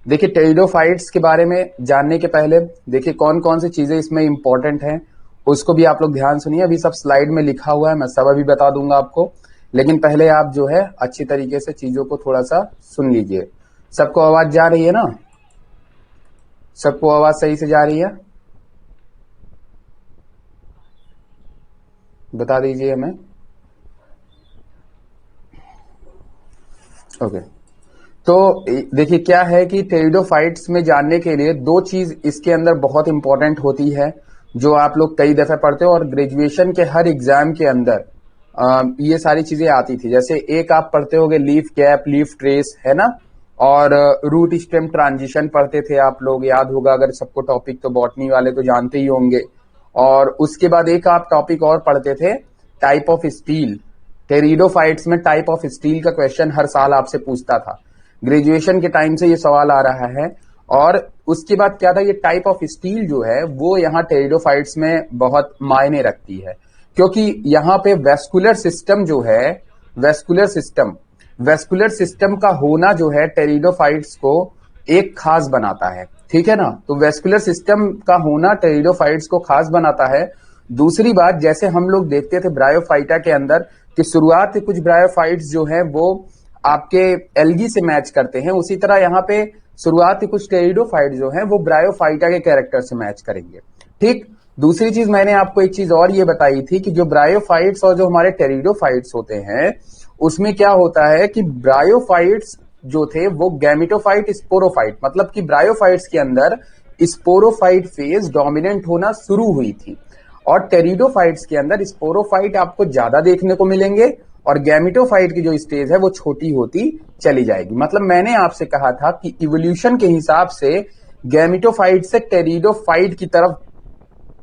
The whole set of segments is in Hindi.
देखिए टेरिडोफाइट्स के बारे में जानने के पहले देखिए कौन कौन सी चीजें इसमें इंपॉर्टेंट हैं, उसको भी आप लोग ध्यान सुनिए। अभी सब स्लाइड में लिखा हुआ है, मैं सब अभी बता दूंगा आपको, लेकिन पहले आप जो है अच्छी तरीके से चीजों को थोड़ा सा सुन लीजिए। सबको आवाज जा रही है ना? सबको आवाज सही से जा रही है? बता दीजिए हमें। ओके। तो देखिए क्या है कि टेरिडोफाइट्स में जानने के लिए दो चीज इसके अंदर बहुत इंपॉर्टेंट होती है, जो आप लोग कई दफे पढ़ते हो और ग्रेजुएशन के हर एग्जाम के अंदर ये सारी चीजें आती थी। जैसे एक आप पढ़ते होगे लीफ गैप, लीफ ट्रेस, है ना, और रूट स्टेम ट्रांजिशन पढ़ते थे आप लोग, याद होगा अगर सबको टॉपिक, तो बॉटनी वाले तो जानते ही होंगे। और उसके बाद एक आप टॉपिक और पढ़ते थे, टाइप ऑफ स्टील। टेरिडोफाइट्स में टाइप ऑफ स्टील का क्वेश्चन हर साल आपसे पूछता था, ग्रेजुएशन के टाइम से ये सवाल आ रहा है। और उसके बाद क्या था, ये टाइप ऑफ स्टील जो है वो यहाँ टेरिडोफाइट्स में बहुत मायने रखती है, क्योंकि यहाँ पे वेस्कुलर सिस्टम जो है, वेस्कुलर सिस्टम का होना जो है टेरिडोफाइट्स को एक खास बनाता है, ठीक है ना। तो वेस्कुलर सिस्टम का होना टेरिडोफाइट्स को खास बनाता है। दूसरी बात, जैसे हम लोग देखते थे ब्रायोफाइटा के अंदर कि शुरुआत के कुछ ब्रायोफाइट्स जो है वो आपके एल्गी से मैच करते हैं, उसी तरह यहाँ पे शुरुआत के कुछ टेरिडोफाइट जो हैं वो ब्रायोफाइटा के कैरेक्टर से मैच करेंगे, ठीक। दूसरी चीज मैंने आपको एक चीज और ये बताई थी कि जो ब्रायोफाइट्स और जो हमारे टेरिडोफाइट्स होते हैं उसमें क्या होता है कि ब्रायोफाइट्स जो थे वो गैमेटोफाइट, स्पोरोफाइट, मतलब कि ब्रायोफाइट्स के अंदर स्पोरोफाइट फेज डोमिनेंट होना शुरू हुई थी, और टेरिडोफाइट्स के अंदर स्पोरोफाइट आपको ज्यादा देखने को मिलेंगे और गैमेटोफाइट की जो स्टेज है वो छोटी होती चली जाएगी। मतलब मैंने आपसे कहा था कि इवोल्यूशन के हिसाब से गैमेटोफाइट से टेरिडोफाइट की तरफ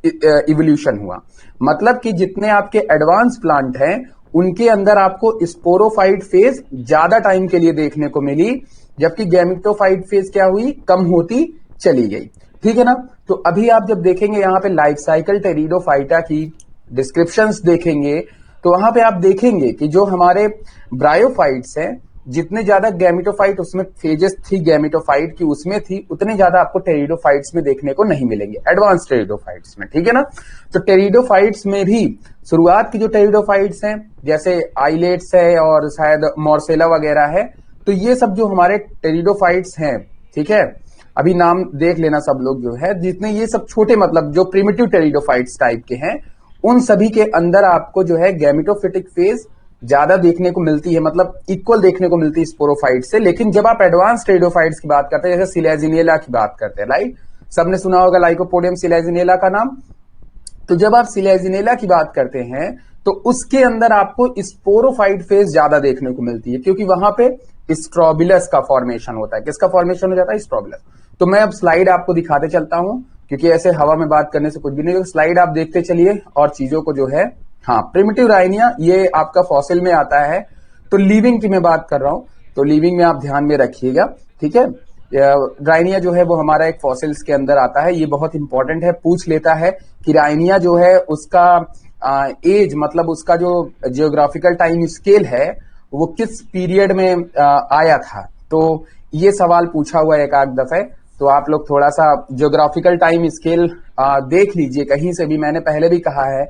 इवोल्यूशन हुआ। मतलब कि जितने आपके एडवांस प्लांट हैं उनके अंदर आपको स्पोरोफाइट फेज ज्यादा टाइम के लिए देखने को मिली, जबकि गैमेटोफाइट फेज क्या हुई, कम होती चली गई, ठीक है ना। तो अभी आप जब देखेंगे यहाँ पे लाइफ साइकिल टेरिडोफाइटा की डिस्क्रिप्शंस देखेंगे, तो वहां पे आप देखेंगे कि जो हमारे ब्रायोफाइट्स हैं, जितने ज्यादा गैमेटोफाइट उसमें फेजेस थी गैमेटोफाइट की उसमें थी, उतने ज्यादा आपको टेरिडोफाइट्स में देखने को नहीं मिलेंगे, एडवांस टेरिडोफाइट्स में, ठीक है ना। तो टेरिडोफाइट्स में भी शुरुआत की जो टेरिडोफाइट्स हैं जैसे आइलेट्स है और शायद मॉर्सेला वगैरह है, तो ये सब जो हमारे टेरिडोफाइट्स हैं, ठीक है, अभी नाम देख लेना सब लोग जो है, जितने ये सब छोटे मतलब जो प्रिमिटिव टेरिडोफाइट्स टाइप के हैं, उन सभी के अंदर आपको जो है गैमेटोफिटिक फेज ज्यादा देखने को मिलती है, मतलब इक्वल देखने को मिलती है स्पोरोफाइट से। लेकिन जब आप एडवांस टेरिडोफाइट्स की बात करते हैं, जैसे सिलेजिनेला की बात करते हैं, राइट, सबने सुना होगा लाइकोपोडियम सिलेजिनेला का नाम। तो जब आप सिलेजिनेला की बात करते हैं तो उसके अंदर आपको स्पोरोफाइट फेज ज्यादा देखने को मिलती है, क्योंकि वहां पे स्ट्रोबिलस का फॉर्मेशन होता है। किसका फॉर्मेशन हो जाता है? स्ट्रोबिलस। तो मैं अब स्लाइड आपको दिखाते चलता हूं, क्योंकि ऐसे हवा में बात करने से कुछ भी नहीं होगा। स्लाइड आप देखते चलिए और चीजों को जो है, हाँ, प्रिमिटिव राइनिया ये आपका फॉसिल में आता है। तो लिविंग की मैं बात कर रहा हूं, तो लिविंग में आप ध्यान में रखिएगा, ठीक है। राइनिया जो है वो हमारा एक फॉसिल्स के अंदर आता है, ये बहुत इंपॉर्टेंट है, पूछ लेता है कि राइनिया जो है उसका एज, मतलब उसका जो जियोग्राफिकल टाइम स्केल है वो किस पीरियड में आया था। तो ये सवाल पूछा हुआ है एक आध दफे, तो आप लोग थोड़ा सा जियोग्राफिकल टाइम स्केल देख लीजिए कहीं से भी। मैंने पहले भी कहा है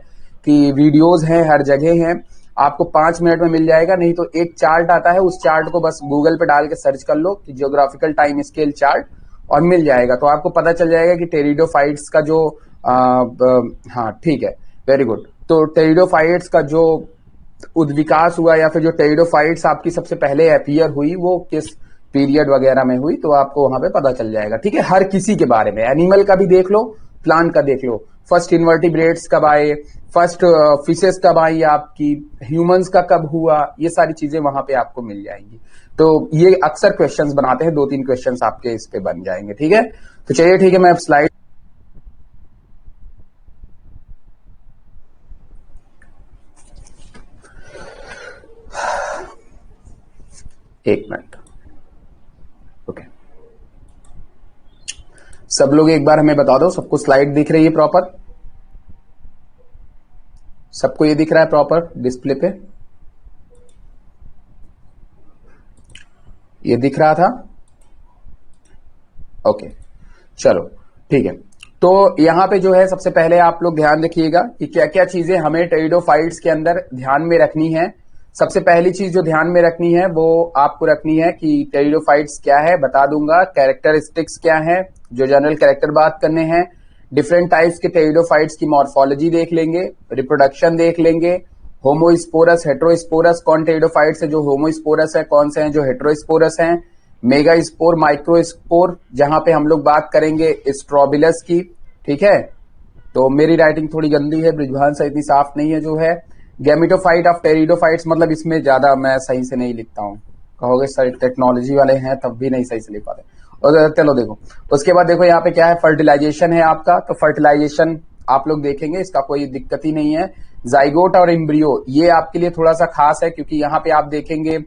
कि वीडियोज हैं, हर जगह हैं, आपको 5 मिनट में मिल जाएगा, नहीं तो एक चार्ट आता है, उस चार्ट को बस गूगल पे डाल के सर्च कर लो कि जियोग्राफिकल टाइम स्केल चार्ट, और मिल जाएगा। तो आपको पता चल जाएगा कि टेरिडोफाइट्स का जो हाँ ठीक है, वेरी गुड। तो टेरिडोफाइट्स का जो उद्विकास हुआ या फिर जो टेरिडोफाइट्स आपकी सबसे पहले अपीयर हुई वो किस पीरियड वगैरह में हुई, तो आपको वहां पे पता चल जाएगा, ठीक है। हर किसी के बारे में, एनिमल का भी देख लो, प्लांट का देख लो, फर्स्ट इन्वर्टिब्रेट्स कब आए, फर्स्ट फिशेस कब आई आपकी, ह्यूमंस का कब हुआ, ये सारी चीजें वहां पे आपको मिल जाएंगी। तो ये अक्सर क्वेश्चंस बनाते हैं, 2-3 क्वेश्चंस आपके इस पे बन जाएंगे, ठीक है। तो चलिए ठीक है, मैं अब स्लाइड, एक मिनट, ओके। सब लोग एक बार हमें बता दो, सबको स्लाइड दिख रही है प्रॉपर? सबको ये दिख रहा है प्रॉपर डिस्प्ले पे? ये दिख रहा था? ओके, चलो ठीक है। तो यहाँ पे जो है सबसे पहले आप लोग ध्यान रखिएगा कि क्या क्या चीजें हमें टेरिडोफाइट्स के अंदर ध्यान में रखनी है। सबसे पहली चीज जो ध्यान में रखनी है वो आपको रखनी है कि टेरिडोफाइट्स क्या है बता दूंगा, कैरेक्टरिस्टिक्स क्या है, जो जनरल कैरेक्टर बात करने हैं, डिफरेंट टाइप्स के टेरिडोफाइट्स की मॉर्फोलॉजी देख लेंगे, रिप्रोडक्शन देख लेंगे, होमोस्पोरस हेट्रोस्पोरस कौन टेरिडोफाइट्स है जो होमोस्पोरस है, कौन से हैं जो हेट्रोस्पोरस हैं, मेगा स्पोर माइक्रोस्पोर जहां पे हम लोग बात करेंगे स्ट्रोबिलस की। ठीक है, तो मेरी राइटिंग थोड़ी गंदी है, ब्रिजभान से इतनी साफ नहीं है जो है। गैमेटोफाइट ऑफ टेरिडोफाइट्स मतलब इसमें ज्यादा मैं सही से नहीं लिखता हूँ, कहोगे सर टेक्नोलॉजी वाले हैं तब भी नहीं सही से लिख पाते। और चलो देखो, उसके बाद देखो यहाँ पे क्या है, फर्टिलाइजेशन है आपका। तो फर्टिलाइजेशन आप लोग देखेंगे, इसका कोई दिक्कत ही नहीं है। जाइगोट और एम्ब्रियो ये आपके लिए थोड़ा सा खास है, क्योंकि यहाँ पे आप देखेंगे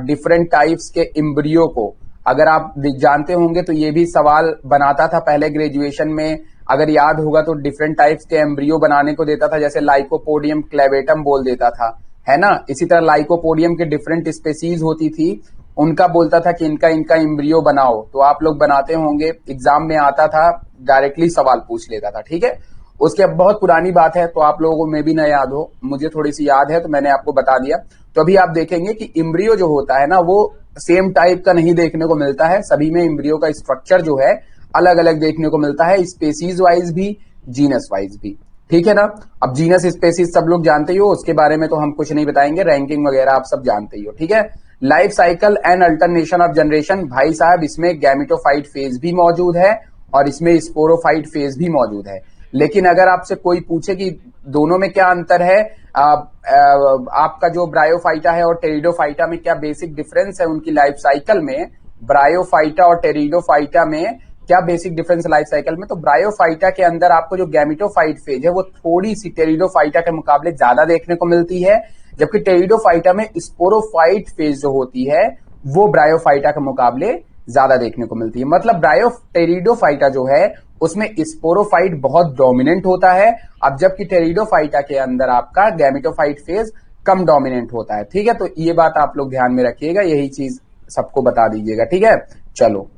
डिफरेंट टाइप्स के एम्ब्रियो को अगर आप जानते होंगे तो ये भी सवाल बनाता था पहले ग्रेजुएशन में, अगर याद होगा तो डिफरेंट टाइप्स के एम्ब्रियो बनाने को देता था, जैसे लाइकोपोडियम क्लेवेटम बोल देता था, है ना। इसी तरह लाइकोपोडियम के डिफरेंट स्पेसीज होती थी, उनका बोलता था कि इनका इनका एम्ब्रियो बनाओ। तो आप लोग बनाते होंगे, एग्जाम में आता था, डायरेक्टली सवाल पूछ लेता था। ठीक है, उसके बहुत पुरानी बात है तो आप लोगों को मे भी ना याद हो, मुझे थोड़ी सी याद है तो मैंने आपको बता दिया। तो अभी आप देखेंगे कि एम्ब्रियो जो होता है ना वो सेम टाइप का नहीं देखने को मिलता है, सभी में एम्ब्रियो का स्ट्रक्चर जो है अलग अलग देखने को मिलता है, स्पेसीज वाइज भी, जीनस वाइज भी। ठीक है ना। अब जीनस स्पेसीज सब लोग जानते ही हो, उसके बारे में तो हम कुछ नहीं बताएंगे, रैंकिंग वगैरह आप सब जानते ही हो। ठीक है, life cycle and alternation of generation, भाई साहब इसमें गैमेटोफाइट फेज भी मौजूद है और इसमें स्पोरोफाइट फेज भी मौजूद है। लेकिन अगर आपसे कोई पूछे कि दोनों में क्या अंतर है, आपका जो ब्रायोफाइटा है और टेरिडोफाइटा में क्या बेसिक डिफरेंस है उनकी लाइफ साइकिल में, ब्रायोफाइटा और टेरिडोफाइटा में क्या बेसिक डिफरेंस लाइफ साइकिल में, तो ब्रायोफाइटा के अंदर आपको जो गैमेटोफाइट फेज है वो थोड़ी सी टेरिडोफाइटा के मुकाबले ज्यादा देखने को मिलती है, जबकि टेरिडोफाइटा में स्पोरोफाइट फेज जो होती है वो ब्रायोफाइटा के मुकाबले ज्यादा देखने को मिलती है। मतलब टेरिडोफाइटा जो है उसमें स्पोरोफाइट बहुत डोमिनेंट होता है, अब जबकि टेरिडोफाइटा के अंदर आपका गैमेटोफाइट फेज कम डोमिनेंट होता है। ठीक है, तो ये बात आप लोग ध्यान में रखिएगा, यही चीज सबको बता दीजिएगा। ठीक है, चलो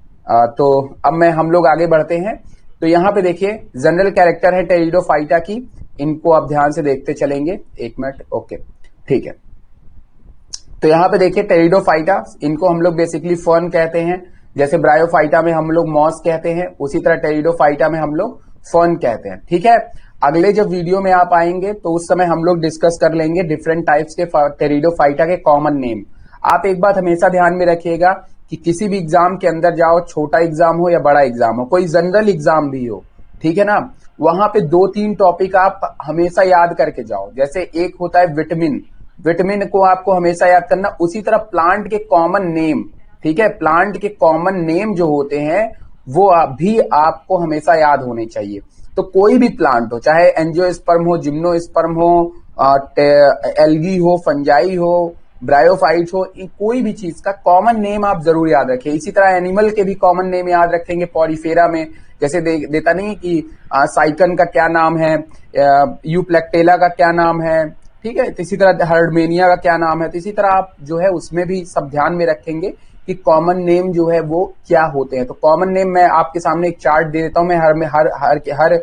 तो अब हम लोग आगे बढ़ते हैं। तो यहां पे देखिए जनरल कैरेक्टर है टेरिडोफाइटा की, इनको आप ध्यान से देखते चलेंगे, एक मिनट। ओके ठीक है, तो यहां पे देखिए टेरिडोफाइटा, इनको हम लोग बेसिकली फर्न कहते हैं, जैसे ब्रायोफाइटा में हम लोग मॉस कहते हैं, उसी तरह टेरिडोफाइटा में हम लोग फर्न कहते हैं। ठीक है, अगले जब वीडियो में आप आएंगे तो उस समय हम लोग डिस्कस कर लेंगे डिफरेंट टाइप्स के टेरिडोफाइटा के कॉमन नेम। आप एक बात हमेशा ध्यान में रखिएगा कि किसी भी एग्जाम के अंदर जाओ, छोटा एग्जाम हो या बड़ा एग्जाम हो, कोई जनरल एग्जाम भी हो, ठीक है ना, वहां पे 2-3 टॉपिक आप हमेशा याद करके जाओ। जैसे एक होता है विटामिन, विटामिन को आपको हमेशा याद करना, उसी तरह प्लांट के कॉमन नेम, ठीक है, प्लांट के कॉमन नेम जो होते हैं वो भी आपको हमेशा याद होने चाहिए। तो कोई भी प्लांट हो, चाहे एंजियोस्पर्म हो, जिम्नोस्पर्म हो, एल्गी हो, फंजाई हो, ब्रायोफाइट हो, कोई भी चीज का कॉमन नेम आप जरूर याद रखें। इसी तरह एनिमल के भी कॉमन नेम याद रखेंगे। पॉरीफेरा में जैसे देता नहीं कि साइकन का क्या नाम है, यूप्लेक्टेला का क्या नाम है, ठीक है, तो इसी तरह हर्डमेनिया का क्या नाम है, तो इसी तरह आप जो है उसमें भी सब ध्यान में रखेंगे कि कॉमन नेम जो है वो क्या होते हैं। तो कॉमन नेम मैं आपके सामने एक चार्ट दे देता हूं, मैं हर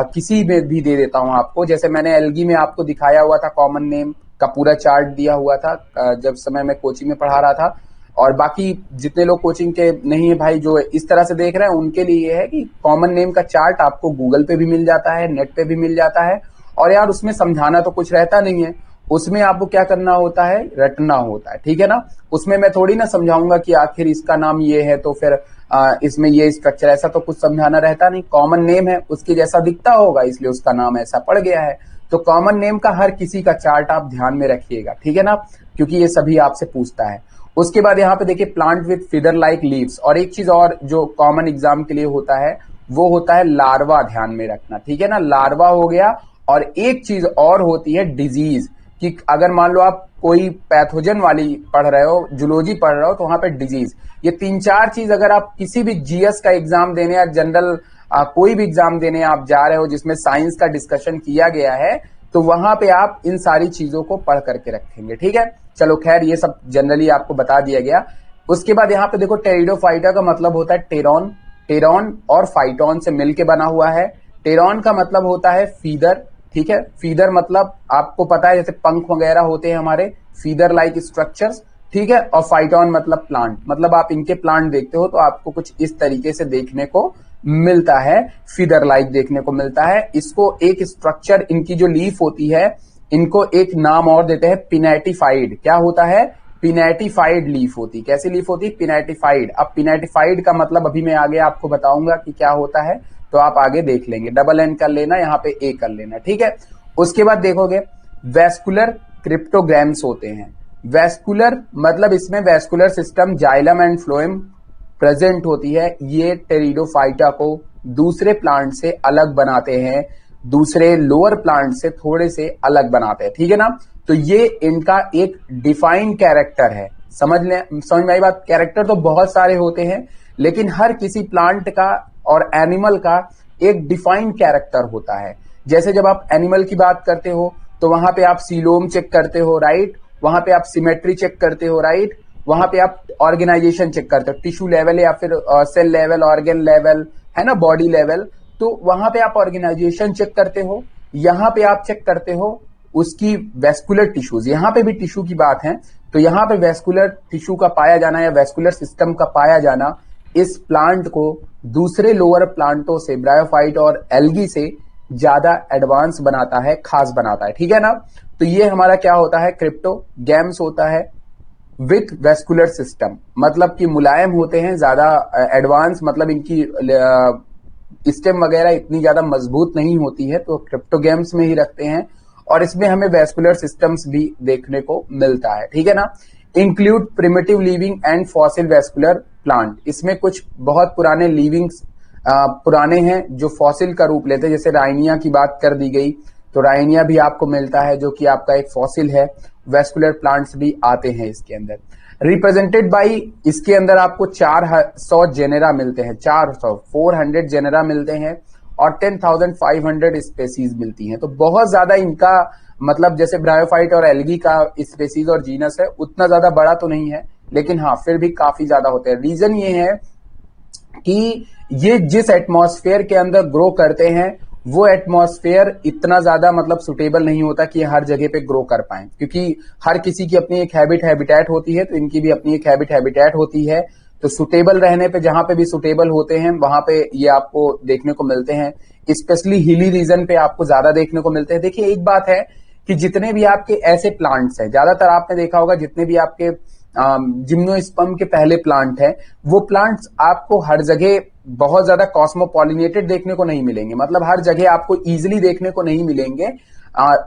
किसी में भी दे देता हूं आपको। जैसे मैंने एल्गी में आपको दिखाया हुआ था, कॉमन नेम का पूरा चार्ट दिया हुआ था जब समय मैं कोचिंग में पढ़ा रहा था। और बाकी जितने लोग कोचिंग के नहीं है भाई, जो इस तरह से देख रहे हैं, उनके लिए ये है कि कॉमन नेम का चार्ट आपको गूगल पे भी मिल जाता है, नेट पे भी मिल जाता है। और यार उसमें समझाना तो कुछ रहता नहीं है, उसमें आपको क्या करना होता है, रटना होता है। ठीक है ना, उसमें मैं थोड़ी ना समझाऊंगा कि आखिर इसका नाम ये है तो फिर इसमें ये स्ट्रक्चर, ऐसा तो कुछ समझाना रहता नहीं। कॉमन नेम है, उसके जैसा दिखता होगा इसलिए उसका नाम ऐसा पड़ गया है। तो कॉमन नेम का हर किसी का चार्ट आप ध्यान में रखिएगा, ठीक है ना, क्योंकि ये सभी आपसे पूछता है। उसके बाद यहाँ पे देखिए plant with feather like leaves, और एक चीज और जो कॉमन एग्जाम के लिए होता है वो होता है लार्वा, ध्यान में रखना, ठीक है ना, लार्वा हो गया। और एक चीज और होती है डिजीज, कि अगर मान लो आप कोई पैथोजन वाली पढ़ रहे हो, जूलॉजी पढ़ रहे हो, तो वहां पे डिजीज, ये 3-4 चीज अगर आप किसी भी जीएस का एग्जाम देने या जनरल कोई भी एग्जाम देने आप जा रहे हो जिसमें साइंस का डिस्कशन किया गया है, तो वहां पे आप इन सारी चीजों को पढ़ करके रखेंगे। ठीक है, चलो खैर ये सब जनरली आपको बता दिया गया। उसके बाद यहाँ पे देखो टेरिडोफाइटा का मतलब होता है टेरॉन, टेरॉन और फाइटोन से मिलके बना हुआ है। टेरॉन का मतलब होता है फीदर, ठीक है। फीदर मतलब आपको पता है जैसे पंख वगैरह होते हैं हमारे, फीदर लाइक स्ट्रक्चर्स, ठीक है। और फाइटोन मतलब प्लांट, मतलब आप इनके प्लांट देखते हो तो आपको कुछ इस तरीके से देखने को मिलता है, फीदर लाइक देखने को मिलता है। इसको एक स्ट्रक्चर, इनकी जो लीफ होती है इनको एक नाम और देते हैं पिनेटिफाइड। क्या होता है? पिनेटिफाइड लीफ होती। कैसी लीफ होती? पिनेटिफाइड। अब पिनेटिफाइड का मतलब अभी मैं आगे आपको बताऊंगा कि क्या होता है, तो आप आगे देख लेंगे। डबल एन कर लेना, यहाँ पे ए कर लेना, ठीक है। उसके बाद देखोगे वेस्कुलर क्रिप्टोग्राम्स होते हैं। वेस्कुलर मतलब इसमें vascular system, xylem and phloem present होती है। ये टेरिडोफाइटा को दूसरे प्लांट से अलग बनाते हैं, दूसरे लोअर प्लांट से थोड़े से अलग बनाते हैं, ठीक है ना। तो ये इनका एक डिफाइंड कैरेक्टर है। समझ में आई बात? कैरेक्टर तो बहुत सारे होते हैं, लेकिन हर किसी प्लांट का और एनिमल का एक डिफाइंड कैरेक्टर होता है। जैसे जब आप एनिमल की बात करते हो तो वहां पे आप सीलोम चेक करते हो, राइट। वहां पे आप सिमेट्री चेक करते हो, राइट। वहां पे आप ऑर्गेनाइजेशन चेक करते हो, टिश्यू लेवल या फिर सेल लेवल, ऑर्गन लेवल, है ना, बॉडी लेवल। तो वहां पे आप ऑर्गेनाइजेशन चेक करते हो। यहाँ पे आप चेक करते हो उसकी वेस्कुलर टिश्यूज। यहाँ पे भी टिश्यू की बात है, तो यहाँ पे वेस्कुलर टिश्यू का पाया जाना या वेस्कुलर सिस्टम का पाया जाना इस प्लांट को दूसरे लोअर प्लांटों से, ब्रायोफाइट और एल्गी से ज्यादा एडवांस बनाता है, खास बनाता है, ठीक है ना। तो ये हमारा क्या होता है? क्रिप्टोगैम्स होता है विथ वेस्कुलर सिस्टम, मतलब कि मुलायम होते हैं, ज्यादा एडवांस, मतलब इनकी स्टेम वगैरह इतनी ज्यादा मजबूत नहीं होती है, तो क्रिप्टोगैम्स में ही रखते हैं। और इसमें हमें वेस्कुलर सिस्टम्स भी देखने को मिलता है, ठीक है ना। Include primitive living and fossil vascular plant. इसमें कुछ बहुत पुराने लिविंग्स पुराने हैं जो फॉसिल का रूप लेते हैं। जैसे राइनिया की बात कर दी गई, तो राइनिया भी आपको मिलता है जो कि आपका एक फॉसिल है। वेस्कुलर प्लांट्स भी आते हैं इसके अंदर। रिप्रेजेंटेड बाई, इसके अंदर आपको 400 जेनेरा मिलते हैं, 400 जेनेरा मिलते हैं और 10,500 स्पेसीज मिलती हैं। तो बहुत ज्यादा इनका मतलब, जैसे ब्रायोफाइट और एल्गी का स्पेसीज और जीनस है उतना ज्यादा बड़ा तो नहीं है, लेकिन हाँ फिर भी काफी ज्यादा होते हैं। रीजन ये है कि ये जिस एटमॉस्फेयर के अंदर ग्रो करते हैं वो एटमॉस्फेयर इतना ज्यादा मतलब सुटेबल नहीं होता कि हर जगह पे ग्रो कर पाए, क्योंकि हर किसी की अपनी एक हैबिटेट होती है, तो इनकी भी अपनी एक हैबिटेट होती है। तो सुटेबल रहने पे, जहां पे भी सुटेबल होते हैं वहां पे ये आपको देखने को मिलते हैं। स्पेशली हिली रीजन पे आपको ज्यादा देखने को मिलते हैं। देखिए एक बात है कि जितने भी आपके ऐसे प्लांट्स हैं, ज्यादातर आपने देखा होगा जितने भी आपके जिम्नोस्पर्म के पहले प्लांट है, वो प्लांट्स आपको हर जगह बहुत ज्यादा कॉस्मोपॉलिनेटेड देखने को नहीं मिलेंगे, मतलब हर जगह आपको इजीली देखने को नहीं मिलेंगे।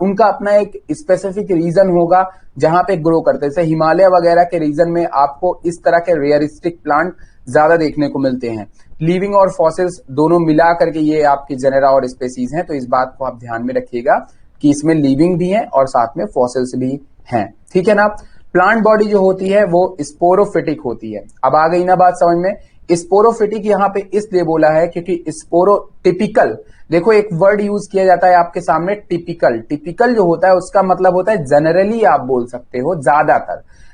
उनका अपना एक स्पेसिफिक रीजन होगा जहां पे ग्रो करते हैं। जैसे हिमालय वगैरह के रीजन में आपको इस तरह के रियरिस्टिक प्लांट ज्यादा देखने को मिलते हैं। लिविंग और फॉसिल्स दोनों मिला करके ये आपकी जेनेरा और स्पेसीज हैं, तो इस बात को आप ध्यान में रखिएगा कि इसमें लिविंग भी है और साथ में फॉसिल्स भी हैं, ठीक है ना। प्लांट बॉडी जो होती है वो स्पोरोफिटिक होती है। अब आ गई ना बात समझ में। स्पोरोफिटिक यहां पे इसलिए बोला है क्योंकि स्पोरोटिपिकल, देखो एक वर्ड यूज किया जाता है आपके सामने, टिपिकल। टिपिकल जो होता है उसका मतलब होता है जनरली, आप बोल सकते हो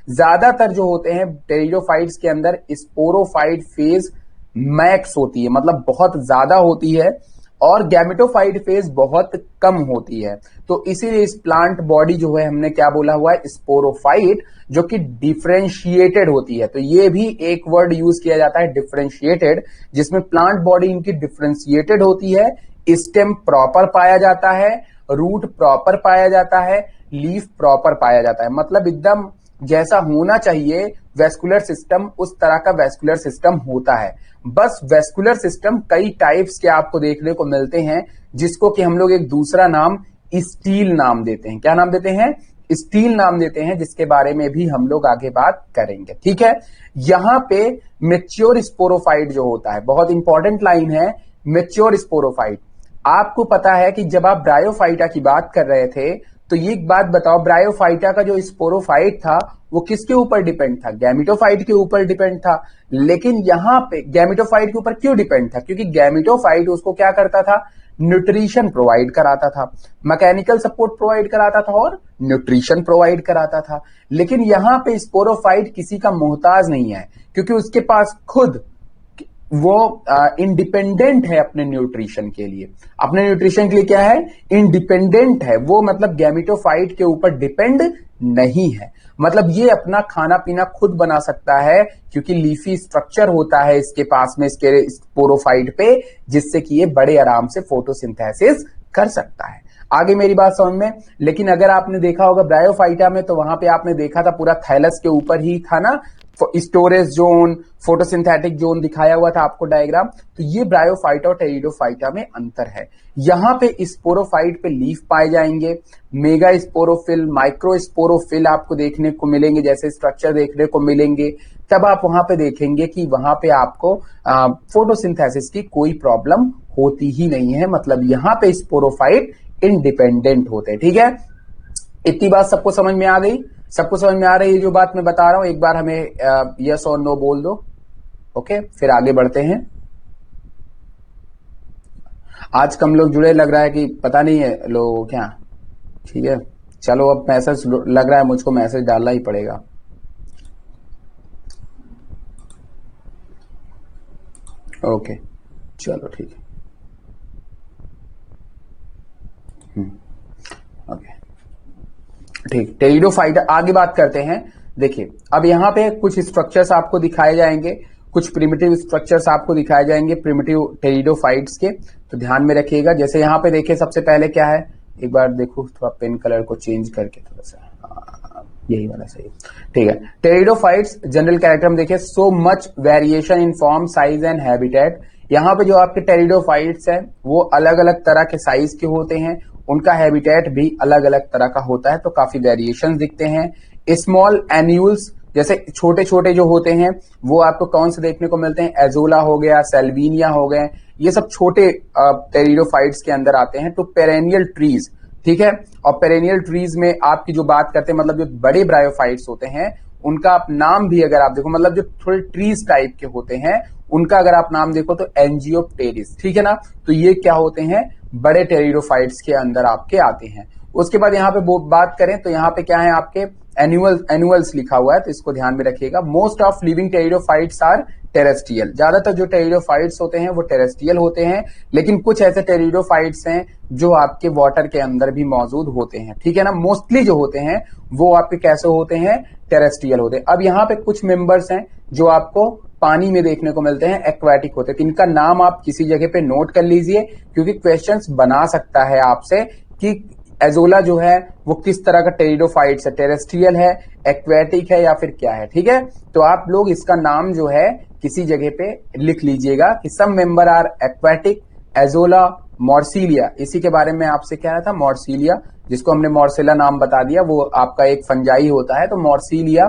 ज्यादातर जो होते हैं टेरिडोफाइट्स के अंदर स्पोरोफाइट फेज मैक्स होती है, मतलब बहुत ज्यादा होती है, और गैमेटोफाइट फेज बहुत कम होती है। तो इसीलिए इस प्लांट बॉडी जो है हमने क्या बोला हुआ है? स्पोरोफाइट, जो कि डिफरेंशिएटेड होती है। तो ये भी एक वर्ड यूज किया जाता है डिफरेंशिएटेड, जिसमें प्लांट बॉडी इनकी डिफरेंशिएटेड होती है। स्टेम प्रॉपर पाया जाता है, रूट प्रॉपर पाया जाता है, लीफ प्रॉपर पाया जाता है, मतलब एकदम जैसा होना चाहिए वेस्कुलर सिस्टम उस तरह का वेस्कुलर सिस्टम होता है। बस वेस्कुलर सिस्टम कई टाइप्स के आपको देखने को मिलते हैं, जिसको कि हम लोग एक दूसरा नाम स्टील नाम देते हैं। क्या नाम देते हैं? स्टील नाम देते हैं, जिसके बारे में भी हम लोग आगे बात करेंगे, ठीक है। यहां पे मेच्योर स्पोरोफाइट जो होता है, बहुत इंपॉर्टेंट लाइन है, मेच्योर स्पोरोफाइट। आपको पता है कि जब आप ब्रायोफाइटा की बात कर रहे थे, तो ये एक बात बताओ, ब्रायोफाइटा का जो स्पोरोफाइट था वो किसके ऊपर डिपेंड था? गैमेटोफाइट के ऊपर डिपेंड था। लेकिन यहां पे गैमेटोफाइट के ऊपर क्यों डिपेंड था? क्योंकि गैमेटोफाइट उसको क्या करता था? न्यूट्रिशन प्रोवाइड कराता था, मैकेनिकल सपोर्ट प्रोवाइड कराता था और न्यूट्रिशन प्रोवाइड कराता था। लेकिन यहां पे स्पोरोफाइट किसी का मोहताज नहीं है, क्योंकि उसके पास खुद वो इंडिपेंडेंट है अपने न्यूट्रिशन के लिए। अपने न्यूट्रिशन के लिए क्या है? इंडिपेंडेंट है वो, मतलब गैमेटोफाइट के ऊपर डिपेंड नहीं है। मतलब ये अपना खाना पीना खुद बना सकता है, क्योंकि लीफी स्ट्रक्चर होता है इसके पास में, इसके स्पोरोफाइट पे, जिससे कि ये बड़े आराम से फोटोसिंथेसिस कर सकता है। आगे मेरी बात समझ में। लेकिन अगर आपने देखा होगा ब्रायोफाइटा में, तो वहां पे आपने देखा था पूरा थैलस के ऊपर ही था ना स्टोरेज जोन, फोटोसिंथेटिक जोन दिखाया हुआ था आपको डायग्राम। तो ये ब्रायोफाइटा और टेरिडोफाइटा में अंतर है। यहां पे स्पोरोफाइट पे लीफ पाए जाएंगे, मेगा स्पोरोफिल, माइक्रो स्पोरोफिल आपको देखने को मिलेंगे, जैसे स्ट्रक्चर देखने को मिलेंगे। तब आप वहां पे देखेंगे कि वहां पे आपको फोटोसिंथेसिस की कोई प्रॉब्लम होती ही नहीं है। मतलब यहां पे स्पोरोफाइट इंडिपेंडेंट होते हैं। ठीक है, इतनी बात सबको समझ में आ गई? सबको समझ में आ रही है जो बात मैं बता रहा हूं? एक बार हमें यस और नो बोल दो। ओके, फिर आगे बढ़ते हैं। आज कम लोग जुड़े, लग रहा है कि पता नहीं है लोगों को क्या। ठीक है, चलो अब मैसेज लग रहा है मुझको, मैसेज डालना ही पड़ेगा। ओके, चलो ठीक है। ओके ठीक, टेरिडोफाइटा आगे बात करते हैं। देखिए अब यहां पे कुछ स्ट्रक्चर्स आपको दिखाए जाएंगे, कुछ प्रिमिटिव स्ट्रक्चर्स आपको दिखाए जाएंगे प्रिमिटिव टेरिडोफाइट्स के, तो ध्यान में रखिएगा। जैसे यहां पे देखिए सबसे पहले क्या है, एक बार देखो थोड़ा पेन कलर को चेंज करके थोड़ा सा, यही वाला सही। ठीक है, टेरिडोफाइट्स जनरल कैरेक्टर में देखिए, so much variation in form, size and habitat. यहाँ पे जो आपके टेरिडोफाइट्स हैं वो अलग अलग तरह के साइज के होते हैं, उनका हैबिटेट भी अलग अलग तरह का होता है, तो काफी वेरिएशन दिखते हैं। स्मॉल एन्यूल्स, जैसे छोटे छोटे जो होते हैं वो आपको कौन से देखने को मिलते हैं? एजोला हो गया, सेल्विनिया हो गए, ये सब छोटे टेरिडोफाइट्स के अंदर आते हैं। तो पेरेनियल ट्रीज, ठीक है, और पेरेनियल ट्रीज में आपकी जो बात करते हैं, मतलब जो बड़े ब्रायोफाइट्स होते हैं उनका आप नाम भी अगर आप देखो, मतलब जो थोड़े ट्रीज टाइप के होते हैं उनका अगर आप नाम देखो तो एंजियोप्टेरिस, ठीक है ना। तो ये क्या होते हैं? बड़े टेरिडोफाइट्स के अंदर आपके आते हैं। उसके बाद यहाँ पे बात करें तो यहाँ पे क्या है आपके एनुअल्स लिखा हुआ है, तो इसको ध्यान में रखिएगा। Most of living pteridophytes are terrestrial, ज्यादातर जो टेरिडोफाइट्स होते हैं वो टेरेस्ट्रियल होते हैं, लेकिन कुछ ऐसे टेरिडोफाइट्स हैं जो आपके वाटर के अंदर भी मौजूद होते हैं, ठीक है ना। मोस्टली जो होते हैं वो आपके कैसे होते हैं? टेरेस्ट्रियल होते हैं। अब यहाँ पे कुछ मेंबर्स हैं जो आपको पानी में देखने को मिलते हैं, एक्वाटिक होते हैं। तो इनका नाम आप किसी जगह पे नोट कर लीजिए, क्योंकि क्वेश्चंस बना सकता है आपसे कि एजोला जो है वो किस तरह का टेरिडोफाइट्स है, टेरेस्ट्रियल है, एक्वेटिक है या फिर क्या है, ठीक है। तो आप लोग इसका नाम जो है किसी जगह पे लिख लीजिएगा कि सम मेंबर आर एक्वेटिक, एजोला, मॉर्सिलिया। इसी के बारे में आपसे कह रहा था, मॉर्सिलिया, जिसको हमने मॉर्सेला नाम बता दिया, वो आपका एक फंजाई होता है। तो मॉर्सिलिया,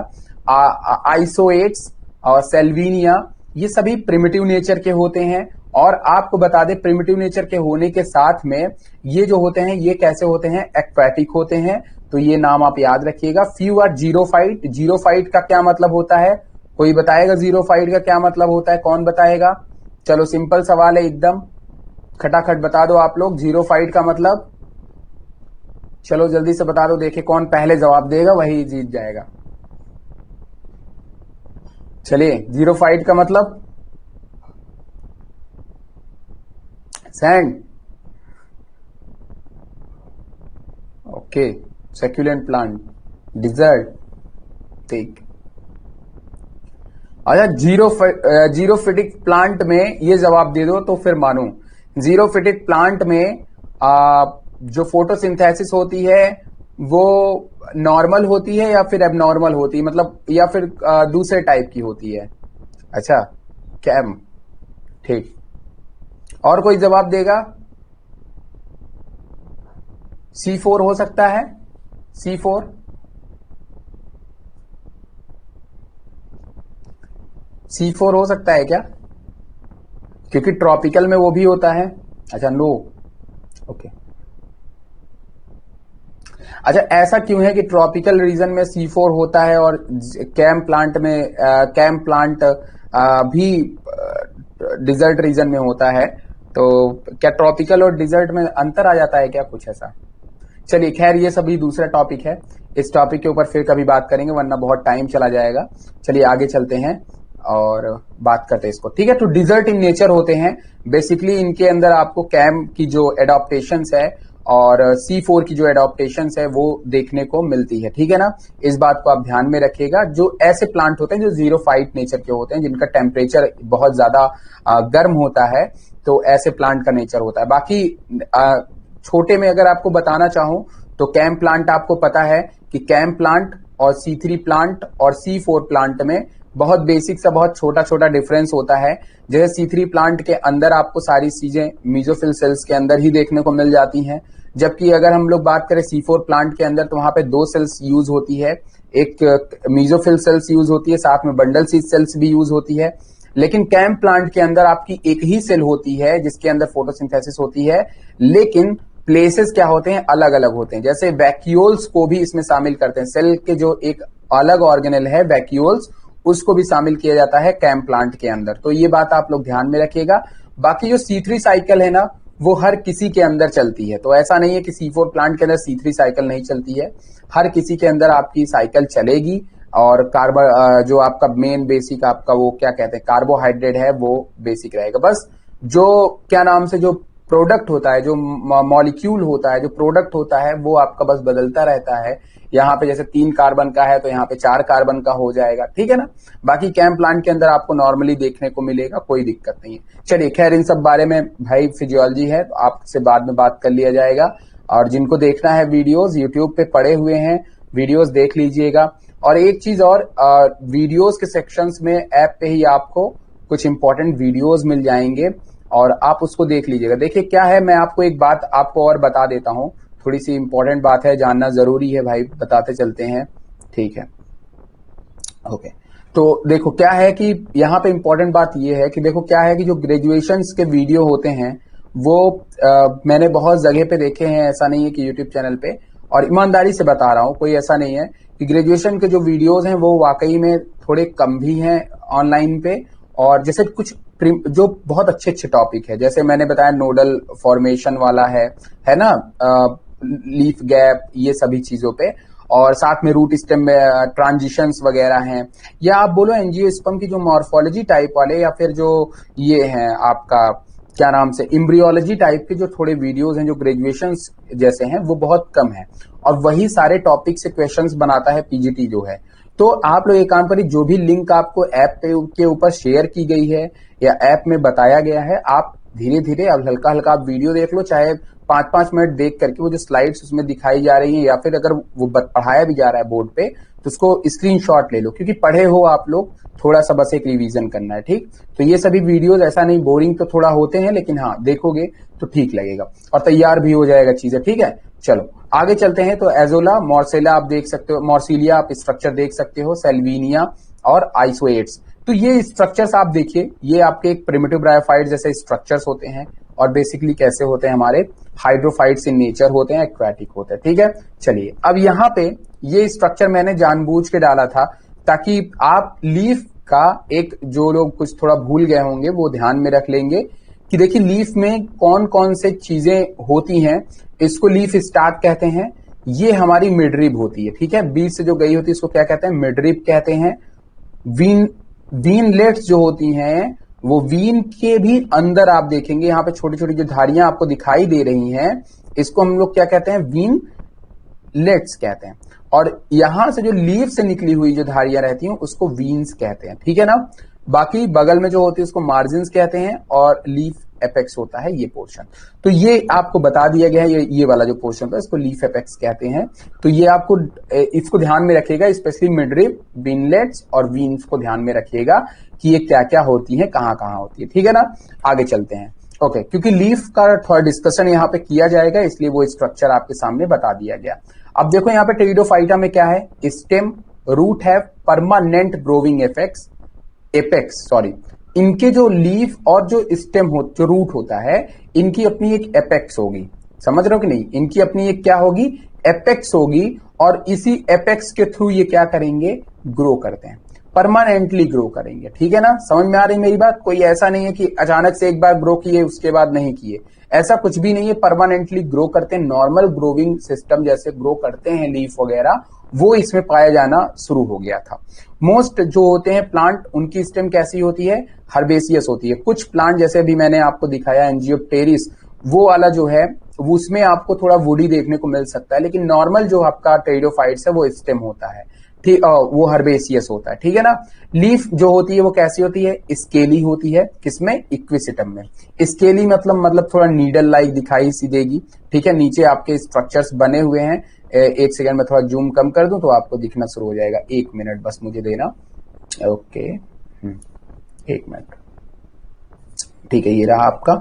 आइसोएट्स और सेल्विनिया, ये सभी प्रिमिटिव नेचर के होते हैं। और आपको बता दें, प्रिमिटिव नेचर के होने के साथ में ये जो होते हैं ये कैसे होते हैं? एक्वेटिक होते हैं। तो ये नाम आप याद रखिएगा। Few are xerophyte. जीरोफाइट का क्या मतलब होता है? कोई बताएगा जीरोफाइट का क्या मतलब होता है? कौन बताएगा? चलो सिंपल सवाल है एकदम, खटाखट बता दो आप लोग, जीरोफाइट का मतलब। चलो जल्दी से बता दो, देखे कौन पहले जवाब देगा वही जीत जाएगा। चलिए, जीरोफाइट का मतलब सैंड। ओके, सेक्युलेंट प्लांट, डिजर्ट, ठीक। अच्छा, जीरोफिटिक प्लांट में ये जवाब दे दो तो फिर मानो। जीरोफिटिक प्लांट में जो फोटोसिंथेसिस होती है वो नॉर्मल होती है या फिर एबनॉर्मल होती है, मतलब या फिर दूसरे टाइप की होती है? अच्छा, कैम, ठीक। और कोई जवाब देगा? C4 हो सकता है, C4। C4 हो सकता है क्या? क्योंकि ट्रॉपिकल में वो भी होता है। अच्छा, नो, ओके। अच्छा, ऐसा क्यों है कि ट्रॉपिकल रीजन में C4 होता है और कैम प्लांट में कैम प्लांट भी डिजर्ट रीजन में होता है? तो क्या ट्रॉपिकल और डिजर्ट में अंतर आ जाता है क्या, कुछ ऐसा? चलिए खैर, ये सभी दूसरा टॉपिक है, इस टॉपिक के ऊपर फिर कभी बात करेंगे, वरना बहुत टाइम चला जाएगा। चलिए आगे चलते हैं। और बात करते हैं इसको, ठीक है। तो डिजर्ट इन नेचर होते हैं बेसिकली, इनके अंदर आपको कैम की जो एडॉप्टेशंस है और C4 की जो एडॉप्टेशंस है वो देखने को मिलती है, ठीक है ना। इस बात को आप ध्यान में रखिएगा। जो ऐसे प्लांट होते हैं जो जीरो फाइट नेचर के होते हैं, जिनका टेम्परेचर बहुत ज्यादा गर्म होता है, तो ऐसे प्लांट का नेचर होता है। बाकी छोटे में अगर आपको बताना चाहूं तो कैम प्लांट आपको पता है कि कैम प्लांट और C3 प्लांट और C4 प्लांट में बहुत बेसिक सा बहुत छोटा छोटा डिफरेंस होता है। जैसे C3 प्लांट के अंदर आपको सारी चीजें मीजोफिल सेल्स के अंदर ही देखने को मिल जाती हैं, जबकि अगर हम लोग बात करें C4 प्लांट के अंदर तो वहां पे दो सेल्स यूज होती है, एक मीजोफिल सेल्स यूज होती है, साथ में बंडल सीड सेल्स भी यूज होती है। लेकिन कैम प्लांट के अंदर आपकी एक ही सेल होती है जिसके अंदर फोटोसिंथेसिस होती है, लेकिन प्लेसेस क्या होते हैं, अलग अलग होते हैं। जैसे वैक्यूल्स को भी इसमें शामिल करते हैं, सेल के जो एक अलग ऑर्गेनेल है वैक्यूल्स, उसको भी शामिल किया जाता है कैम प्लांट के अंदर। तो ये बात आप लोग ध्यान में रखिएगा। बाकी जो C3 साइकिल है ना, वो हर किसी के अंदर चलती है, तो ऐसा नहीं है कि C4 प्लांट के अंदर C3 साइकिल नहीं चलती है, हर किसी के अंदर आपकी साइकिल चलेगी। और कार्बन जो आपका मेन बेसिक आपका वो क्या कहते हैं कार्बोहाइड्रेट है वो बेसिक रहेगा। बस जो क्या नाम से जो प्रोडक्ट होता है, जो मॉलिक्यूल होता है, जो प्रोडक्ट होता है वो आपका बस बदलता रहता है। यहाँ पे जैसे 3 कार्बन का है तो यहाँ पे 4 कार्बन का हो जाएगा, ठीक है ना। बाकी कैम प्लांट के अंदर आपको नॉर्मली देखने को मिलेगा, कोई दिक्कत नहीं है। चलिए खैर, इन सब बारे में भाई फिजियोलॉजी है तो आपसे बाद में बात कर लिया जाएगा। और जिनको देखना है वीडियोस यूट्यूब पे पड़े हुए हैं, वीडियोस देख लीजिएगा। और एक चीज और, वीडियोस के सेक्शंस में ऐप पे ही आपको कुछ इंपॉर्टेंट वीडियोस मिल जाएंगे और आप उसको देख लीजिएगा। देखिए क्या है, मैं आपको एक बात आपको और बता देता हूं, थोड़ी सी इंपॉर्टेंट बात है, जानना जरूरी है भाई, बताते चलते हैं, ठीक है। ओके, तो देखो क्या है कि यहाँ पे इंपॉर्टेंट बात ये है कि देखो क्या है कि जो ग्रेजुएशंस के वीडियो होते हैं वो मैंने बहुत जगह पे देखे हैं, ऐसा नहीं है कि यूट्यूब चैनल पे, और ईमानदारी से बता रहा हूँ, कोई ऐसा नहीं है कि ग्रेजुएशन के जो वीडियोस हैं वो वाकई में थोड़े कम भी हैं ऑनलाइन पे। और जैसे कुछ जो बहुत अच्छे अच्छे टॉपिक है, जैसे मैंने बताया नोडल फॉर्मेशन वाला है ना, लीफ गैप, ये सभी चीजों पे, और साथ में रूट स्टेम में ट्रांजिशंस वगैरह हैं, या आप बोलो एंजियोस्पर्म की जो मॉर्फोलॉजी टाइप वाले, या फिर जो ये हैं आपका क्या नाम से एम्ब्रियोलॉजी टाइप के जो थोड़े वीडियोस हैं जो ग्रेजुएशन जैसे हैं, वो बहुत कम है। और वही सारे टॉपिक से क्वेश्चंस बनाता है पीजीटी जो है। तो आप लोग एक काम करिए, जो भी लिंक आपको ऐप के ऊपर शेयर की गई है या ऐप में बताया गया है, आप धीरे धीरे अब हल्का हल्का आप वीडियो देख लो, चाहे 5-5 मिनट देख करके वो जो स्लाइड्स उसमें दिखाई जा रही हैं, या फिर अगर वो पढ़ाया भी जा रहा है बोर्ड पे तो उसको स्क्रीनशॉट ले लो, क्योंकि पढ़े हो आप लोग, थोड़ा सा बस एक रिवीजन करना है, ठीक। तो ये सभी वीडियोस ऐसा नहीं बोरिंग तो थोड़ा होते हैं, लेकिन हाँ देखोगे तो ठीक लगेगा और तैयार भी हो जाएगा चीजें, ठीक है। चलो आगे चलते हैं। तो एजोला, मॉर्सेला आप देख सकते हो, मॉर्सिलिया आप स्ट्रक्चर देख सकते हो, सेल्विनिया और आइसोएट्स। तो ये स्ट्रक्चर्स आप देखिए, ये आपके एक प्रिमिटिव ब्रायोफाइट जैसे स्ट्रक्चर्स होते हैं, और बेसिकली कैसे होते हैं, हमारे हाइड्रोफाइट्स इन नेचर होते हैं, एक्वाटिक होते हैं, ठीक है। चलिए अब यहाँ पे ये स्ट्रक्चर मैंने जानबूझ के डाला था ताकि आप लीफ का एक, जो लोग कुछ थोड़ा भूल गए होंगे वो ध्यान में रख लेंगे कि देखिए लीफ में कौन कौन से चीजें होती हैं। इसको लीफ स्टार्ट कहते हैं, ये हमारी मिडरिब होती है, ठीक है, बीच से जो गई होती है इसको क्या कहते हैं, मिडरिब कहते हैं। वीनलेट्स जो होती हैं, वो वीन के भी अंदर आप देखेंगे यहाँ पे छोटी छोटी जो धारियां आपको दिखाई दे रही हैं, इसको हम लोग क्या कहते हैं, वीनलेट्स कहते हैं। और यहां से जो लीफ से निकली हुई जो धारियां रहती हैं उसको वीन्स कहते हैं, ठीक है ना। बाकी बगल में जो होती है उसको मार्जिन्स कहते हैं, और लीफ एपेक्स होता है ये पोर्शन। तो ये आपको बता दिया गया है, ये वाला जो पोर्शन होता है इसको लीफ एपेक्स कहते हैं। तो ये आपको इसको ध्यान में रखिएगा, स्पेशली मिडरिब, विनलेट्स और वीन्स को ध्यान में रखिएगा कि ये क्या क्या होती है, कहाँ कहाँ होती है, ठीक है ना। आगे चलते हैं। ओके, क्योंकि लीफ का थोड़ा डिस्कशन यहाँ पे किया जाएगा, इसलिए वो स्ट्रक्चर आपके सामने बता दिया गया। अब देखो यहाँ पे टेरिडोफाइटा में क्या है, स्टेम, रूट है, परमानेंट ग्रोविंग एपेक्स सॉरी, इनके जो लीफ और जो स्टेम जो रूट होता है, इनकी अपनी एक एपेक्स होगी, समझ रहे हो कि नहीं, इनकी अपनी एक क्या होगी, एपेक्स होगी, और इसी एपेक्स के थ्रू ये क्या करेंगे, ग्रो करते हैं। परमानेंटली ग्रो करेंगे। ठीक है ना, समझ में आ रही मेरी बात? कोई ऐसा नहीं है कि अचानक से एक बार ग्रो किए उसके बाद नहीं किए, ऐसा कुछ भी नहीं है। परमानेंटली ग्रो करते हैं, नॉर्मल ग्रोविंग सिस्टम जैसे ग्रो करते हैं लीफ वगैरह, वो इसमें पाया जाना शुरू हो गया था। मोस्ट जो होते हैं प्लांट, उनकी स्टेम कैसी होती है? हर्बेसियस होती है। कुछ प्लांट जैसे अभी मैंने आपको दिखाया एंजियोप्टेरिस, वो वाला जो है उसमें आपको थोड़ा वुडी देखने को मिल सकता है, लेकिन नॉर्मल जो आपका टेरिडोफाइट्स है वो स्टेम होता है। ठीक, वो हर्बेसियस होता है। ठीक है ना। लीफ जो होती है वो कैसी होती है? स्केली होती है। किसमें? इक्विसिटम में। स्केली मतलब थोड़ा नीडल लाइक दिखाई सी देगी। ठीक है, नीचे आपके स्ट्रक्चर्स बने हुए हैं। एक सेकंड में थोड़ा जूम कम कर दूं तो आपको दिखना शुरू हो जाएगा। 1 मिनट बस मुझे देना। Okay, 1 minute. ठीक है, ये रहा आपका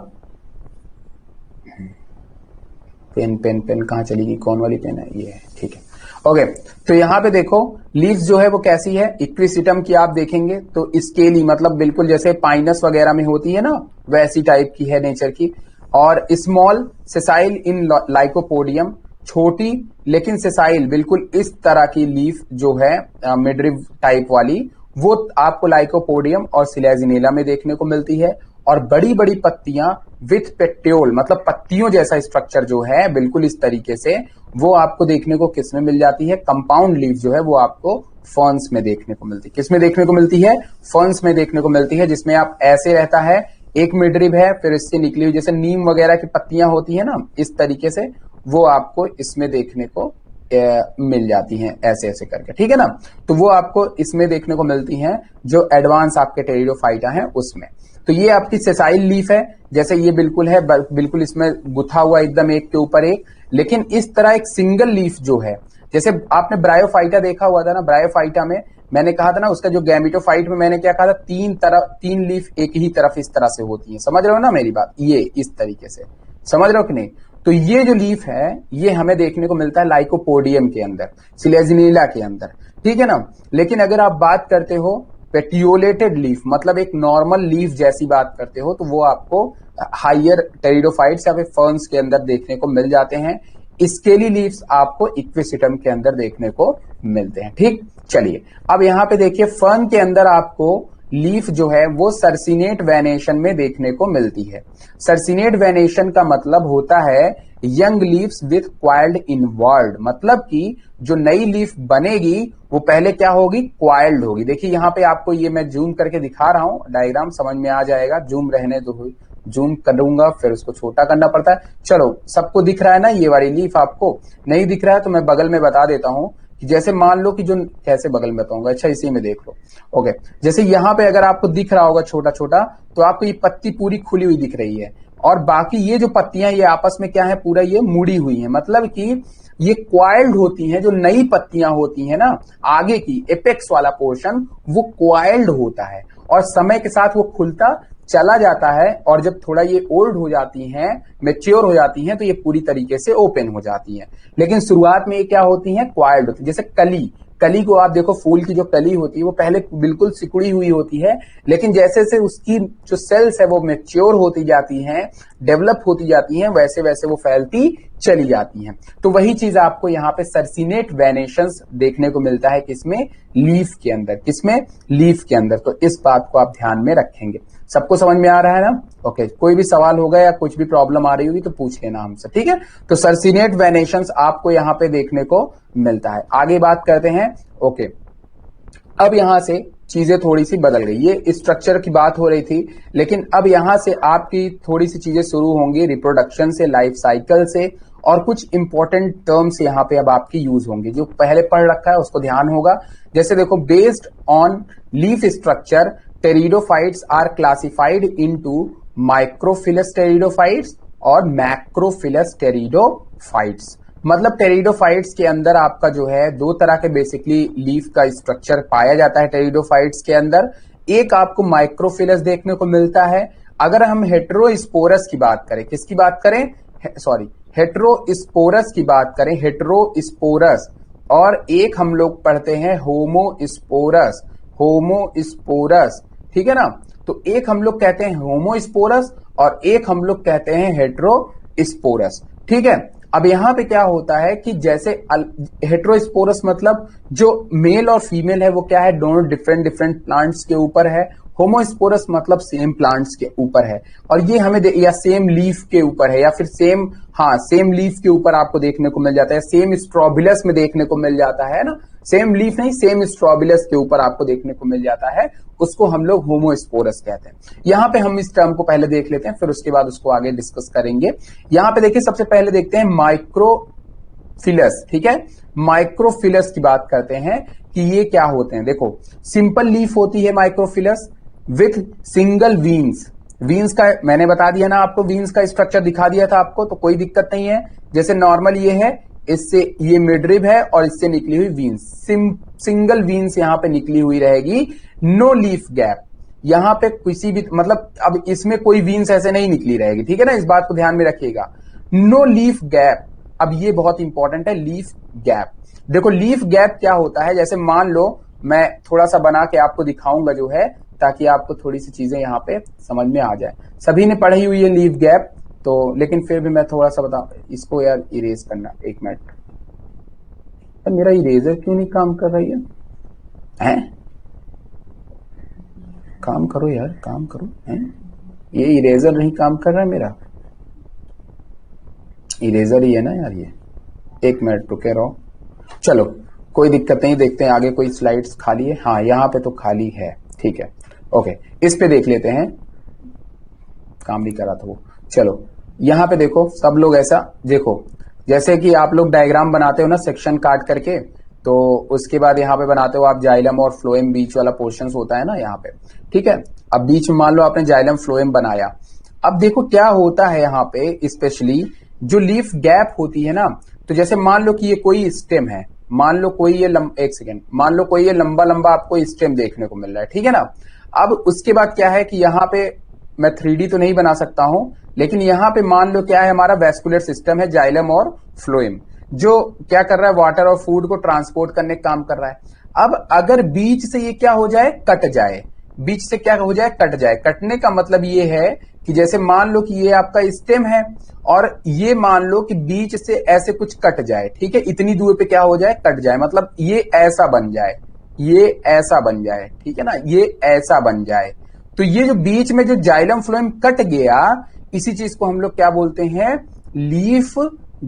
पेन। पेन कहाँ चली गई? कौन वाली पेन है? ये है। ठीक है, ओके। तो यहां पे देखो लीव्स जो है वो कैसी है? इक्विसिटम की आप देखेंगे तो स्केली, मतलब बिल्कुल जैसे पाइनस वगैरह में होती है ना, वैसी टाइप की है नेचर की। और स्मॉल सेसाइल इन लाइकोपोडियम, छोटी लेकिन सेसाइल, बिल्कुल इस तरह की लीफ जो है मिडरिव टाइप वाली, वो आपको लाइकोपोडियम और सिलेजिनेला में देखने को मिलती है। और बड़ी बड़ी पत्तियां विथ पेट्योल, मतलब पत्तियों जैसा स्ट्रक्चर जो है बिल्कुल इस तरीके से, वो आपको देखने को किस में मिल जाती है? कंपाउंड लीफ जो है वो आपको फर्न्स में देखने को मिलती है। किस में देखने को मिलती है? फर्न्स में देखने को मिलती है, जिसमें आप ऐसे रहता है, एक मिडरिब है, फिर इससे निकली हुई जैसे नीम वगैरह की पत्तियां होती है ना, इस तरीके से वो आपको इसमें देखने को मिल जाती हैं, ऐसे ऐसे करके। ठीक है ना। तो वो आपको इसमें देखने को मिलती हैं जो एडवांस आपके टेरिडोफाइटा हैं उसमें। तो ये आपकी सेसाइल लीफ है, जैसे ये बिल्कुल है, बिल्कुल इसमें गुथा हुआ एकदम एक के ऊपर एक। लेकिन इस तरह एक सिंगल लीफ जो है, जैसे आपने ब्रायोफाइटा देखा हुआ था ना, ब्रायोफाइटा में मैंने कहा था ना, उसका जो गैमेटोफाइट में मैंने क्या कहा था? तीन लीफ एक ही तरफ इस तरह से होती है। समझ रहे हो ना मेरी बात? ये इस तरीके से समझ रहे हो कि नहीं? तो ये जो लीफ है ये हमें देखने को मिलता है लाइकोपोडियम के अंदर, सिलेजिनेला के अंदर। ठीक है ना। लेकिन अगर आप बात करते हो पेटियोलेटेड लीफ, मतलब एक नॉर्मल लीफ जैसी बात करते हो, तो वो आपको हाइयर टेरिडोफाइट्स या फिर फर्न्स के अंदर देखने को मिल जाते हैं। स्केली लीव्स आपको इक्विसिटम के अंदर देखने को मिलते हैं। ठीक, चलिए अब यहां पे देखिए, फर्न के अंदर आपको लीफ जो है वो सर्सिनेट वेनेशन में देखने को मिलती है। सर्सिनेट वेनेशन का मतलब होता है young leaves with coiled inward, मतलब कि जो नई लीफ बनेगी वो पहले क्या होगी? क्वाइल्ड होगी। देखिए यहां पे आपको ये मैं जूम करके दिखा रहा हूं, डायग्राम समझ में आ जाएगा। जूम रहने दो, जूम करूंगा फिर उसको छोटा करना पड़ता है। चलो, सबको दिख रहा है ना? ये वाली लीफ आपको नहीं दिख रहा है तो मैं बगल में बता देता हूं कि जैसे मान लो कि जो, कैसे बगल में बताऊंगा, अच्छा इसी में देख लो। ओके, जैसे यहां पे अगर आपको दिख रहा होगा छोटा छोटा, तो आपको ये पत्ती पूरी खुली हुई दिख रही है, और बाकी ये जो पत्तियां ये आपस में क्या है? पूरा ये मुड़ी हुई है, मतलब कि ये क्वाइल्ड होती हैं। जो नई पत्तियां होती हैं ना, आगे की एपेक्स वाला पोर्शन वो क्वाइल्ड होता है, और समय के साथ वो खुलता चला जाता है, और जब थोड़ा ये ओल्ड हो जाती हैं, मेच्योर हो जाती हैं, तो ये पूरी तरीके से ओपन हो जाती हैं। लेकिन शुरुआत में ये क्या होती हैं? क्वाइल्ड होती है। जैसे कली को आप देखो, फूल की जो कली होती है वो पहले बिल्कुल सिकुड़ी हुई होती है, लेकिन जैसे जैसे उसकी जो सेल्स है वो मेच्योर होती जाती हैं, डेवलप होती जाती हैं, वैसे वैसे वो फैलती चली जाती हैं। तो वही चीज आपको यहाँ पे सर्सिनेट वेनेशंस देखने को मिलता है, किसमें? लीफ के अंदर। किसमें? लीफ के अंदर। तो इस बात को आप ध्यान में रखेंगे। सबको समझ में आ रहा है ना? ओके, कोई भी सवाल होगा या कुछ भी प्रॉब्लम आ रही होगी तो पूछ लेना हमसे। ठीक है, तो सर्सिनेट वेनेशंस आपको यहाँ पे देखने को मिलता है। आगे बात करते हैं। ओके, अब यहां से चीजें थोड़ी सी बदल गई। ये स्ट्रक्चर की बात हो रही थी, लेकिन अब यहां से आपकी थोड़ी सी चीजें शुरू होंगी, रिप्रोडक्शन से, लाइफ साइकिल से, और कुछ इंपॉर्टेंट टर्म्स यहां पे अब आपकी यूज होंगे। जो पहले पढ़ रखा है उसको ध्यान होगा। जैसे देखो, based on leaf structure pteridophytes are classified into microphyllous pteridophytes और मैक्रोफिलस टेरिडोफाइट्स। मतलब टेरिडोफाइट्स के अंदर आपका जो है दो तरह के बेसिकली लीफ का स्ट्रक्चर पाया जाता है टेरिडोफाइट्स के अंदर। एक आपको माइक्रोफिलस देखने को मिलता है। अगर हम हेटेरोस्पोरस की बात करें, किसकी बात करें? सॉरी, हेटेरोस्पोरस की बात करें, हेटेरोस्पोरस। और एक हम लोग पढ़ते हैं होमोस्पोरस, होमोस्पोरस। ठीक है ना। तो एक हम लोग कहते हैं होमोस्पोरस और एक हम लोग कहते हैं हेटेरोस्पोरस। ठीक है। अब यहां पे क्या होता है कि जैसे हेट्रोस्पोरस मतलब जो मेल और फीमेल है वो क्या है, दोनों डिफरेंट डिफरेंट प्लांट्स के ऊपर है। होमोस्पोरस मतलब सेम प्लांट्स के ऊपर है, और ये हमें या सेम लीफ के ऊपर है, या फिर सेम लीफ के ऊपर आपको देखने को मिल जाता है, सेम स्ट्रोबिलस में देखने को मिल जाता है ना, सेम लीफ नहीं सेम स्ट्रोबिलस के ऊपर आपको देखने को मिल जाता है, उसको हम लोग होमोस्पोरस कहते हैं। यहां पे हम इस टर्म को पहले देख लेते हैं, फिर उसके बाद उसको आगे डिस्कस करेंगे। यहां पे देखिए सबसे पहले देखते हैं माइक्रोफिलस, ठीक है, माइक्रोफिलस की बात करते हैं कि ये क्या होते हैं। देखो सिंपल लीफ होती है microphyllous with single veins. Veins का मैंने बता दिया ना आपको, वीन्स का स्ट्रक्चर दिखा दिया था आपको, तो कोई दिक्कत नहीं है। जैसे नॉर्मल ये है, इससे ये मिडरिब है और इससे निकली हुई वीन्स, सिंगल वीन्स यहां पे निकली हुई रहेगी। नो लीफ गैप, यहां पे किसी भी मतलब अब इसमें कोई वीन्स ऐसे नहीं निकली रहेगी, ठीक है ना, इस बात को ध्यान में रखिएगा। नो लीफ गैप, अब ये बहुत इंपॉर्टेंट है, लीफ गैप। देखो लीफ गैप क्या होता है, जैसे मान लो मैं थोड़ा सा बना के आपको दिखाऊंगा जो है, ताकि आपको थोड़ी सी चीजें यहाँ पे समझ में आ जाए। सभी ने पढ़ी हुई है लीफ गैप, तो लेकिन फिर भी मैं थोड़ा सा बता, इसको यार इरेज करना, एक मिनट, मेरा इरेजर क्यों नहीं काम कर रही है? काम करो यार, काम करो हैं? ये इरेजर नहीं काम कर रहा है मेरा, इरेजर ही है ना यार ये। एक मिनट रुके रहो, चलो कोई दिक्कत नहीं, देखते हैं आगे कोई स्लाइड्स खाली है। हाँ यहाँ पे तो खाली है, ठीक है, ओके, इस पे देख लेते हैं, काम भी करा था वो। चलो यहां पे देखो सब लोग ऐसा देखो, जैसे कि आप लोग डायग्राम बनाते हो ना सेक्शन काट करके, तो उसके बाद यहाँ पे बनाते हो आप जाइलम और फ्लोएम, बीच वाला पोर्शन होता है ना यहाँ पे, ठीक है। अब बीच में मान लो आपने जाइलम फ्लोएम बनाया। अब देखो क्या होता है यहाँ पे, स्पेशली जो लीफ गैप होती है ना, तो जैसे मान लो कि ये कोई स्टेम है, मान लो कोई ये एक सेकेंड, मान लो कोई ये लंबा लंबा आपको स्टेम देखने को मिल रहा है, ठीक है ना। अब उसके बाद क्या है कि यहाँ पे मैं 3D तो नहीं बना सकता हूं, लेकिन यहां पे मान लो क्या है, हमारा वेस्कुलर सिस्टम है जाइलम और फ्लोएम, जो क्या कर रहा है, वाटर और फूड को ट्रांसपोर्ट करने का काम कर रहा है। अब अगर बीच से ये क्या हो जाए, कट जाए, बीच से क्या हो जाए, कट जाए। कटने का मतलब ये है कि जैसे मान लो कि ये आपका स्टेम है और ये मान लो कि बीच से ऐसे कुछ कट जाए, ठीक है, इतनी दूर पे क्या हो जाए, कट जाए, मतलब ये ऐसा बन जाए, ये ऐसा बन जाए, ठीक है ना, ये ऐसा बन जाए। तो ये जो बीच में जो जाइलम फ्लोएम कट गया, इसी चीज को हम लोग क्या बोलते हैं, लीफ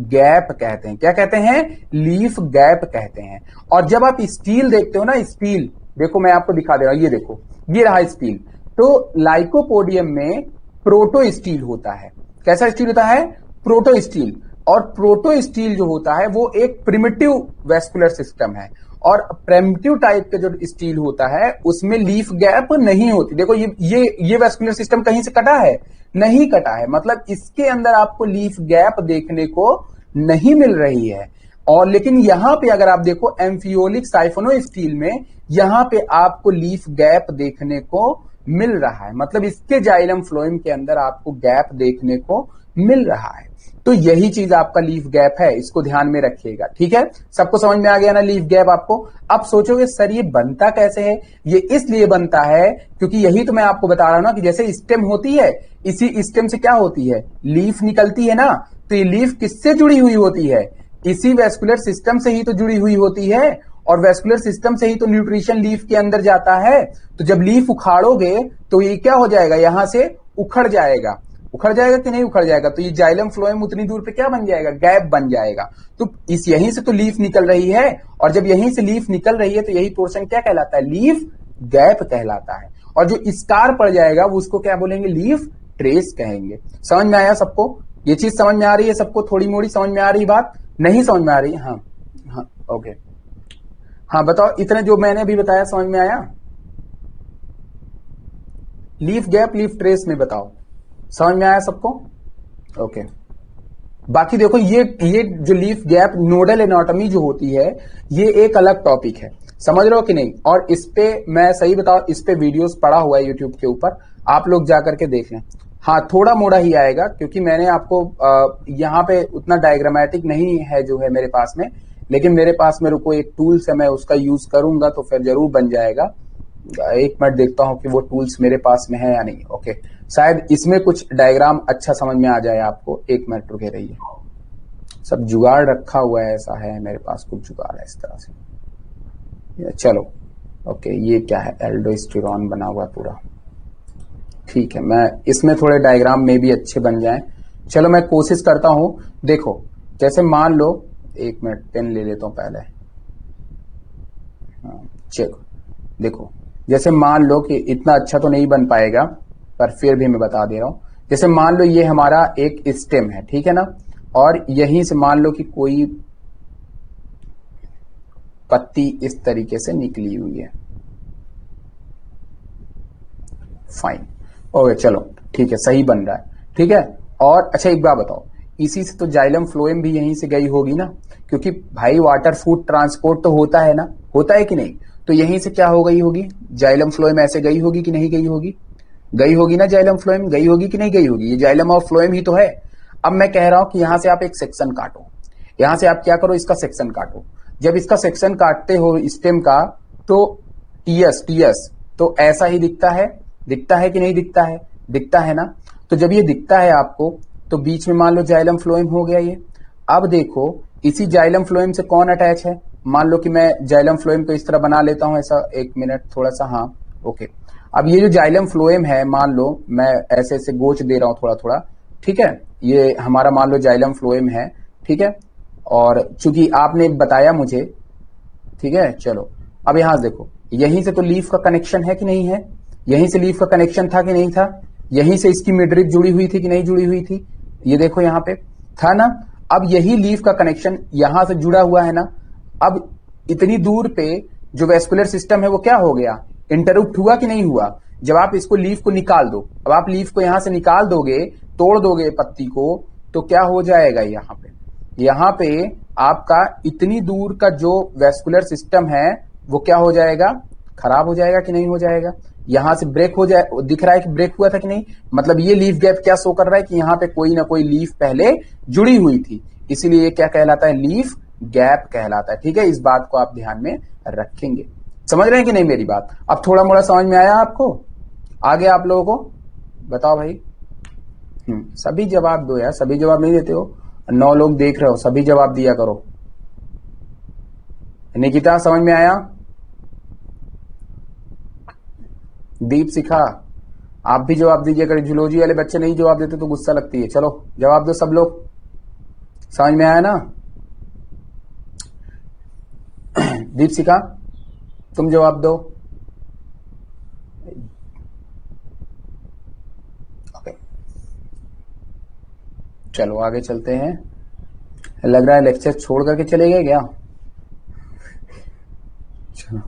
गैप कहते हैं। क्या कहते हैं, लीफ गैप कहते हैं। और जब आप स्टील देखते हो ना, स्टील देखो मैं आपको दिखा दे रहा हूं, ये देखो ये रहा स्टील। तो लाइकोपोडियम में प्रोटो स्टील होता है। कैसा स्टील होता है, प्रोटो स्टील। और प्रोटो स्टील जो होता है वो एक प्रिमिटिव वेस्कुलर सिस्टम है, और प्रिमिटिव टाइप का जो स्टील होता है उसमें लीफ गैप नहीं होती। देखो ये वेस्कुलर सिस्टम कहीं से कटा है, नहीं कटा है, मतलब इसके अंदर आपको लीफ गैप देखने को नहीं मिल रही है। और लेकिन यहां पे अगर आप देखो एम्फियोलिक साइफोनो स्टील में, यहां पे आपको लीफ गैप देखने को मिल रहा है, मतलब इसके जाइलम फ्लोएम के अंदर आपको गैप देखने को मिल रहा है। तो यही चीज आपका लीफ गैप है, इसको ध्यान में रखिएगा, ठीक है। सबको समझ में आ गया ना लीफ गैप आपको। अब सोचोगे सर ये बनता कैसे है, ये इसलिए बनता है क्योंकि यही तो मैं आपको बता रहा हूं ना कि जैसे स्टेम होती है, इसी स्टेम से क्या होती है, लीफ निकलती है ना, तो ये लीफ किससे जुड़ी हुई होती है, इसी वेस्कुलर सिस्टम से ही तो जुड़ी हुई होती है। और वेस्कुलर सिस्टम से ही तो न्यूट्रिशन लीफ के अंदर जाता है। तो जब लीफ उखाड़ोगे तो ये क्या हो जाएगा, यहां से उखड़ जाएगा, उखड़ जाएगा कि नहीं उखड़ जाएगा, तो ये जाइलम फ्लोएम उतनी दूर पे क्या बन जाएगा, गैप बन जाएगा। तो इस यहीं से तो लीफ निकल रही है, और जब यहीं से लीफ निकल रही है तो यही पोर्शन क्या कहलाता है, लीफ गैप कहलाता है। और जो स्कार पड़ जाएगा वो उसको क्या बोलेंगे, लीफ ट्रेस कहेंगे। समझ में आया सबको, ये चीज समझ में आ रही है सबको, थोड़ी मोड़ी समझ में आ रही बात, नहीं समझ में आ रही, हाँ हाँ ओके, हाँ बताओ, इतने जो मैंने अभी बताया समझ में आया, लीफ गैप लीफ ट्रेस में बताओ, समझ में आया सबको, ओके। बाकी देखो ये जो लीफ गैप नोडल एनाटॉमी जो होती है, ये एक अलग टॉपिक है, समझ रहे हो कि नहीं। और इस पे मैं सही बताओ, इस पे वीडियोस पड़ा हुआ है यूट्यूब के ऊपर, आप लोग जाकर के देख लें। हाँ थोड़ा मोड़ा ही आएगा क्योंकि मैंने आपको यहाँ पे उतना डायग्रामेटिक नहीं है जो है मेरे पास में, लेकिन मेरे पास मेरे को एक टूल्स है, मैं उसका यूज करूंगा तो फिर जरूर बन जाएगा। एक मिनट देखता हूं कि वो टूल्स मेरे पास में है या नहीं, ओके। शायद इसमें कुछ डायग्राम अच्छा समझ में आ जाए आपको, एक मिनट रुके रहिए। सब जुगाड़ रखा हुआ है, ऐसा है मेरे पास कुछ जुगाड़ है इस तरह से। चलो ओके, ये क्या है, एल्डोस्टेरॉन बना हुआ है पूरा, ठीक है। मैं इसमें थोड़े डायग्राम में भी अच्छे बन जाएं। चलो मैं कोशिश करता हूं। देखो जैसे मान लो, एक मिनट पेन ले लेता हूं पहले। हाँ, चलो देखो, जैसे मान लो कि इतना अच्छा तो नहीं बन पाएगा, पर फिर भी मैं बता दे रहा हूं। जैसे मान लो ये हमारा एक स्टेम है, ठीक है ना, और यहीं से मान लो कि कोई पत्ती इस तरीके से निकली हुई है, फाइन, ओके चलो ठीक है, सही बन रहा है, ठीक है। और अच्छा एक बात बताओ, इसी से तो जाइलम फ्लोएम भी यहीं से गई होगी ना, क्योंकि भाई वाटर फूड ट्रांसपोर्ट तो होता है ना, होता है कि नहीं, तो यहीं से क्या हो गई होगी, जाइलम फ्लोएम ऐसे गई होगी कि नहीं गई होगी, गई होगी ना, जाइलम फ्लोएम गई होगी कि नहीं गई होगी, ये जाइलम और फ्लोएम ही तो है। अब मैं कह रहा हूं कि यहां से आप एक सेक्शन काटो, यहां से आप क्या करो, इसका सेक्शन काटो। जब इसका सेक्शन काटते हो स्टेम का, तो टीएस टीएस तो ऐसा ही दिखता है कि नहीं दिखता है, दिखता है ना। तो जब ये दिखता है आपको, तो बीच में मान लो जाइलम फ्लोएम हो गया ये। अब देखो इसी जाइलम फ्लोएम से कौन अटैच है, मान लो कि मैं जाइलम फ्लोएम को इस तरह बना लेता हूं, ऐसा, एक मिनट थोड़ा सा, हाँ ओके। अब ये जो जाइलम फ्लोएम है, मान लो मैं ऐसे ऐसे गोच दे रहा हूं थोड़ा थोड़ा, ठीक है, ये हमारा मान लो जाइलम फ्लोएम है, ठीक है। और चूंकि आपने बताया मुझे, ठीक है, चलो अब यहां से देखो, यहीं से तो लीफ का कनेक्शन है कि नहीं है, यहीं से लीफ का कनेक्शन था कि नहीं था, यहीं से इसकी मिडरिप जुड़ी हुई थी कि नहीं जुड़ी हुई थी, ये देखो यहां पे था ना। अब यही लीफ का कनेक्शन यहां से जुड़ा हुआ है ना। अब इतनी दूर पे जो वेस्कुलर सिस्टम है वो क्या हो गया, इंटरप्ट हुआ कि नहीं हुआ। जब आप इसको लीफ को निकाल दो, अब आप लीफ को यहां से निकाल दोगे, तोड़ दोगे पत्ती को, तो क्या हो जाएगा, यहां पे आपका इतनी दूर का जो वेस्कुलर सिस्टम है वो क्या हो जाएगा, खराब हो जाएगा कि नहीं हो जाएगा। यहां से ब्रेक हो जाए, दिख रहा है कि ब्रेक हुआ था कि नहीं, मतलब ये लीफ गैप क्या शो कर रहा है कि यहां पे कोई ना कोई लीफ पहले जुड़ी हुई थी, इसीलिए ये क्या कहलाता है, लीफ गैप कहलाता है, ठीक है। इस बात को आप ध्यान में रखेंगे। समझ रहे हैं कि नहीं मेरी बात, अब थोड़ा मोड़ा समझ में आया आपको, आगे आप लोगों को बताओ भाई। सभी जवाब दो यार, सभी जवाब नहीं देते हो, 9 लोग देख रहे हो, सभी जवाब दिया करो। निकिता समझ में आया, दीप सिखा, आप भी जवाब दीजिए, अगर जूलॉजी वाले बच्चे नहीं जवाब देते तो गुस्सा लगती है। चलो जवाब दो सब लोग, समझ में आया ना। दीप सिखा तुम जवाब दो। ओके चलो आगे चलते हैं। लग रहा है लेक्चर छोड़ करके चले गए क्या। चलो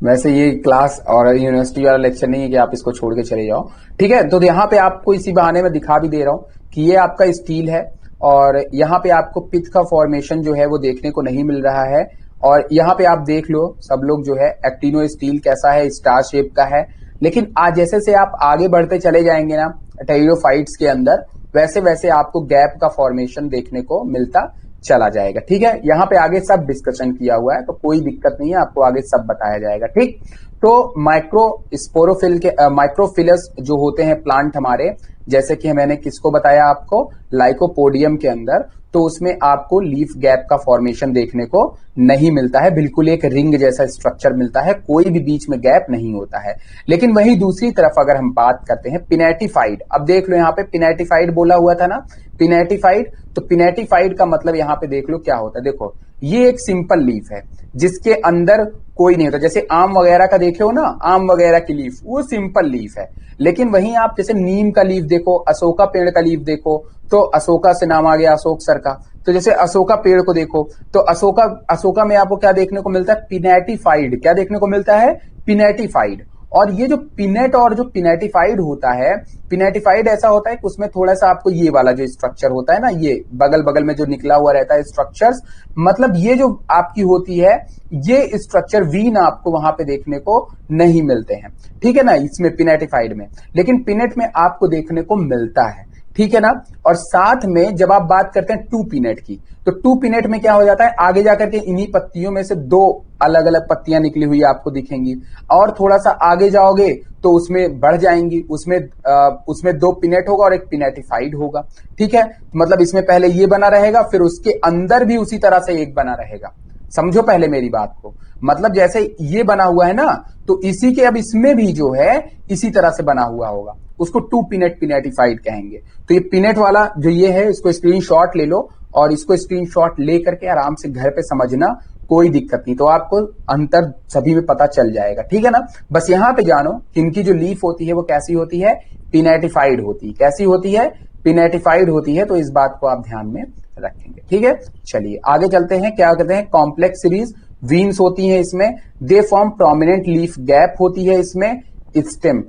वैसे ये क्लास और यूनिवर्सिटी वाला लेक्चर नहीं है कि आप इसको छोड़ के चले जाओ, ठीक है। तो यहाँ पे आपको इसी बहाने में दिखा भी दे रहा हूं कि ये आपका स्टील है, और यहाँ पे आपको पिथ का फॉर्मेशन जो है वो देखने को नहीं मिल रहा है। और यहाँ पे आप देख लो सब लोग जो है, एक्टिनो स्टील कैसा है, स्टार शेप का है। लेकिन आज जैसे से आप आगे बढ़ते चले जाएंगे ना टेरिडोफाइट्स के अंदर, वैसे वैसे आपको गैप का फॉर्मेशन देखने को मिलता चला जाएगा, ठीक है। यहाँ पे आगे सब डिस्कशन किया हुआ है, तो कोई दिक्कत नहीं है, आपको आगे सब बताया जाएगा, ठीक। तो माइक्रो स्पोरोफिल के माइक्रोफिलस जो होते हैं प्लांट हमारे, जैसे कि मैंने किसको बताया आपको, लाइकोपोडियम के अंदर, तो उसमें आपको लीफ गैप का फॉर्मेशन देखने को नहीं मिलता है, बिल्कुल एक रिंग जैसा स्ट्रक्चर मिलता है, कोई भी बीच में गैप नहीं होता है। लेकिन वहीं दूसरी तरफ अगर हम बात करते हैं पिनेटिफाइड, अब देख लो यहाँ पे पिनेटिफाइड बोला हुआ था ना, पिनेटिफाइड, तो पिनेटिफाइड का मतलब यहाँ पे देख लो क्या होता है। देखो ये एक सिंपल लीफ है जिसके अंदर कोई नहीं होता, जैसे आम वगैरह का देखे हो ना, आम वगैरह की लीफ वो सिंपल लीफ है। लेकिन वहीं आप जैसे नीम का लीफ देखो, अशोका पेड़ का लीफ देखो, तो अशोका से नाम आ गया अशोक सर का, तो जैसे अशोका पेड़ को देखो, तो अशोका में आपको क्या देखने को मिलता है, पिनेटिफाइड, क्या देखने को मिलता है, पिनेटिफाइड। और ये जो पिनेट और जो पिनेटिफाइड होता है, पिनेटिफाइड ऐसा होता है कि उसमें थोड़ा सा आपको ये वाला जो स्ट्रक्चर होता है ना, ये बगल बगल में जो निकला हुआ रहता है स्ट्रक्चर्स, मतलब ये जो आपकी होती है, ये स्ट्रक्चर वीन आपको वहां पे देखने को नहीं मिलते हैं, ठीक है ना, इसमें पिनेटिफाइड में। लेकिन पिनेट में आपको देखने को मिलता है, ठीक है ना। और साथ में जब आप बात करते हैं 2 पिनेट की, तो 2 पिनेट में क्या हो जाता है, आगे जाकर के इन्हीं पत्तियों में से 2 अलग अलग पत्तियां निकली हुई आपको दिखेंगी, और थोड़ा सा आगे जाओगे तो उसमें बढ़ जाएंगी, उसमें 2 पिनेट होगा और एक पिनेटिफाइड होगा। ठीक है, मतलब इसमें पहले ये बना रहेगा, फिर उसके अंदर भी उसी तरह से एक बना रहेगा। समझो पहले मेरी बात को, मतलब जैसे ये बना हुआ है ना, तो इसी के अब इसमें भी जो है इसी तरह से बना हुआ होगा, उसको 2 पिनेट पिनेटिफाइड कहेंगे। तो ये पिनेट वाला जो ये है, इसको स्क्रीनशॉट ले लो, और इसको स्क्रीनशॉट ले करके आराम से घर पे समझना, कोई दिक्कत नहीं, तो आपको अंतर सभी में पता चल जाएगा। ठीक है ना, बस यहां पे जानो कि इनकी जो लीफ होती है वो कैसी होती है, पिनेटिफाइड होती है। कैसी होती है, पिनेटिफाइड होती है। तो इस बात को आप ध्यान में रखेंगे। ठीक है, चलिए आगे चलते हैं। क्या कहते हैं, कॉम्प्लेक्स सीरीज वीन्स होती है इसमें, they form prominent leaf gap होती है इसमें, स्टेम।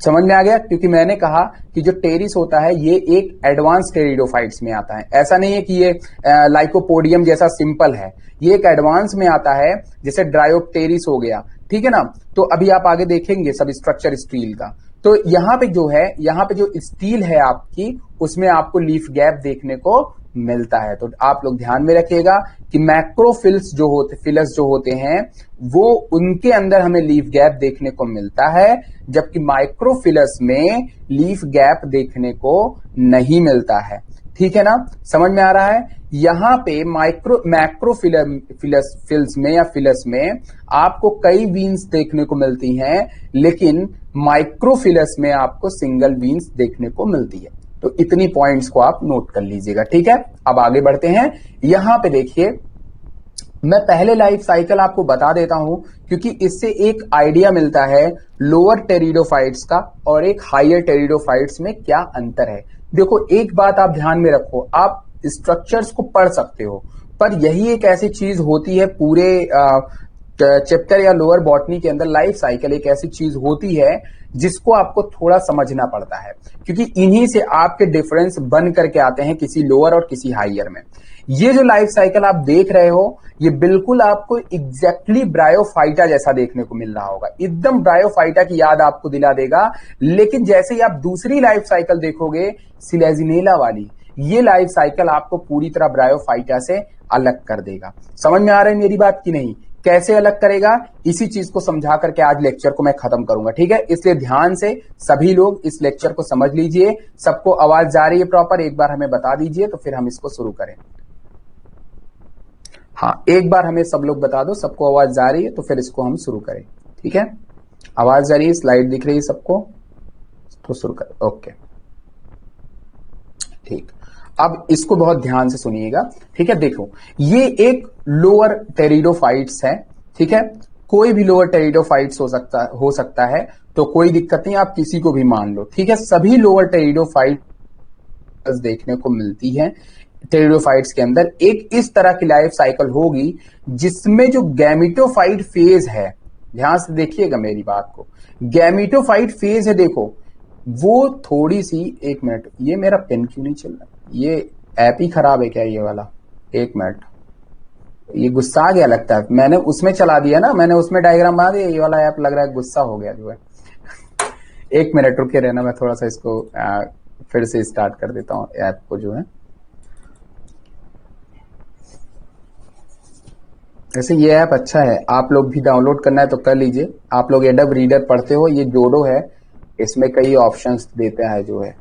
समझ में आ गया, क्योंकि मैंने कहा कि जो टेरिस होता है ये एक एडवांस टेरिडोफाइट्स में आता है। ऐसा नहीं है कि ये लाइकोपोडियम जैसा सिंपल है, ये एक एडवांस में आता है, जैसे ड्रायोप्टेरिस हो गया। ठीक है ना, तो अभी आप आगे देखेंगे सब स्ट्रक्चर स्टील का। तो यहाँ पे जो है, यहाँ पे जो स्टील है आपकी, उसमें आपको लीफ गैप देखने को मिलता है। तो आप लोग ध्यान में रखिएगा कि मैक्रोफिल्स फिलस जो होते हैं वो, उनके अंदर हमें लीफ गैप देखने को मिलता है, जबकि माइक्रोफिलस में लीफ गैप देखने को नहीं मिलता है। ठीक है ना, समझ में आ रहा है। यहां पे मैक्रोफिल्स में या फिलस में आपको कई वीन्स देखने को मिलती हैं, लेकिन माइक्रोफिलस में आपको सिंगल वीन्स देखने को मिलती है। तो इतनी पॉइंट्स को आप नोट कर लीजिएगा। ठीक है, अब आगे बढ़ते हैं। यहां पे देखिए, मैं पहले लाइफ साइकिल आपको बता देता हूं, क्योंकि इससे एक आइडिया मिलता है लोअर टेरिडोफाइट्स का और एक हायर टेरिडोफाइट्स में क्या अंतर है। देखो, एक बात आप ध्यान में रखो, आप स्ट्रक्चर्स को पढ़ सकते हो, पर यही एक ऐसी चीज होती है पूरे चैप्टर या लोअर बॉटनी के अंदर, लाइफ साइकिल एक ऐसी चीज होती है जिसको आपको थोड़ा समझना पड़ता है, क्योंकि इन्हीं से आपके डिफरेंस बन करके आते हैं किसी लोअर और किसी हायर में। ये जो लाइफ साइकिल आप देख रहे हो, ये बिल्कुल आपको एग्जैक्टली ब्रायोफाइटा जैसा देखने को मिल रहा होगा, एकदम ब्रायोफाइटा की याद आपको दिला देगा। लेकिन जैसे ही आप दूसरी लाइफ साइकिल देखोगे, सिलेजिनेला वाली, ये लाइफ साइकिल आपको पूरी तरह ब्रायोफाइटा से अलग कर देगा। समझ में आ रहा है मेरी बात की नहीं? कैसे अलग करेगा, इसी चीज को समझा करके आज लेक्चर को मैं खत्म करूंगा। ठीक है, इसलिए ध्यान से सभी लोग इस लेक्चर को समझ लीजिए। सबको आवाज जा रही है प्रॉपर? एक बार हमें बता दीजिए तो फिर हम इसको शुरू करें। हाँ, एक बार हमें सब लोग बता दो, सबको आवाज जा रही है तो फिर इसको हम शुरू करें। ठीक है, आवाज जा रही है, स्लाइड दिख रही है सबको, तो शुरू करें। ओके, ठीक। अब इसको बहुत ध्यान से सुनिएगा। ठीक है, देखो, ये एक लोअर टेरिडोफाइट्स है। ठीक है, कोई भी लोअर टेरिडोफाइट्स हो सकता है, तो कोई दिक्कत नहीं, आप किसी को भी मान लो। ठीक है, सभी लोअर टेरिडोफाइट्स देखने को मिलती है। टेरिडोफाइट्स के अंदर एक इस तरह की लाइफ साइकिल होगी जिसमें जो गैमेटोफाइट फेज है, ध्यान से देखिएगा मेरी बात को, गैमेटोफाइट फेज है, देखो वो थोड़ी सी, एक मिनट, ये मेरा पेन क्यों नहीं चल रहा, ये ऐप ही खराब है क्या ये वाला? एक मिनट, ये गुस्सा आ गया लगता है, मैंने उसमें चला दिया ना, मैंने उसमें डायग्राम बना दिया, ये वाला ऐप लग रहा है गुस्सा हो गया जो है। एक मिनट रुके रहना, मैं थोड़ा सा इसको फिर से स्टार्ट कर देता हूँ ऐप को जो है। वैसे ये ऐप अच्छा है, आप लोग भी डाउनलोड करना है तो कर लीजिए। आप लोग एडब रीडर पढ़ते हो, ये जोडो है, इसमें कई ऑप्शंस देते हैं जो है,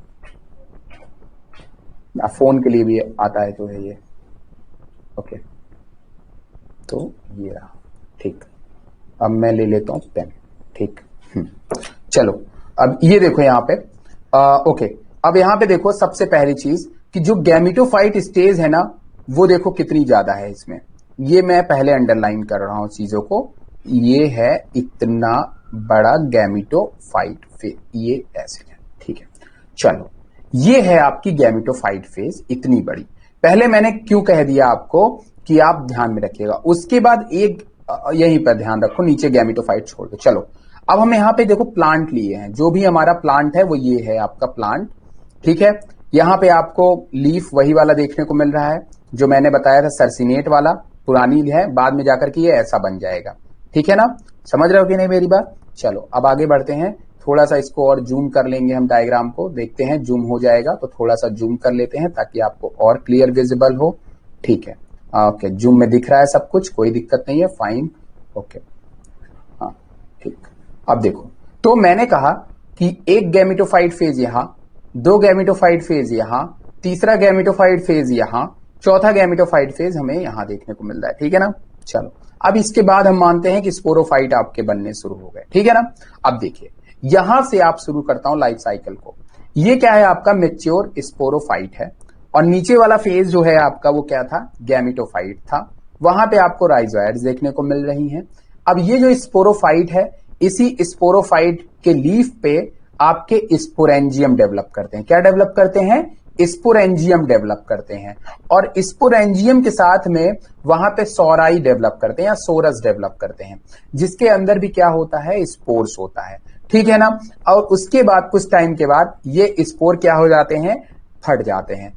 फोन के लिए भी आता है जो है ये। ओके, तो ये रहा। ठीक, अब मैं ले लेता हूं पेन। ठीक, चलो, अब ये देखो यहाँ पे, ओके, अब यहाँ पे देखो सबसे पहली चीज कि जो गैमेटोफाइट स्टेज है ना, वो देखो कितनी ज्यादा है इसमें। ये मैं पहले अंडरलाइन कर रहा हूं चीजों को, ये है इतना बड़ा गैमेटोफाइट फेज, ये ऐसे है। ठीक है, चलो, ये है आपकी गैमेटोफाइट फेज, इतनी बड़ी। पहले मैंने क्यों कह दिया आपको कि आप ध्यान में रखिएगा, उसके बाद एक यहीं पर ध्यान रखो, नीचे गैमेटोफाइट छोड़ दो। चलो, अब हम यहाँ पे देखो प्लांट लिए हैं, जो भी हमारा प्लांट है वो ये है आपका प्लांट। ठीक है, यहाँ पे आपको लीफ वही वाला देखने को मिल रहा है जो मैंने बताया था, सर्सिनेट वाला, पुरानी है, बाद में जाकर के ये ऐसा बन जाएगा। ठीक है ना, समझ रहे हो कि नहीं मेरी बात? चलो, अब आगे बढ़ते हैं, थोड़ा सा इसको और जूम कर लेंगे हम डायग्राम को, देखते हैं जूम हो जाएगा तो थोड़ा सा जूम कर लेते हैं ताकि आपको और क्लियर विजिबल हो। ठीक है, ओके, जूम में दिख रहा है सब कुछ, कोई दिक्कत नहीं है, फाइन, ओके, हाँ ठीक। अब देखो, तो मैंने कहा कि एक गैमेटोफाइट फेज यहां, दो गैमेटोफाइट फेज यहां, तीसरा गैमेटोफाइट फेज यहां, चौथा गैमेटोफाइट फेज हमें यहां देखने को मिल रहा है। ठीक है ना, चलो अब इसके बाद हम मानते हैं कि स्पोरोफाइट आपके बनने शुरू हो गए। ठीक है ना, अब देखिए यहां से आप शुरू करता हूं लाइफ साइकिल को। ये क्या है, आपका मेच्योर स्पोरोफाइट है, और नीचे वाला फेज जो है आपका वो क्या था, गैमेटोफाइट था। वहां पे आपको राइजोइड्स देखने को मिल रही हैं। अब ये जो स्पोरोफाइट है, इसी स्पोरोफाइट के लीफ पे आपके स्पोरेंजियम डेवलप करते हैं। क्या डेवलप करते हैं, स्पोरेंजियम डेवलप करते हैं, और स्पोरेंजियम के साथ में वहां पे सोराई डेवलप करते हैं या सोरस डेवलप करते हैं, जिसके अंदर भी क्या होता है, स्पोर्स होता है। ठीक है ना, और उसके बाद कुछ टाइम के बाद ये स्पोर क्या हो जाते हैं, फट जाते हैं,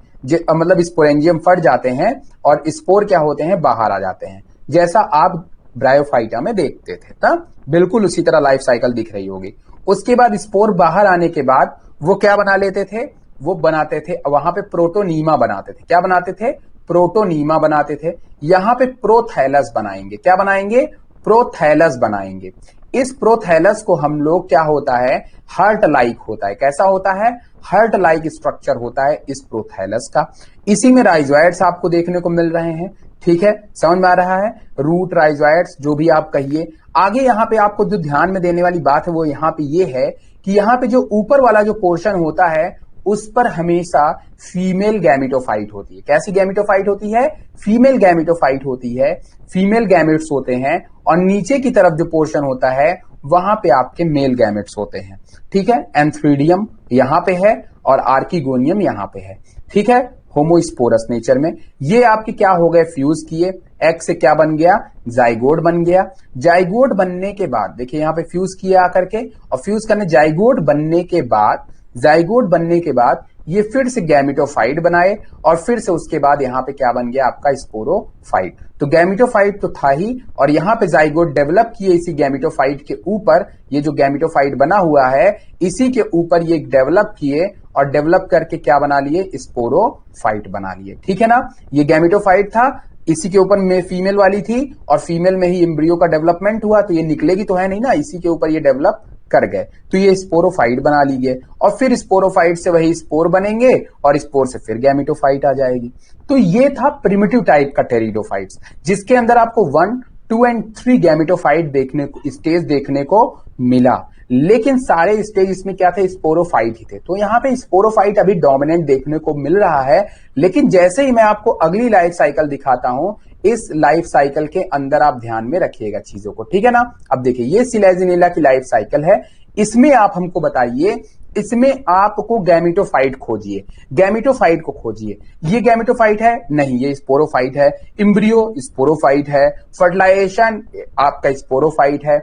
मतलब स्पोरेंजियम फट जाते हैं और स्पोर क्या होते हैं, बाहर आ जाते हैं, जैसा आप ब्रायोफाइटा में देखते थे तब बिल्कुल उसी तरह लाइफ साइकिल दिख रही होगी। उसके बाद स्पोर बाहर आने के बाद वो क्या बना लेते थे, वो बनाते थे वहां पे प्रोटोनीमा बनाते थे। क्या बनाते थे, प्रोटोनीमा बनाते थे। यहां पे प्रोथैलस बनाएंगे। क्या बनाएंगे, प्रोथैलस बनाएंगे। इस प्रोथैलस को हम लोग क्या होता है, हार्ट लाइक होता है। कैसा होता है, हार्ट लाइक स्ट्रक्चर होता है इस प्रोथैलस का। इसी में राइजोइड्स आपको देखने को मिल रहे हैं। ठीक है, समझ में आ रहा है, रूट राइजोइड्स जो भी आप कहिए। आगे यहां पे आपको जो ध्यान में देने वाली बात है वो यहां पे ये है कि यहां पे जो ऊपर वाला जो पोर्शन होता है उस पर हमेशा फीमेल गैमेटोफाइट होती है। कैसी गैमेटोफाइट होती है, फीमेल गैमेटोफाइट होती है, फीमेल गैमेट्स होते हैं, और नीचे की तरफ जो पोर्शन होता है वहां पे आपके मेल गैमेट्स होते हैं। ठीक है, एंथ्रीडियम यहां पे है और आर्किगोनियम यहां पे है। ठीक है, होमोस्पोरस नेचर में ये आपके क्या हो गए, फ्यूज किए, एग से क्या बन गया, जाइगोट बन गया। जाइगोट बनने के बाद देखिए यहां पे फ्यूज किया आकर के, और फ्यूज करने जाइगोट बनने के बाद, जाइगोट बनने के बाद ये फिर से गैमेटोफाइट बनाए, और फिर से उसके बाद यहां पे क्या बन गया आपका, स्पोरोफाइट। तो गैमेटोफाइट तो था ही, और यहां पे जाइगोट डेवलप किए इसी गैमेटोफाइट के ऊपर। ये जो गैमेटोफाइट बना हुआ है इसी के ऊपर ये डेवलप किए, और डेवलप करके क्या बना लिए, स्पोरोफाइट बना लिए। ठीक है ना, ये गैमेटोफाइट था, इसी के ऊपर में फीमेल वाली थी, और फीमेल में ही एम्ब्रियो का डेवलपमेंट हुआ, तो ये निकलेगी तो है नहीं ना, इसी के ऊपर ये डेवलप कर गए, तो ये स्पोरोफाइट बना लीजिए, और फिर स्पोरोफाइट से वही स्पोर बनेंगे, और स्पोर से फिर गैमेटोफाइट आ जाएगी। तो ये था प्रिमिटिव टाइप का टेरिडोफाइट्स, जिसके अंदर आपको 1, 2 एंड 3 गैमेटोफाइट देखने को, स्टेज देखने को मिला। लेकिन सारे स्टेज इसमें क्या थे, स्पोरोफाइट ही थे। तो यहां पे स्पोरोफाइट अभी डोमिनेंट देखने को मिल रहा है। लेकिन जैसे ही मैं आपको अगली लाइफ साइकिल दिखाता हूं, इस लाइफ साइकिल के अंदर आप ध्यान में रखिएगा चीजों को। ठीक है ना, अब देखिए ये सिलेजिनेला की लाइफ साइकिल है। इसमें आप हमको बताइए, इसमें आपको गैमेटोफाइट खोजिए, गैमेटोफाइट को खोजिए। ये गैमेटोफाइट है नहीं, ये स्पोरोफाइट है। एम्ब्रियो स्पोरोफाइट है, फर्टिलाइजेशन आपका स्पोरोफाइट है,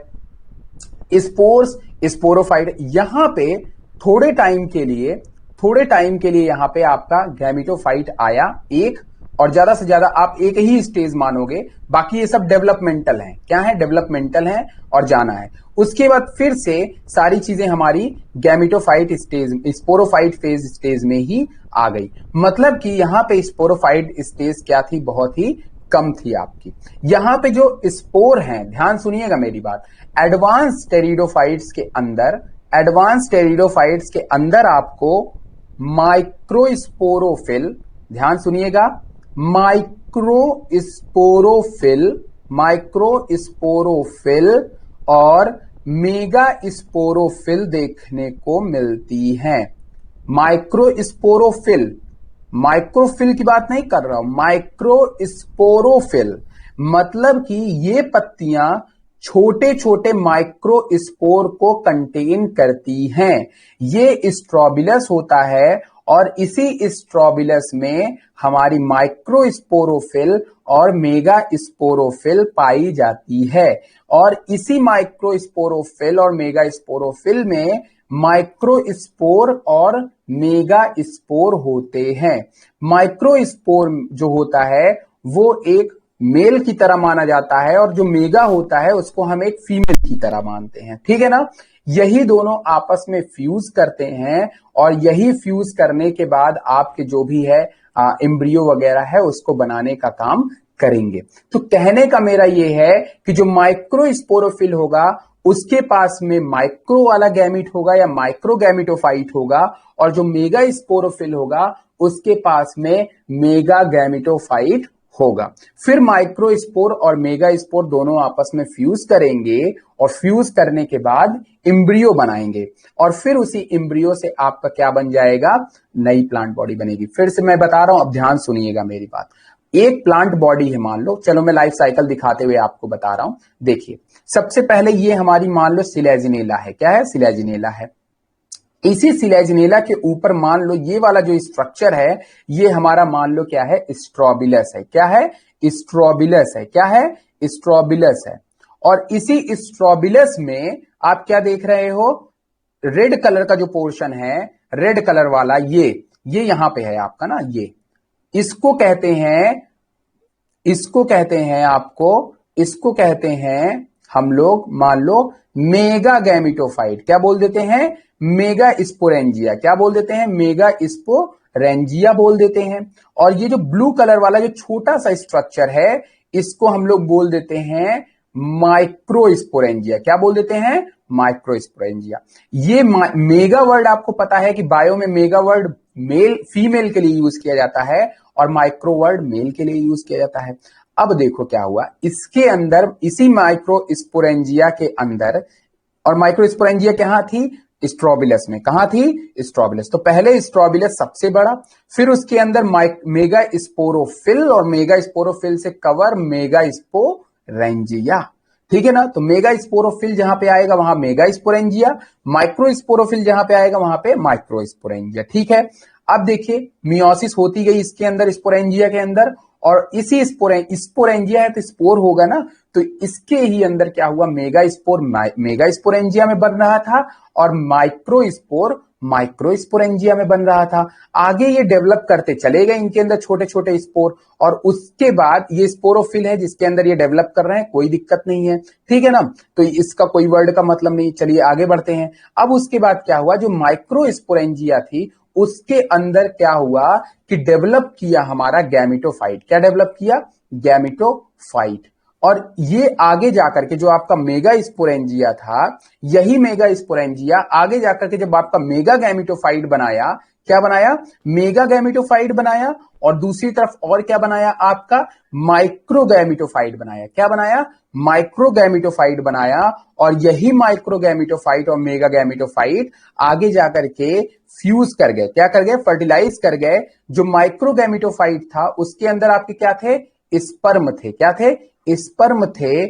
स्पोर्स स्पोरोफाइट। यहां पे थोड़े टाइम के लिए यहां पे आपका गैमेटोफाइट आया एक, और ज्यादा से ज्यादा आप एक ही स्टेज मानोगे, बाकी ये सब डेवलपमेंटल हैं। क्या है, डेवलपमेंटल हैं, और जाना है। उसके बाद फिर से सारी चीजें हमारी gametophyte stage, sporophyte phase stage में ही आ गई। मतलब कि यहां पे स्पोरोफाइट स्टेज क्या थी, बहुत ही कम थी आपकी। यहां पे जो स्पोर हैं, ध्यान सुनिएगा मेरी बात, एडवांस टेरिडोफाइट्स के अंदर आपको माइक्रोस्पोरोफिल, ध्यान सुनिएगा, माइक्रोस्पोरोफिल और मेगा स्पोरोफिल देखने को मिलती हैं। माइक्रोफिल की बात नहीं कर रहा हूं, माइक्रोस्पोरोफिल मतलब कि ये पत्तियां छोटे छोटे माइक्रोस्पोर को कंटेन करती हैं। ये स्ट्रोबिलस होता है, और इसी स्ट्रोबिलस में हमारी माइक्रोस्पोरोफिल और मेगा स्पोरोफिल पाई जाती है। और इसी माइक्रोस्पोरोफिल और मेगा स्पोरोफिल में माइक्रोस्पोर और मेगा स्पोर होते हैं। माइक्रोस्पोर जो होता है वो एक मेल की तरह माना जाता है, और जो मेगा होता है उसको हम एक फीमेल की तरह मानते हैं। ठीक है ना, यही दोनों आपस में फ्यूज करते हैं और यही फ्यूज करने के बाद आपके जो भी है एम्ब्रियो वगैरह है उसको बनाने का काम करेंगे। तो कहने का मेरा ये है कि जो माइक्रोस्पोरोफिल होगा उसके पास में माइक्रो वाला गैमिट होगा या माइक्रो गैमिटोफाइट होगा, और जो मेगा स्पोरोफिल होगा उसके पास में मेगा गैमिटोफाइट होगा। फिर माइक्रोस्पोर और मेगा स्पोर दोनों आपस में फ्यूज करेंगे और फ्यूज करने के बाद एम्ब्रियो बनाएंगे, और फिर उसी एम्ब्रियो से आपका क्या बन जाएगा, नई प्लांट बॉडी बनेगी। फिर से मैं बता रहा हूं, अब ध्यान सुनिएगा मेरी बात। एक प्लांट बॉडी है मान लो, चलो मैं लाइफ साइकिल दिखाते हुए आपको बता रहा हूं। देखिए सबसे पहले ये हमारी मान लो सिलेजिनेला है। क्या है, सिलेजिनेला है। इसी सिलेजिनेला के ऊपर मान लो ये वाला जो स्ट्रक्चर है ये हमारा मान लो क्या है, स्ट्रोबिलस है। क्या है, स्ट्रोबिलस है। क्या है, स्ट्रोबिलस है। और इसी स्ट्रोबिलस में आप क्या देख रहे हो, रेड कलर का जो पोर्शन है, रेड कलर वाला ये यहां पे है आपका ना, ये इसको कहते हैं, इसको कहते हैं आपको, इसको कहते हैं हम लोग मान लो मेगा गैमिटोफाइट। क्या बोल देते हैं, मेगा स्पोरेंजिया। क्या बोल देते हैं, मेगा स्पोरेंजिया बोल देते हैं। और ये जो ब्लू कलर वाला जो छोटा सा स्ट्रक्चर है इसको हम लोग बोल देते हैं माइक्रोस्पोरेंजिया। क्या बोल देते हैं, माइक्रोस्पोरेंजिया। ये मेगा वर्ड आपको पता है कि बायो में मेगा वर्ड मेल फीमेल के लिए यूज किया जाता है और माइक्रो वर्ड मेल के लिए यूज किया जाता है। अब देखो क्या हुआ, इसके अंदर इसी माइक्रोस्पोरेंजिया के अंदर, और माइक्रोस्पोरेंजिया कहां थी, स्ट्रोबिलस में। कहां थी, स्ट्रोबिलस। तो पहले स्ट्रोबिलस सबसे बड़ा, फिर उसके अंदर मेगा स्पोरोफिल, और मेगा स्पोरोफिल से कवर मेगा स्पोरेंजिया। ठीक है ना। तो मेगा स्पोरोफिल जहां पे आएगा वहां मेगा स्पोरेंजिया, माइक्रो स्पोरोफिल जहां पे आएगा वहां पे माइक्रो स्पोरेंजिया। ठीक है। अब देखिए मियोसिस होती गई इसके अंदर, स्पोरेंजिया के अंदर, और इसी स्पोरेंजिया है तो स्पोर होगा ना, तो इसके ही अंदर क्या हुआ, मेगा स्पोर मेगा स्पोरेंजिया में बन रहा था और माइक्रो स्पोर माइक्रो स्पोरेंजिया में बन रहा था। आगे ये डेवलप करते चले गए इनके अंदर छोटे छोटे स्पोर, और उसके बाद ये स्पोरोफिल है जिसके अंदर ये डेवलप कर रहे हैं, कोई दिक्कत नहीं है। ठीक है ना। तो इसका कोई वर्ड का मतलब नहीं। चलिए आगे बढ़ते हैं। अब उसके बाद क्या हुआ, जो माइक्रो स्पोरेंजिया थी उसके अंदर क्या हुआ कि डेवलप किया हमारा गैमिटोफाइट। क्या डेवलप किया, गैमिटोफाइट। और ये आगे जाकर के जो आपका मेगा स्पोरेंजिया था, यही मेगा स्पोरेंजिया आगे जाकर के जब आपका मेगा गैमिटोफाइट बनाया, क्या बनाया, मेगा गैमिटोफाइट बनाया, और दूसरी तरफ और क्या बनाया आपका, माइक्रो गैमिटोफाइट बनाया। क्या बनाया, माइक्रो गैमिटोफाइट बनाया। और यही माइक्रो गैमिटोफाइट और मेगा गैमिटोफाइट आगे जाकर के फ्यूज कर गए। क्या कर गए, फर्टिलाइज कर गए। जो माइक्रो गैमिटोफाइट था उसके अंदर आपके क्या थे, स्पर्म थे। क्या थे, स्पर्म थे,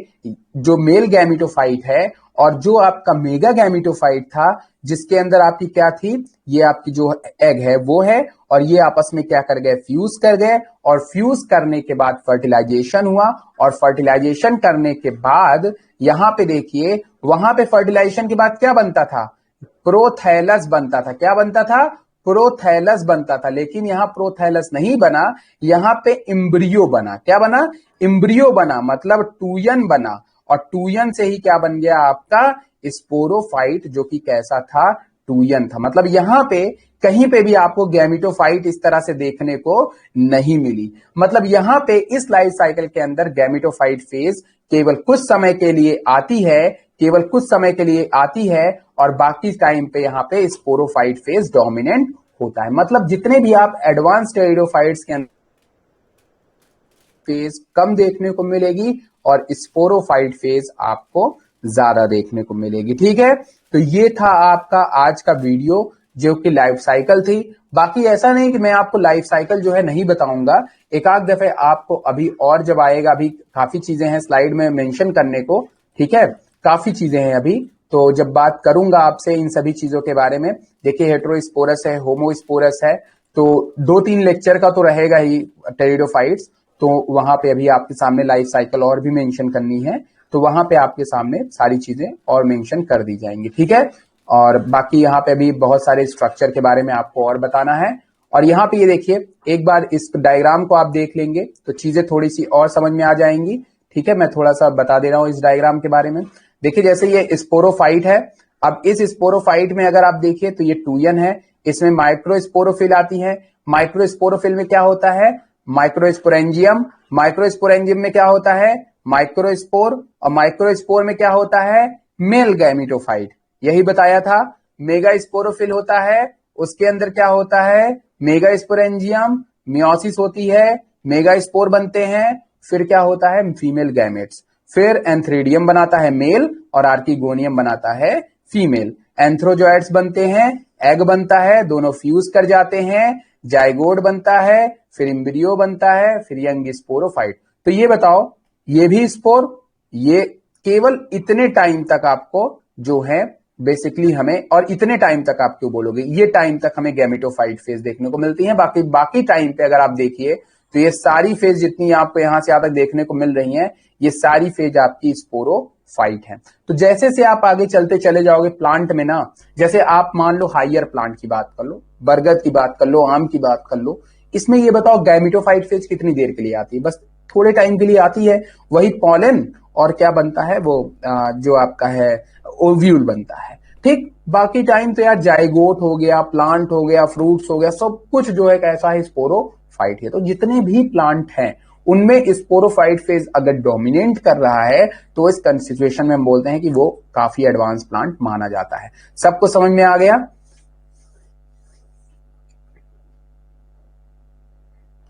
जो मेल गैमिटोफाइट है। और जो आपका मेगा गैमिटोफाइट था जिसके अंदर आपकी क्या थी, ये आपकी जो एग है वो है, और ये आपस में क्या कर गए, फ्यूज कर गए। और फ्यूज करने के बाद फर्टिलाइजेशन हुआ, और फर्टिलाइजेशन करने के बाद यहां पे देखिए, वहां पे फर्टिलाइजेशन के बाद क्या बनता था, प्रोथैलस बनता था। क्या बनता था, प्रोथैलस बनता था। लेकिन यहां प्रोथैलस नहीं बना, यहां पे एम्ब्रियो बना। क्या बना, एम्ब्रियो बना, मतलब टूयन बना। और टूयन से ही क्या बन गया आपका स्पोरोफाइट, जो कि कैसा था, टूयन था। मतलब यहां पे कहीं पे भी आपको गैमिटोफाइट इस तरह से देखने को नहीं मिली। मतलब यहां पे इस लाइफ साइकिल के अंदर गैमिटोफाइट फेज केवल कुछ समय के लिए आती है, केवल कुछ समय के लिए आती है, और बाकी टाइम पे यहां पे स्पोरोफाइट फेज डोमिनेंट होता है। मतलब जितने भी आप एडवांस टेरिडोफाइट्स के अंदर फेज कम देखने को मिलेगी और स्पोरोफाइट फेज आपको ज्यादा देखने को मिलेगी। ठीक है। तो ये था आपका आज का वीडियो जो कि लाइफ साइकिल थी। बाकी ऐसा नहीं कि मैं आपको लाइफ साइकिल जो है नहीं बताऊंगा, एक आध दफे आपको अभी और जब आएगा, अभी काफी चीजें हैं स्लाइड में मेंशन करने को। ठीक है, काफी चीजें हैं अभी, तो जब बात करूंगा आपसे इन सभी चीजों के बारे में। देखिए हेटेरोस्पोरस है, होमोस्पोरस है, तो 2-3 लेक्चर का तो रहेगा ही टेरिडोफाइट्स। तो वहां पे अभी आपके सामने लाइफ साइकिल और भी मेंशन करनी है, तो वहां पे आपके सामने सारी चीजें और मेंशन कर दी जाएंगी। ठीक है। और बाकी यहाँ पे अभी बहुत सारे स्ट्रक्चर के बारे में आपको और बताना है। और यहाँ पे ये देखिए, एक बार इस डायग्राम को आप देख लेंगे तो चीजें थोड़ी सी और समझ में आ जाएंगी। ठीक है, मैं थोड़ा सा बता दे रहा हूँ इस डायग्राम के बारे में। देखिए जैसे ये स्पोरोफाइट है, अब इस स्पोरोफाइट में अगर आप देखिए तो ये 2n है, इसमें माइक्रोस्पोरोफिल आती है। माइक्रोस्पोरोफिल में क्या होता है? माइक्रोस्पोरेंजियम। माइक्रोस्पोरेंजियम में क्या होता है? माइक्रोस्पोर। और माइक्रोस्पोर में क्या होता है? Male gametophyte. यही बताया था। मेगा स्पोरोफिल होता है, उसके अंदर क्या होता है? मेगा स्पोरेंजियम, मियोसिस होती है, मेगा स्पोर बनते हैं, फिर क्या होता है? Female gametes. फिर एंथ्रीडियम बनाता है मेल और आर्किगोनियम बनाता है फीमेल। एंथ्रोजॉइड्स बनते हैं, एग बनता है, दोनों फ्यूज कर जाते हैं, जाइगोट बनता है, फिर एम्ब्रियो बनता है, फिर यंग स्पोरोफाइट। तो ये बताओ, ये भी स्पोर, ये केवल इतने टाइम तक आपको जो है बेसिकली हमें, और इतने टाइम तक आप क्यों बोलोगे, ये टाइम तक हमें गैमेटोफाइट फेज देखने को मिलती है। बाकी टाइम पे अगर आप देखिए तो ये सारी फेज जितनी आपको यहां से यहां तक देखने को मिल रही हैं, ये सारी फेज आपकी स्पोरोफाइट है। तो जैसे से आप आगे चलते चले जाओगे प्लांट में ना, जैसे आप मान लो हाइयर प्लांट की बात कर लो, बरगद की बात कर लो, आम की बात कर लो, इसमें ये बताओ गैमेटोफाइट फेज कितनी देर के लिए आती है? बस थोड़े टाइम के लिए आती है। वही पॉलन और क्या बनता है वो जो आपका है ओव्यूल बनता है। ठीक, बाकी टाइम तो यार जाइगोट हो गया, प्लांट हो गया, फ्रूट्स हो गया, सब कुछ जो है कैसा है? स्पोरोफाइट है। तो जितने भी प्लांट हैं उनमें स्पोरोफाइट फेज अगर डोमिनेट कर रहा है तो इस सिचुएशन में हम बोलते हैं कि वो काफी एडवांस प्लांट माना जाता है। सबको समझ में आ गया?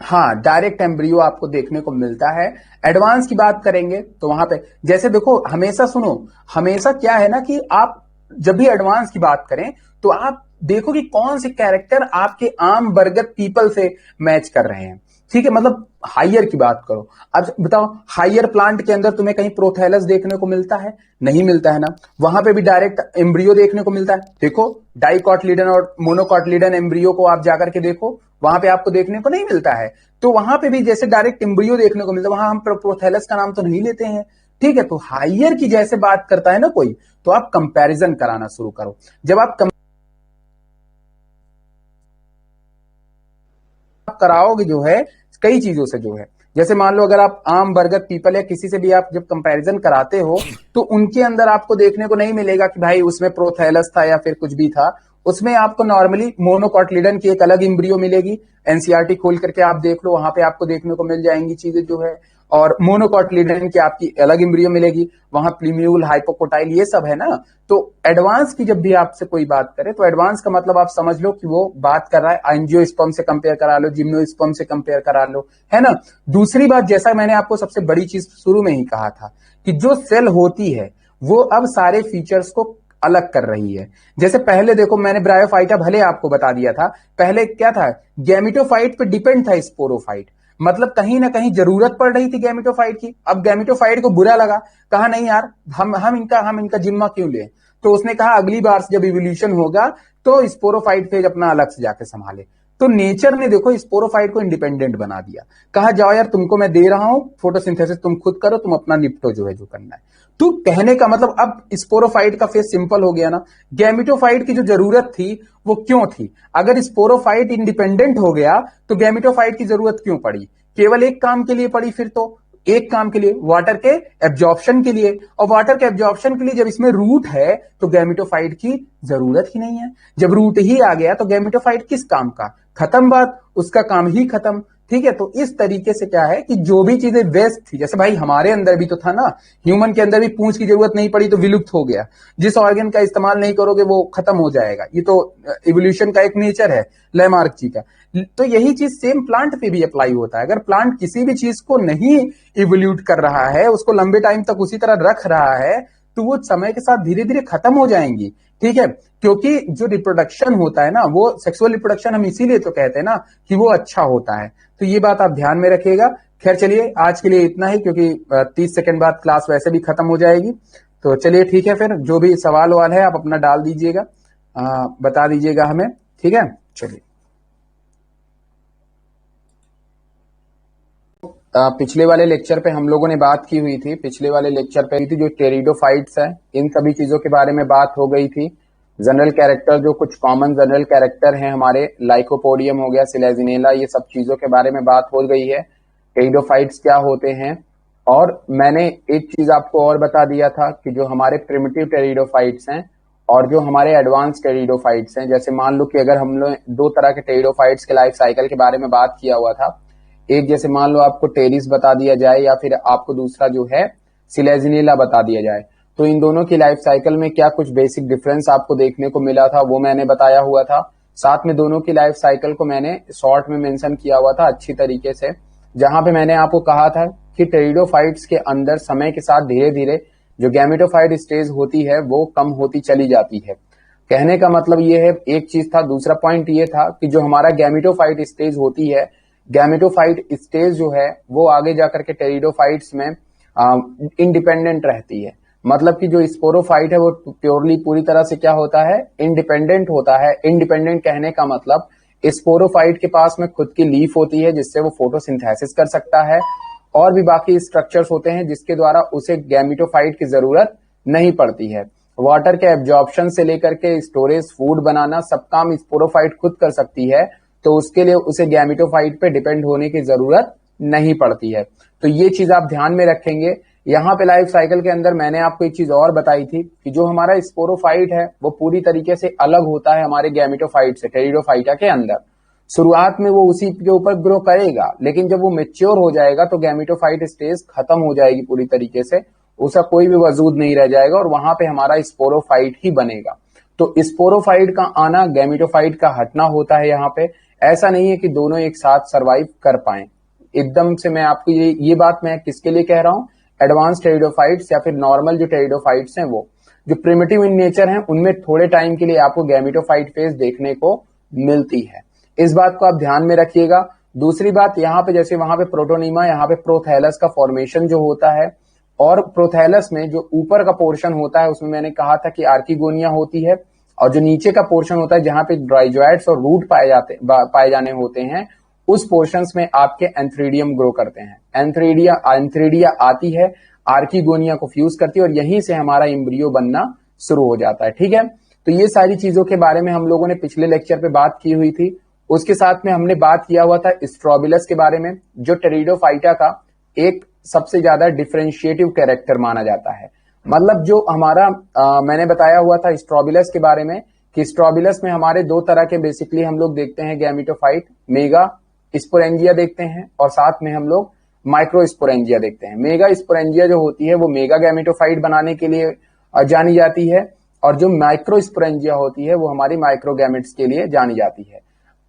हाँ, डायरेक्ट एम्ब्रियो आपको देखने को मिलता है। एडवांस की बात करेंगे तो वहां पे जैसे देखो, हमेशा सुनो, हमेशा क्या है ना कि आप जब भी एडवांस की बात करें तो आप देखो कि कौन से कैरेक्टर आपके आम बरगद पीपल से मैच कर रहे हैं। ठीक है, मतलब हाइयर की बात करो। अब बताओ, हाइयर प्लांट के अंदर तुम्हें कहीं प्रोथैलस देखने को मिलता है? नहीं मिलता है ना। वहां पे भी डायरेक्ट एम्ब्रियो देखने को मिलता है। देखो, डाइकॉटलिडन और मोनोकॉटलिडन एम्ब्रियो को आप जाकर के देखो, वहां पे आपको देखने को नहीं मिलता है। तो वहां पे भी जैसे डायरेक्ट एम्ब्रियो देखने को मिलता है, वहां हम प्रोथैलस का नाम तो नहीं लेते हैं। ठीक है, तो हाइयर की जैसे बात करता है ना कोई, तो आप कंपैरिजन कराना शुरू करो। जब आप कराओगे जो है कई चीजों से जो है, जैसे मान लो अगर आप आम बरगद पीपल या किसी से भी आप जब कंपैरिजन कराते हो तो उनके अंदर आपको देखने को नहीं मिलेगा कि भाई उसमें प्रोथैलस था या फिर कुछ भी था। उसमें आपको नॉर्मली मोनोकॉटलिडन की एक अलग एम्ब्रियो मिलेगी। एनसीईआरटी खोल करके आप देख लो, वहां पे आपको देखने को मिल जाएंगी चीजें जो है। और मोनोकॉटलिडन की आपकी अलग एम्ब्रियो मिलेगी, वहां प्लीम्यूल, हाइपोकोटाइल, ये सब है ना। तो एडवांस की जब भी आपसे कोई बात करे तो एडवांस का मतलब आप समझ लो कि वो बात कर रहा है एंजियोस्पर्म से कंपेयर करा लो, जिम्नोस्पर्म से कंपेयर करा लो, है ना। दूसरी बात, जैसा मैंने आपको सबसे बड़ी चीज शुरू में ही कहा था कि जो सेल होती है वो अब सारे फीचर्स को अलग कर रही है। जैसे पहले देखो, मैंने ब्रायोफाइटा भले आपको बता दिया था, पहले क्या था? गैमिटोफाइट पे डिपेंड था स्पोरोफाइट। मतलब कहीं ना कहीं जरूरत पड़ रही थी गैमिटोफाइट की। अब गैमिटोफाइट को बुरा लगा, कहा नहीं यार, हम इनका जिम्मा क्यों ले। तो उसने कहा अगली बार जब इवोल्यूशन होगा तो स्पोरोफाइट फेज अपना अलग से जाके संभाले। तो नेचर ने देखो स्पोरोफाइट को इंडिपेंडेंट बना दिया। कहा जाओ यार, तुमको मैं दे रहा हूं फोटोसिंथेसिस, तुम खुद करो, तुम अपना निपटो जो है जो करना है। तो कहने का मतलब अब स्पोरोफाइट का फेज सिंपल हो गया ना। गैमिटोफाइट की जो जरूरत थी वो क्यों थी? अगर स्पोरोफाइट इंडिपेंडेंट हो गया तो गैमिटोफाइट की जरूरत क्यों पड़ी? केवल एक काम के लिए पड़ी। फिर तो एक काम के लिए, वाटर के एब्जॉर्प्शन के लिए। और वाटर के एब्जॉर्प्शन के लिए जब इसमें रूट है तो गैमिटोफाइट की जरूरत ही नहीं है। जब रूट ही आ गया तो गैमिटोफाइट किस काम का? खत्म बात, उसका काम ही खत्म। ठीक है, तो इस तरीके से क्या है कि जो भी चीजें वेस्ट थी, जैसे भाई हमारे अंदर भी तो था ना, ह्यूमन के अंदर भी पूंछ की जरूरत नहीं पड़ी तो विलुप्त हो गया। जिस ऑर्गन का इस्तेमाल नहीं करोगे वो खत्म हो जाएगा। ये तो इवोल्यूशन का एक नेचर है, लैमार्क जी का। तो यही चीज सेम प्लांट पे भी अप्लाई होता है। अगर प्लांट किसी भी चीज को नहीं इवोल्यूट कर रहा है, उसको लंबे टाइम तक उसी तरह रख रहा है, तो वो समय के साथ धीरे धीरे खत्म हो जाएंगी। ठीक है, क्योंकि जो रिप्रोडक्शन होता है ना, वो सेक्सुअल रिप्रोडक्शन हम इसीलिए तो कहते हैं ना कि वो अच्छा होता है। तो ये बात आप ध्यान में रखिएगा। खैर चलिए, आज के लिए इतना ही, क्योंकि 30 सेकंड बाद क्लास वैसे भी खत्म हो जाएगी। तो चलिए ठीक है, फिर जो भी सवाल वाल है आप अपना डाल दीजिएगा, बता दीजिएगा हमें। ठीक है, चलिए। पिछले वाले लेक्चर पे हम लोगों ने बात की हुई थी, पिछले वाले लेक्चर पे थी जो टेरिडोफाइट्स है, इन सभी चीजों के बारे में बात हो गई थी। जनरल कैरेक्टर, जो कुछ कॉमन जनरल कैरेक्टर हैं हमारे, लाइकोपोडियम हो गया, सिलेजिनेला, ये सब चीजों के बारे में बात हो गई है। टेरिडोफाइट्स क्या होते हैं, और मैंने एक चीज आपको और बता दिया था कि जो हमारे प्रिमिटिव टेरिडोफाइट्स हैं और जो हमारे एडवांस टेरिडोफाइट्स हैं, जैसे मान लो कि अगर हम लोग दो तरह के टेरिडोफाइट्स के लाइफ साइकिल के बारे में बात किया हुआ था, एक जैसे मान लो आपको टेरिस बता दिया जाए या फिर आपको दूसरा जो है सिलेजिनिला बता दिया जाए, तो इन दोनों की लाइफ साइकिल में क्या कुछ बेसिक डिफरेंस आपको देखने को मिला था वो मैंने बताया हुआ था। साथ में दोनों की लाइफ साइकिल को मैंने शॉर्ट में मेंशन किया हुआ था अच्छी तरीके से, जहां पे मैंने आपको कहा था कि टेरिडोफाइट्स के अंदर समय के साथ धीरे धीरे जो गैमेटोफाइट स्टेज होती है वो कम होती चली जाती है। कहने का मतलब ये है, एक चीज था। दूसरा पॉइंट ये था कि जो हमारा गैमेटोफाइट स्टेज होती है, गैमेटोफाइट स्टेज जो है वो आगे जाकर के टेरिडोफाइट्स में इंडिपेंडेंट रहती है। मतलब कि जो स्पोरोफाइट है वो प्योरली पूरी तरह से क्या होता है, इंडिपेंडेंट होता है। इंडिपेंडेंट कहने का मतलब स्पोरोफाइट के पास में खुद की लीफ होती है जिससे वो फोटोसिंथेसिस कर सकता है, और भी बाकी स्ट्रक्चर्स होते हैं जिसके द्वारा उसे गैमेटोफाइट की जरूरत नहीं पड़ती है। वाटर के एब्जॉर्प्शन से लेकर के स्टोरेज, फूड बनाना, सब काम स्पोरोफाइट खुद कर सकती है, तो उसके लिए उसे गैमेटोफाइट पे डिपेंड होने की जरूरत नहीं पड़ती है। तो ये चीज आप ध्यान में रखेंगे। यहाँ पे लाइफ साइकिल के अंदर मैंने आपको एक चीज और बताई थी कि जो हमारा स्पोरोफाइट है वो पूरी तरीके से अलग होता है हमारे गैमेटोफाइट से, टेरिडोफाइटा के अंदर। शुरुआत में वो उसी के ऊपर ग्रो करेगा, लेकिन जब वो मेच्योर हो जाएगा तो गैमेटोफाइट स्टेज खत्म हो जाएगी पूरी तरीके से, उसका कोई भी वजूद नहीं रह जाएगा और वहां पे हमारा स्पोरोफाइट ही बनेगा। तो स्पोरोफाइट का आना, गैमेटोफाइट का हटना होता है यहाँ पे। ऐसा नहीं है कि दोनों एक साथ सरवाइव कर पाए एकदम से। मैं आपको ये बात मैं किसके लिए कह रहा हूं, एडवांस टेरिडोफाइट्स या फिर नॉर्मल जो टेरिडोफाइट्स हैं, वो जो प्रिमिटिव इन नेचर हैं उनमें थोड़े टाइम के लिए आपको गैमेटोफाइट फेज देखने को मिलती है। इस बात को आप ध्यान में रखिएगा। दूसरी बात, यहाँ पे जैसे वहां पे प्रोटोनीमा, यहाँ पे प्रोथैलस का फॉर्मेशन जो होता है, और प्रोथैलस में जो ऊपर का पोर्शन होता है उसमें मैंने कहा था कि आर्किगोनिया होती है, और जो नीचे का पोर्शन होता है जहां पे ड्राइजॉइड्स और रूट पाए जाने होते हैं, उस पोर्शंस में आपके एंथ्रीडियम ग्रो करते हैं। एंथ्रीडिया आती है, आर्किगोनिया को फ्यूज करती है, और यहीं से हमारा एम्ब्रियो बनना शुरू हो जाता है। ठीक है, तो ये सारी चीजों के बारे में हम लोगों ने पिछले लेक्चर पे बात की हुई थी। उसके साथ में हमने बात किया हुआ था स्ट्रोबिलस के बारे में, जो टेरिडोफाइटा का एक सबसे ज्यादा डिफरेंशिएटिव कैरेक्टर माना जाता है। मतलब जो हमारा मैंने बताया हुआ था स्ट्रोबिलस के बारे में कि स्ट्रोबिलस में हमारे दो तरह के बेसिकली हम लोग देखते हैं गैमेटोफाइट, मेगा स्पोरेंजिया देखते हैं, और साथ में हम लोग माइक्रो स्पोरेंजिया देखते हैं। मेगा स्पोरेंजिया जो होती है वो मेगा गैमेटोफाइट बनाने के लिए जानी जाती है, और जो माइक्रो स्पोरेंजिया होती है वो हमारी माइक्रोगैमेट्स के लिए जानी जाती है।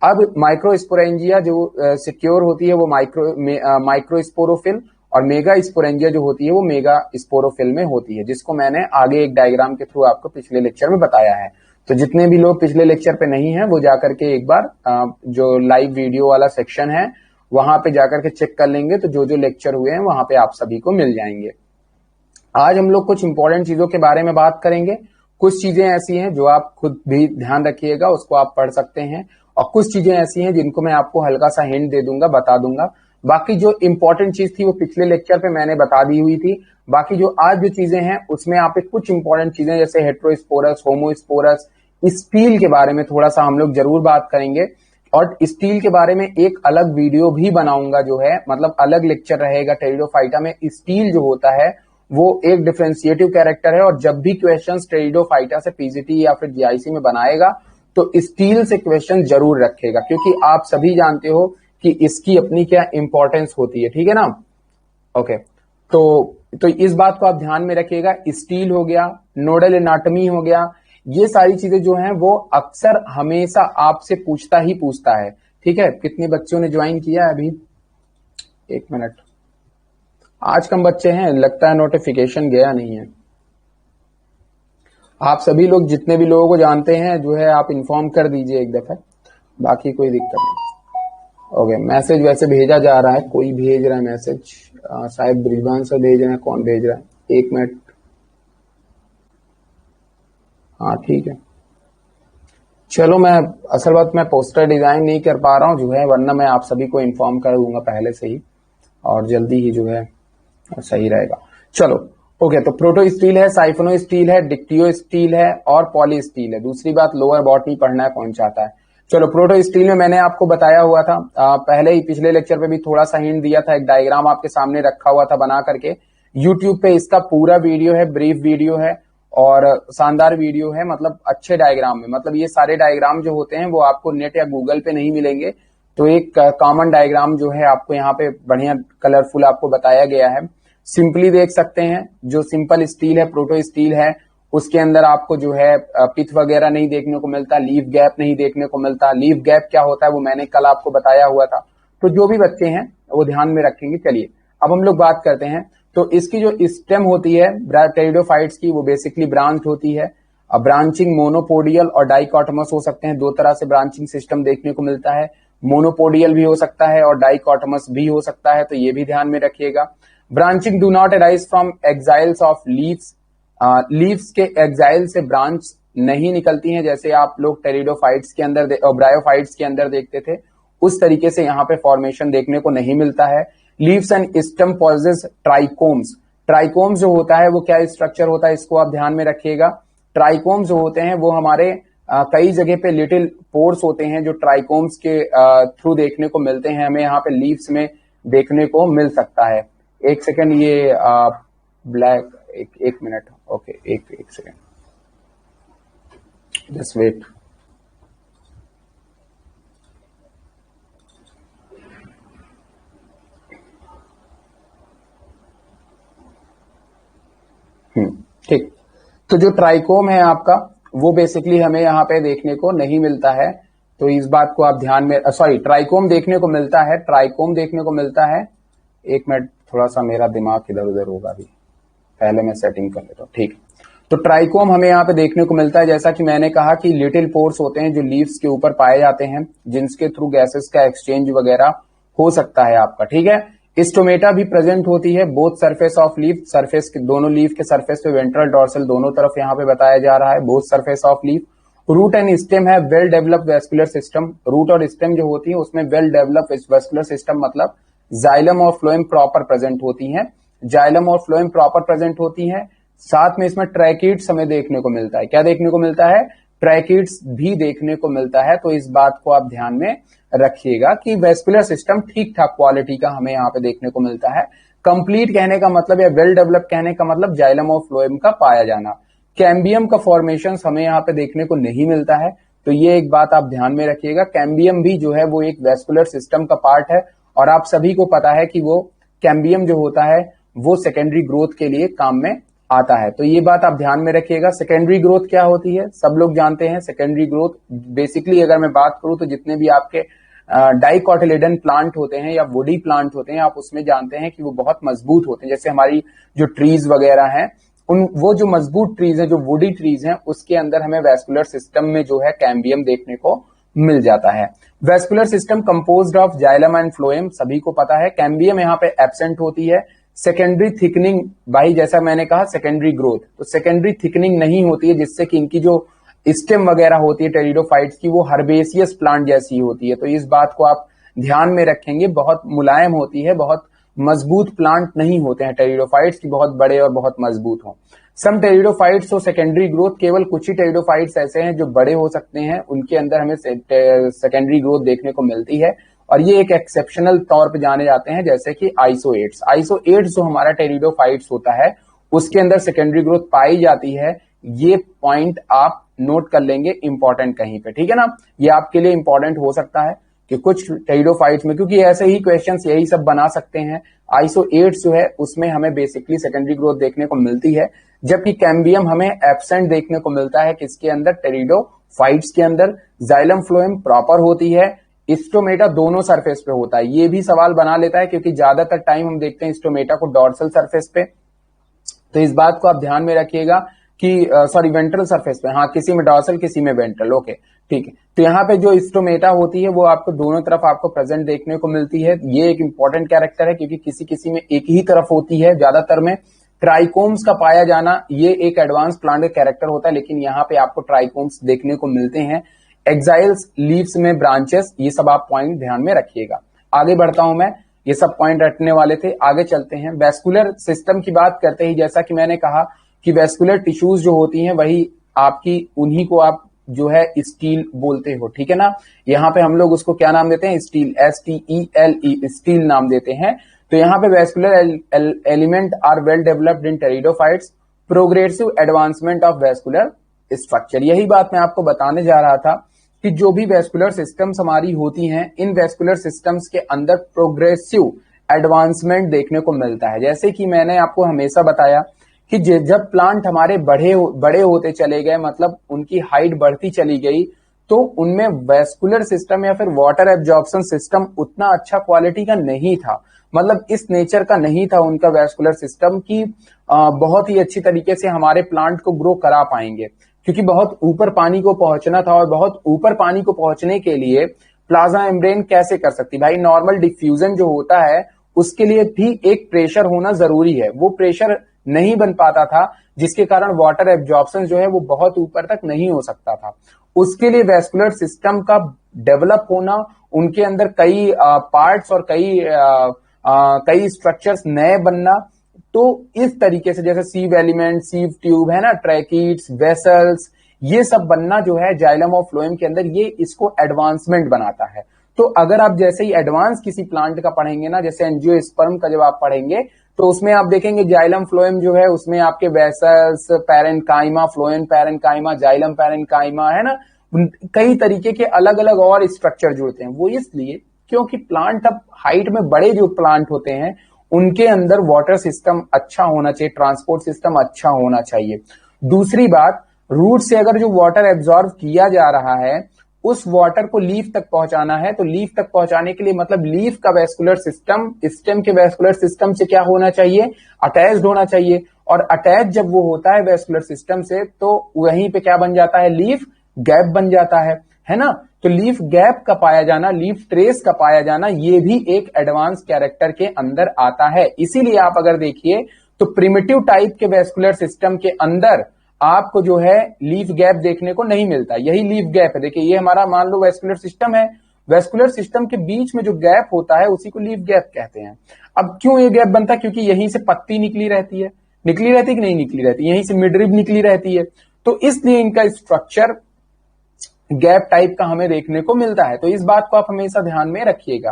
अब माइक्रो स्पोरेंजिया जो सिक्योर होती है वो माइक्रो स्पोरोफिल, और मेगा स्पोरेंजिया जो होती है वो मेगा स्पोरोफिल में होती है, जिसको मैंने आगे एक डायग्राम के थ्रू आपको पिछले लेक्चर में बताया है। तो जितने भी लोग पिछले लेक्चर पे नहीं है वो जाकर के एक बार जो लाइव वीडियो वाला सेक्शन है वहां पे जाकर के चेक कर लेंगे, तो जो जो लेक्चर हुए हैं वहां पे आप सभी को मिल जाएंगे। आज हम लोग कुछ इंपॉर्टेंट चीजों के बारे में बात करेंगे। कुछ चीजें ऐसी हैं जो आप खुद भी ध्यान रखिएगा, उसको आप पढ़ सकते हैं, और कुछ चीजें ऐसी हैं जिनको मैं आपको हल्का सा हिंट दे दूंगा, बता दूंगा। बाकी जो इंपॉर्टेंट चीज थी वो पिछले लेक्चर पे मैंने बता दी हुई थी। बाकी जो आज जो चीजें हैं उसमें आप कुछ इंपॉर्टेंट चीजें जैसे हेट्रोस्पोरस, होमोस्पोरस, स्टील के बारे में थोड़ा सा हम लोग जरूर बात करेंगे, और स्टील के बारे में एक अलग वीडियो भी बनाऊंगा, जो है मतलब अलग लेक्चर रहेगा टेरिडोफाइटा में। स्टील जो होता है वो एक डिफरेंशिएटिव कैरेक्टर है, और जब भी क्वेश्चंस टेरिडोफाइटा से पीजीटी या फिर जीआईसी में बनाएगा तो स्टील से क्वेश्चन जरूर रखेगा, क्योंकि आप सभी जानते हो कि इसकी अपनी क्या इंपॉर्टेंस होती है। ठीक है ना, ओके। तो इस बात को आप ध्यान में रखिएगा। स्टील हो गया, नोडल एनाटॉमी हो गया, ये सारी चीजें जो हैं वो अक्सर हमेशा आपसे पूछता ही पूछता है। ठीक है, कितने बच्चों ने ज्वाइन किया है अभी? एक मिनट, आज कम बच्चे हैं, लगता है नोटिफिकेशन गया नहीं है। आप सभी लोग जितने भी लोगों को जानते हैं जो है आप इन्फॉर्म कर दीजिए एक दफा, बाकी कोई दिक्कत नहीं। ओके, मैसेज वैसे भेजा जा रहा है, कोई भेज रहा है मैसेज, शायद ब्रिजवान सर भेज रहे हैं, कौन भेज रहा है? एक मिनट, हाँ ठीक है। चलो, मैं असल बात मैं पोस्टर डिजाइन नहीं कर पा रहा हूँ जो है, वरना मैं आप सभी को इन्फॉर्म कर दूंगा पहले से ही, और जल्दी ही जो है सही रहेगा। चलो ओके, तो प्रोटो स्टील है, साइफनो स्टील है, डिक्टियो स्टील है, और पॉली स्टील है। दूसरी बात, लोअर बॉटनी पढ़ना है कौन चाहता है। चलो, प्रोटो स्टील में मैंने आपको बताया हुआ था पहले ही, पिछले लेक्चर पे भी थोड़ा सा हिंट दिया था, एक डायग्राम आपके सामने रखा हुआ था बना करके। यूट्यूब पे इसका पूरा वीडियो है, ब्रीफ वीडियो है, और शानदार वीडियो है, मतलब अच्छे डायग्राम में, मतलब ये सारे डायग्राम जो होते हैं वो आपको नेट या गूगल पे नहीं मिलेंगे। तो एक कॉमन डायग्राम जो है आपको यहाँ पे बढ़िया कलरफुल आपको बताया गया है, सिंपली देख सकते हैं। जो सिंपल स्टील है, प्रोटो स्टील है, उसके अंदर आपको जो है पिथ वगैरह नहीं देखने को मिलता, लीफ गैप नहीं देखने को मिलता। लीफ गैप क्या होता है वो मैंने कल आपको बताया हुआ था, तो जो भी बच्चे हैं वो ध्यान में रखेंगे। चलिए अब हम लोग बात करते हैं। तो इसकी जो स्टेम होती है टेरिडोफाइट्स की, वो बेसिकली ब्रांच होती है। अब ब्रांचिंग मोनोपोडियल और डाइकोटमस हो सकते हैं, दो तरह से ब्रांचिंग सिस्टम देखने को मिलता है। मोनोपोडियल भी हो सकता है और डाइकोटमस भी हो सकता है, तो ये भी ध्यान में रखिएगा। Branching do not arise from axils of leaves. Leaves के एक्साइल से ब्रांच नहीं निकलती हैं, जैसे आप लोग टेरिडोफाइट्स के अंदर और ब्रायोफाइट्स के अंदर देखते थे, उस तरीके से यहाँ पे फॉर्मेशन देखने को नहीं मिलता है। Leaves and stem possess trichomes. Trichomes जो होता है वो क्या स्ट्रक्चर होता है, इसको आप ध्यान में रखिएगा। ट्राइकोम्स जो होते हैं वो हमारे कई जगह पे लिटिल पोर्स होते हैं जो ट्राइकोम्स के थ्रू देखने को मिलते हैं, हमें यहाँ पे लीव्स में देखने को मिल सकता है। एक सेकेंड, ये ब्लैक, एक मिनट, ओके, एक सेकेंड, जस्ट वेट। ठीक। तो जो ट्राइकोम है आपका, वो बेसिकली हमें यहाँ पे देखने को नहीं मिलता है, तो इस बात को आप ध्यान में, सॉरी, ट्राइकोम देखने को मिलता है, ट्राइकोम देखने को मिलता है। एक मिनट, थोड़ा सा मेरा दिमाग इधर उधर होगा अभी, पहले मैं सेटिंग कर लेता हूँ। ठीक, तो ट्राइकोम हमें यहाँ पे देखने को मिलता है। जैसा कि मैंने कहा कि लिटिल पोर्स होते हैं जो लीव्स के ऊपर पाए जाते हैं, जिनके थ्रू गैसेस का एक्सचेंज वगैरह हो सकता है आपका। ठीक है, स्टोमेटा भी प्रेजेंट होती है both surface of leaf, surface के दोनों लीफ के सरफेस पे, वेंट्रल डोर्सल दोनों तरफ यहाँ पे बताया जा रहा है, both surface of leaf. Root and stem है well developed vascular system. Root और स्टेम जो होती है उसमें वेल डेवलप्ड वेस्कुलर सिस्टम, मतलब जाइलम और फ्लोएम प्रॉपर प्रेजेंट होती है, जाइलम और फ्लोएम प्रॉपर प्रेजेंट होती है। साथ में इसमें ट्रैकिड्स हमें देखने को मिलता है। क्या देखने को मिलता है? ट्रैकिड्स भी देखने को मिलता है। तो इस बात को आप ध्यान में रखिएगा कि वेस्कुलर सिस्टम ठीक ठाक क्वालिटी का हमें यहाँ पे देखने को मिलता है। कंप्लीट कहने का मतलब या वेल डेवलप कहने का मतलब जाइलम और फ्लोएम का पाया जाना। कैम्बियम का फॉर्मेशन हमें यहाँ पे देखने को नहीं मिलता है, तो ये एक बात आप ध्यान में रखिएगा। कैम्बियम भी जो है वो एक वेस्कुलर सिस्टम का पार्ट है, और आप सभी को पता है कि वो कैम्बियम जो होता है वो सेकेंडरी ग्रोथ के लिए काम में आता है। तो ये बात आप ध्यान में रखिएगा। सेकेंडरी ग्रोथ क्या होती है सब लोग जानते हैं। सेकेंडरी ग्रोथ बेसिकली अगर मैं बात करूं तो जितने भी आपके डाइकोटिलेडन प्लांट होते हैं या वुडी प्लांट होते हैं, आप उसमें जानते हैं कि वो बहुत मजबूत होते हैं। जैसे हमारी जो ट्रीज वगैरह हैं, उन वो जो मजबूत ट्रीज हैं, जो वुडी ट्रीज हैं, उसके अंदर हमें वेस्कुलर सिस्टम में जो है कैम्बियम देखने को मिल जाता है। Vascular system composed of xylem and phloem, सभी को पता है। कैम्बियम यहाँ पे एब्सेंट होती है। सेकेंडरी थिकनिंग, भाई जैसा मैंने कहा सेकेंडरी ग्रोथ, तो सेकेंडरी थिकनिंग नहीं होती है, जिससे कि इनकी जो स्टेम वगैरह होती है टेरिडोफाइट्स की, वो हर्बेसियस प्लांट जैसी होती है। तो इस बात को आप ध्यान में रखेंगे, बहुत मुलायम होती है, बहुत मजबूत प्लांट नहीं होते हैं टेरिडोफाइट्स की बहुत बड़े और बहुत मजबूत हों। सम टेरिडोफाइट्स हो सेकेंडरी ग्रोथ, केवल कुछ ही टेरिडोफाइट्स ऐसे हैं जो बड़े हो सकते हैं, उनके अंदर हमें सेकेंडरी ग्रोथ देखने को मिलती है, और ये एक एक्सेप्शनल तौर पे जाने जाते हैं, जैसे कि आइसोएड्स। आइसोएड्स जो हमारा टेरिडोफाइट्स होता है उसके अंदर सेकेंडरी ग्रोथ पाई जाती है। ये पॉइंट आप नोट कर लेंगे इंपॉर्टेंट कहीं पे, ठीक है ना। ये आपके लिए इंपॉर्टेंट हो सकता है कि कुछ टेरिडोफाइट्स में, क्योंकि ऐसे ही क्वेश्चंस यही सब बना सकते हैं। आइसोएड्स जो है उसमें हमें बेसिकली सेकेंडरी ग्रोथ देखने को मिलती है, जबकि कैम्बियम हमें एब्सेंट देखने को मिलता है किसके अंदर, टेरिडोफाइट्स के अंदर। जाइलम फ्लोएम प्रॉपर होती है। स्टोमेटा दोनों सरफेस पे होता है। ये भी सवाल बना लेता है क्योंकि ज्यादातर टाइम हम देखते हैं स्टोमेटा को डॉर्सल सरफेस पे, तो इस बात को आप ध्यान में रखिएगा कि सॉरी वेंट्रल सरफेस पे, हाँ, किसी में डॉर्सल किसी में वेंट्रल, ओके ठीक है। तो यहाँ पे जो स्टोमेटा होती है वो आपको दोनों तरफ आपको प्रेजेंट देखने को मिलती है। ये एक इंपॉर्टेंट कैरेक्टर है क्योंकि किसी किसी में एक ही तरफ होती है, ज्यादातर में ट्राइकोम्स का पाया जाना ये एक एडवांस प्लांट का कैरेक्टर होता है, लेकिन यहाँ पे आपको ट्राइकोम्स देखने को मिलते हैं। एक्साइल्स, लीव्स में ब्रांचेस, ये सब आप पॉइंट ध्यान में रखिएगा। आगे बढ़ता हूं मैं, ये सब पॉइंट रखने वाले थे, आगे चलते हैं। वेस्कुलर सिस्टम की बात करते ही जैसा कि मैंने कहा कि वेस्कुलर टिश्यूज जो होती हैं वही आपकी, उन्हीं को आप जो है स्टील बोलते हो, ठीक है ना। यहाँ पे हम लोग उसको क्या नाम देते हैं, स्टील, STELE, स्टील नाम देते हैं। तो यहाँ पे vascular element are well developed in pteridophytes. Progressive advancement of vascular structure. यही बात मैं आपको बताने जा रहा था कि जो भी वेस्कुलर सिस्टम्स हमारी होती हैं, इन वेस्कुलर सिस्टम्स के अंदर प्रोग्रेसिव एडवांसमेंट देखने को मिलता है। जैसे कि मैंने आपको हमेशा बताया कि जब प्लांट हमारे बड़े होते चले गए, मतलब उनकी हाइट बढ़ती चली गई, तो उनमें वेस्कुलर सिस्टम या फिर वाटर एब्जॉर्प्शन सिस्टम उतना अच्छा क्वालिटी का नहीं था, मतलब इस नेचर का नहीं था उनका वेस्कुलर सिस्टम की बहुत ही अच्छी तरीके से हमारे प्लांट को ग्रो करा पाएंगे, क्योंकि बहुत ऊपर पानी को पहुंचना था। और बहुत ऊपर पानी को पहुंचने के लिए प्लाज्मा मेम्ब्रेन कैसे कर सकती भाई, नॉर्मल डिफ्यूजन जो होता है उसके लिए भी एक प्रेशर होना जरूरी है, वो प्रेशर नहीं बन पाता था, जिसके कारण वाटर एब्जॉर्प्शन जो है वो बहुत ऊपर तक नहीं हो सकता था। उसके लिए वेस्कुलर सिस्टम का डेवलप होना, उनके अंदर कई पार्ट्स और कई स्ट्रक्चर्स नए बनना, तो इस तरीके से जैसे सीव एलिमेंट, सीव ट्यूब है ना, ट्रैकिड्स, वेसल्स, ये सब बनना जो है जाइलम और फ्लोएम के अंदर, ये इसको एडवांसमेंट बनाता है। तो अगर आप जैसे ही एडवांस किसी प्लांट का पढ़ेंगे ना, जैसे एंजियोस्पर्म का जब आप पढ़ेंगे, तो उसमें आप देखेंगे जाइलम फ्लोएम जो है उसमें आपके vessels, parenchyma, phloem parenchyma, xylem parenchyma, है ना, कई तरीके के अलग अलग और स्ट्रक्चर जुड़ते हैं। वो इसलिए क्योंकि प्लांट अब हाइट में बड़े जो प्लांट होते हैं उनके अंदर वाटर सिस्टम अच्छा होना चाहिए, ट्रांसपोर्ट सिस्टम अच्छा होना चाहिए। दूसरी बात, रूट से अगर जो वाटर एब्जॉर्ब किया जा रहा है उस वाटर को लीफ तक पहुंचाना है, तो लीफ तक पहुंचाने के लिए मतलब लीफ का वेस्कुलर सिस्टम स्टेम के वेस्कुलर सिस्टम से क्या होना चाहिए, अटैच्ड होना चाहिए। और अटैच जब वो होता है वेस्कुलर सिस्टम से, तो वहीं पे क्या बन जाता है, लीफ गैप बन जाता है ना। तो लीफ गैप का पाया जाना, लीफ ट्रेस का पाया जाना, ये भी एक एडवांस कैरेक्टर के अंदर आता है। इसीलिए आप अगर देखिए तो प्रिमिटिव टाइप के वेस्कुलर सिस्टम के अंदर आपको जो है लीफ गैप देखने को नहीं मिलता। यही लीफ गैप है, देखिए ये हमारा मान लो वेस्कुलर सिस्टम है, वेस्कुलर सिस्टम के बीच में जो गैप होता है उसी को लीफ गैप कहते हैं। अब क्यों ये गैप बनता है, क्योंकि यहीं से पत्ती निकली रहती है, निकली रहती है कि नहीं निकली रहती, यहीं से मिडरिब निकली रहती है, तो इसलिए इनका स्ट्रक्चर गैप टाइप का हमें देखने को मिलता है। तो इस बात को आप हमेशा ध्यान में रखिएगा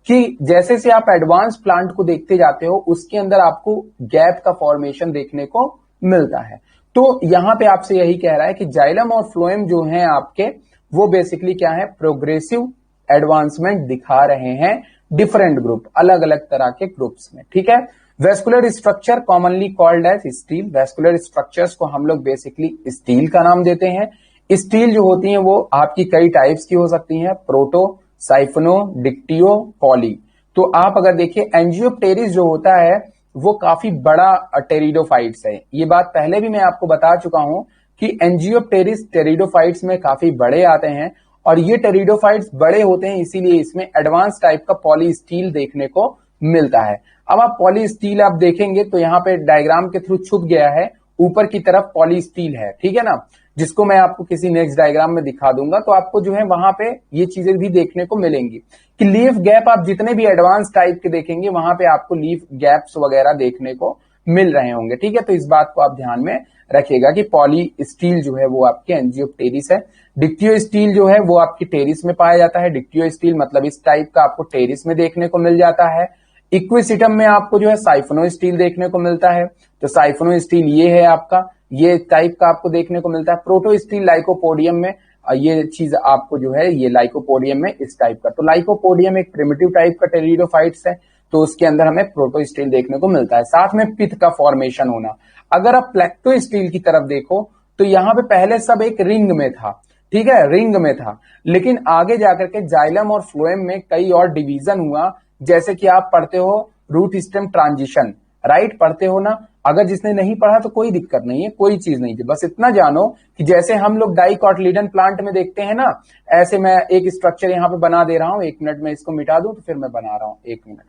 कि जैसे से आप एडवांस प्लांट को देखते जाते हो उसके अंदर आपको गैप का फॉर्मेशन देखने को मिलता है। तो यहां पे आपसे यही कह रहा है कि जाइलम और फ्लोएम जो हैं आपके, वो बेसिकली क्या है, प्रोग्रेसिव एडवांसमेंट दिखा रहे हैं डिफरेंट ग्रुप, अलग अलग तरह के ग्रुप्स में, ठीक है। Vascular structure commonly called as stele, vascular structures को हम लोग बेसिकली स्टील का नाम देते हैं। स्टील जो होती है वो आपकी कई टाइप्स की हो सकती हैं, प्रोटो, साइफनो, डिक्टियो, पॉली। तो आप अगर देखिए एंजियोप्टेरिस जो होता है वो काफी बड़ा टेरिडोफाइट्स है, ये बात पहले भी मैं आपको बता चुका हूं कि एंजियोप्टेरिस टेरिडोफाइट्स में काफी बड़े आते हैं, और ये टेरिडोफाइट्स बड़े होते हैं इसीलिए इसमें एडवांस टाइप का पॉली स्टील देखने को मिलता है। अब आप पॉली स्टील आप देखेंगे तो यहाँ पे डायग्राम के थ्रू छुप गया है, ऊपर की तरफ पॉली स्टील है, ठीक है ना, जिसको मैं आपको किसी नेक्स्ट डायग्राम में दिखा दूंगा, तो आपको जो है वहां पे ये चीजें भी देखने को मिलेंगी कि लीफ गैप आप जितने भी एडवांस टाइप के देखेंगे वहां पे आपको लीफ गैप्स वगैरह देखने को मिल रहे होंगे, ठीक है। तो इस बात को आप ध्यान में रखिएगा कि पॉली स्टील जो है वो आपके एंजियोप्टेरिस है। डिक्टियो स्टील जो है वो आपकी टेरिस में पाया जाता है, डिक्टियो स्टील मतलब इस टाइप का आपको टेरिस में देखने को मिल जाता है। इक्विसिटम में आपको जो है साइफनो स्टील देखने को मिलता है, तो साइफनो स्टील ये है आपका, ये टाइप का आपको देखने को मिलता है। प्रोटो स्टील लाइकोपोडियम में ये चीज आपको जो है ये लाइकोपोडियम में इस टाइप का, तो लाइकोपोडियम एक प्रिमिटिव टाइप का टेरिडोफाइट्स है, तो उसके अंदर हमें प्रोटो स्टील देखने को मिलता है। साथ में पिथ का फॉर्मेशन होना। अगर आप प्लेक्टो स्टील की तरफ देखो तो यहाँ पे पहले सब एक रिंग में था, ठीक है, रिंग में था, लेकिन आगे जाकर के जाइलम और फ्लोएम में कई और डिवीजन हुआ, जैसे कि आप पढ़ते हो रूट स्टेम ट्रांजिशन, राइट, पढ़ते हो ना। अगर जिसने नहीं पढ़ा तो कोई दिक्कत नहीं है, कोई चीज नहीं थी, बस इतना जानो कि जैसे हम लोग डाइकोटिलीडन प्लांट में देखते हैं ना, ऐसे मैं एक स्ट्रक्चर यहाँ पे बना दे रहा हूं, 1 मिनट में इसको मिटा दूं तो फिर मैं बना रहा हूं, 1 मिनट।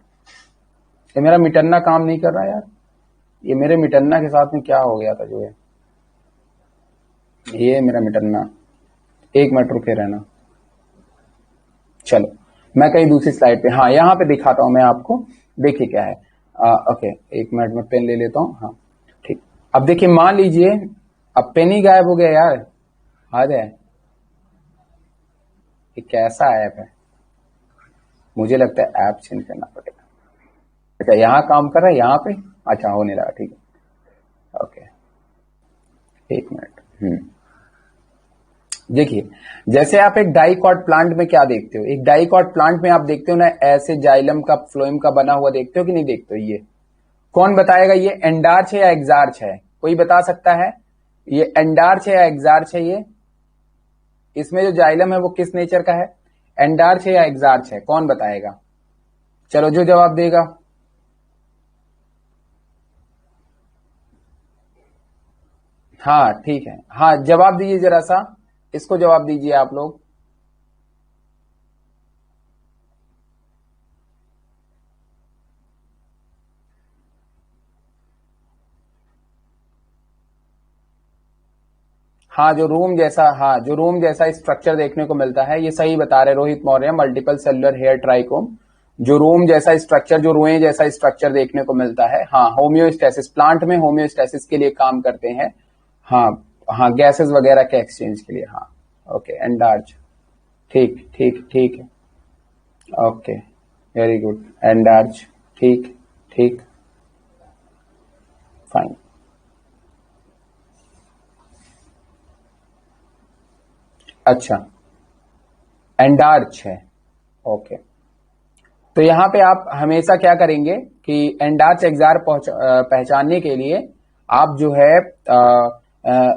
ये मेरा मिटन्ना काम नहीं कर रहा यार, ये मेरे मिटन्ना के साथ में क्या हो गया था जो है, ये मेरा मिटन्ना, 1 मिनट रुके रहना। चलो मैं कहीं दूसरी स्लाइड पे, हाँ यहाँ पे दिखाता हूं मैं आपको, देखिए क्या है। ओके 1 मिनट में पेन ले लेता हूँ, हाँ ठीक। अब देखिए मान लीजिए अब पेन ही गायब हो गया यार, आ जाए, ये कैसा ऐप है, मुझे लगता है ऐप चेंज करना पड़ेगा। अच्छा यहाँ काम कर रहा है यहाँ पे, अच्छा हो नहीं रहा, ठीक है ओके। एक मिनट। देखिए, जैसे आप एक डाइकॉट प्लांट में क्या देखते हो, एक डाइकॉट प्लांट में आप देखते हो ना ऐसे जाइलम का फ्लोएम का बना हुआ देखते हो कि नहीं देखते हो? ये कौन बताएगा ये एंडार्च है या एग्जार्च है? कोई बता सकता है ये एंडार्च है या एग्जार्च है? ये इसमें जो जाइलम है वो किस नेचर का है, एंडार्च है या एग्जार्च है? कौन बताएगा? चलो जो जवाब देगा। हाँ ठीक है, हाँ जवाब दीजिए जरा सा, इसको जवाब दीजिए आप लोग। हाँ जो रूम जैसा, हाँ जो रूम जैसा स्ट्रक्चर देखने को मिलता है, ये सही बता रहे Rohit Maurya, multiple cellular hair trichome, जो रूम जैसा स्ट्रक्चर, जो रुएं जैसा स्ट्रक्चर देखने को मिलता है। हाँ होम्योस्टेसिस, प्लांट में होम्योस्टेसिस के लिए काम करते हैं। हाँ हाँ गैसेस वगैरह के एक्सचेंज के लिए। हाँ ओके एंडार्च, ठीक ठीक ठीक है, ओके वेरी गुड एंडार्च, ठीक ठीक फाइन। अच्छा एंडार्च है, ओके। तो यहां पे आप हमेशा क्या करेंगे कि एंडार्च एग्जार पहचानने के लिए आप जो है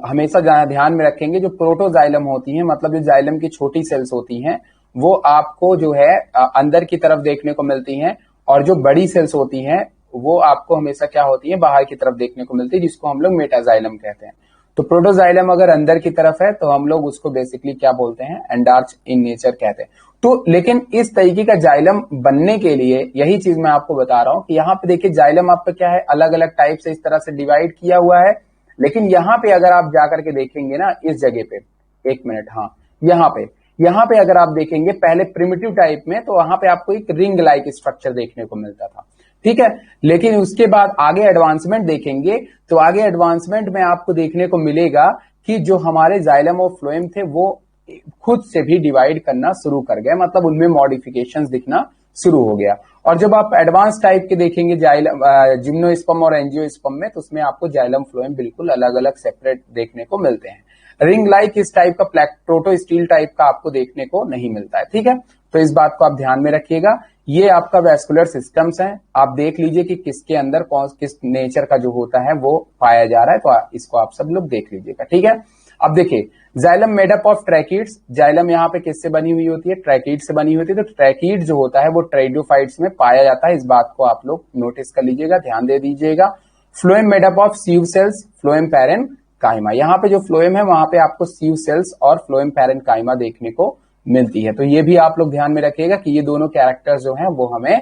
हमेशा ध्यान में रखेंगे जो प्रोटोजाइलम होती हैं, मतलब जो जाइलम की छोटी सेल्स होती हैं वो आपको जो है अंदर की तरफ देखने को मिलती हैं, और जो बड़ी सेल्स होती हैं वो आपको हमेशा क्या होती है, बाहर की तरफ देखने को मिलती है, जिसको हम लोग मेटाजाइलम कहते हैं। तो प्रोटोजाइलम अगर अंदर की तरफ है तो हम लोग उसको बेसिकली क्या बोलते हैं, एंडार्च इन नेचर कहते हैं। तो लेकिन इस तरीके का जाइलम बनने के लिए यही चीज मैं आपको बता रहा हूं कि यहाँ पे देखिए जाइलम आपका क्या है, अलग अलग टाइप से इस तरह से डिवाइड किया हुआ है। लेकिन यहाँ पे अगर आप जाकर के देखेंगे ना इस जगह पे, एक मिनट, हाँ यहाँ पे अगर आप देखेंगे पहले प्रिमिटिव टाइप में तो वहां पे आपको एक रिंग लाइक स्ट्रक्चर देखने को मिलता था, ठीक है। लेकिन उसके बाद आगे एडवांसमेंट देखेंगे तो आगे एडवांसमेंट में आपको देखने को मिलेगा कि जो हमारे जाइलम और फ्लोएम थे वो खुद से भी डिवाइड करना शुरू कर गए, मतलब उनमें मॉडिफिकेशंस दिखना शुरू हो गया। और जब आप एडवांस टाइप के देखेंगे जाइलम जिम्नोस्पर्म और एंजियोस्पर्म में, तो उसमें आपको जाइलम फ्लोएम बिल्कुल अलग अलग सेपरेट देखने को मिलते हैं। रिंग लाइक इस टाइप का प्रोटो स्टील टाइप का आपको देखने को नहीं मिलता है, ठीक है। तो इस बात को आप ध्यान में रखिएगा। ये आपका वैस्कुलर सिस्टम्स है, आप देख लीजिए कि किसके अंदर कौन किस नेचर का जो होता है वो पाया जा रहा है, तो इसको आप सब लोग देख लीजिएगा, ठीक है। अब देखिए xylem made up of tracheids, xylem यहाँ पे किससे बनी हुई होती है, ट्रैकीड से बनी होती है। तो ट्रैकीड जो होता है वो ट्रेडियोफाइट्स में पाया जाता है, इस बात को आप लोग नोटिस कर लीजिएगा, ध्यान दे दीजिएगा। Phloem made up of sieve cells, phloem parenchyma, यहाँ पे जो फ्लोएम है वहां पे आपको सीव सेल्स और फ्लोएम पैरेन काइमा देखने को मिलती है। तो ये भी आप लोग ध्यान में रखिएगा कि ये दोनों कैरेक्टर्स जो हैं वो हमें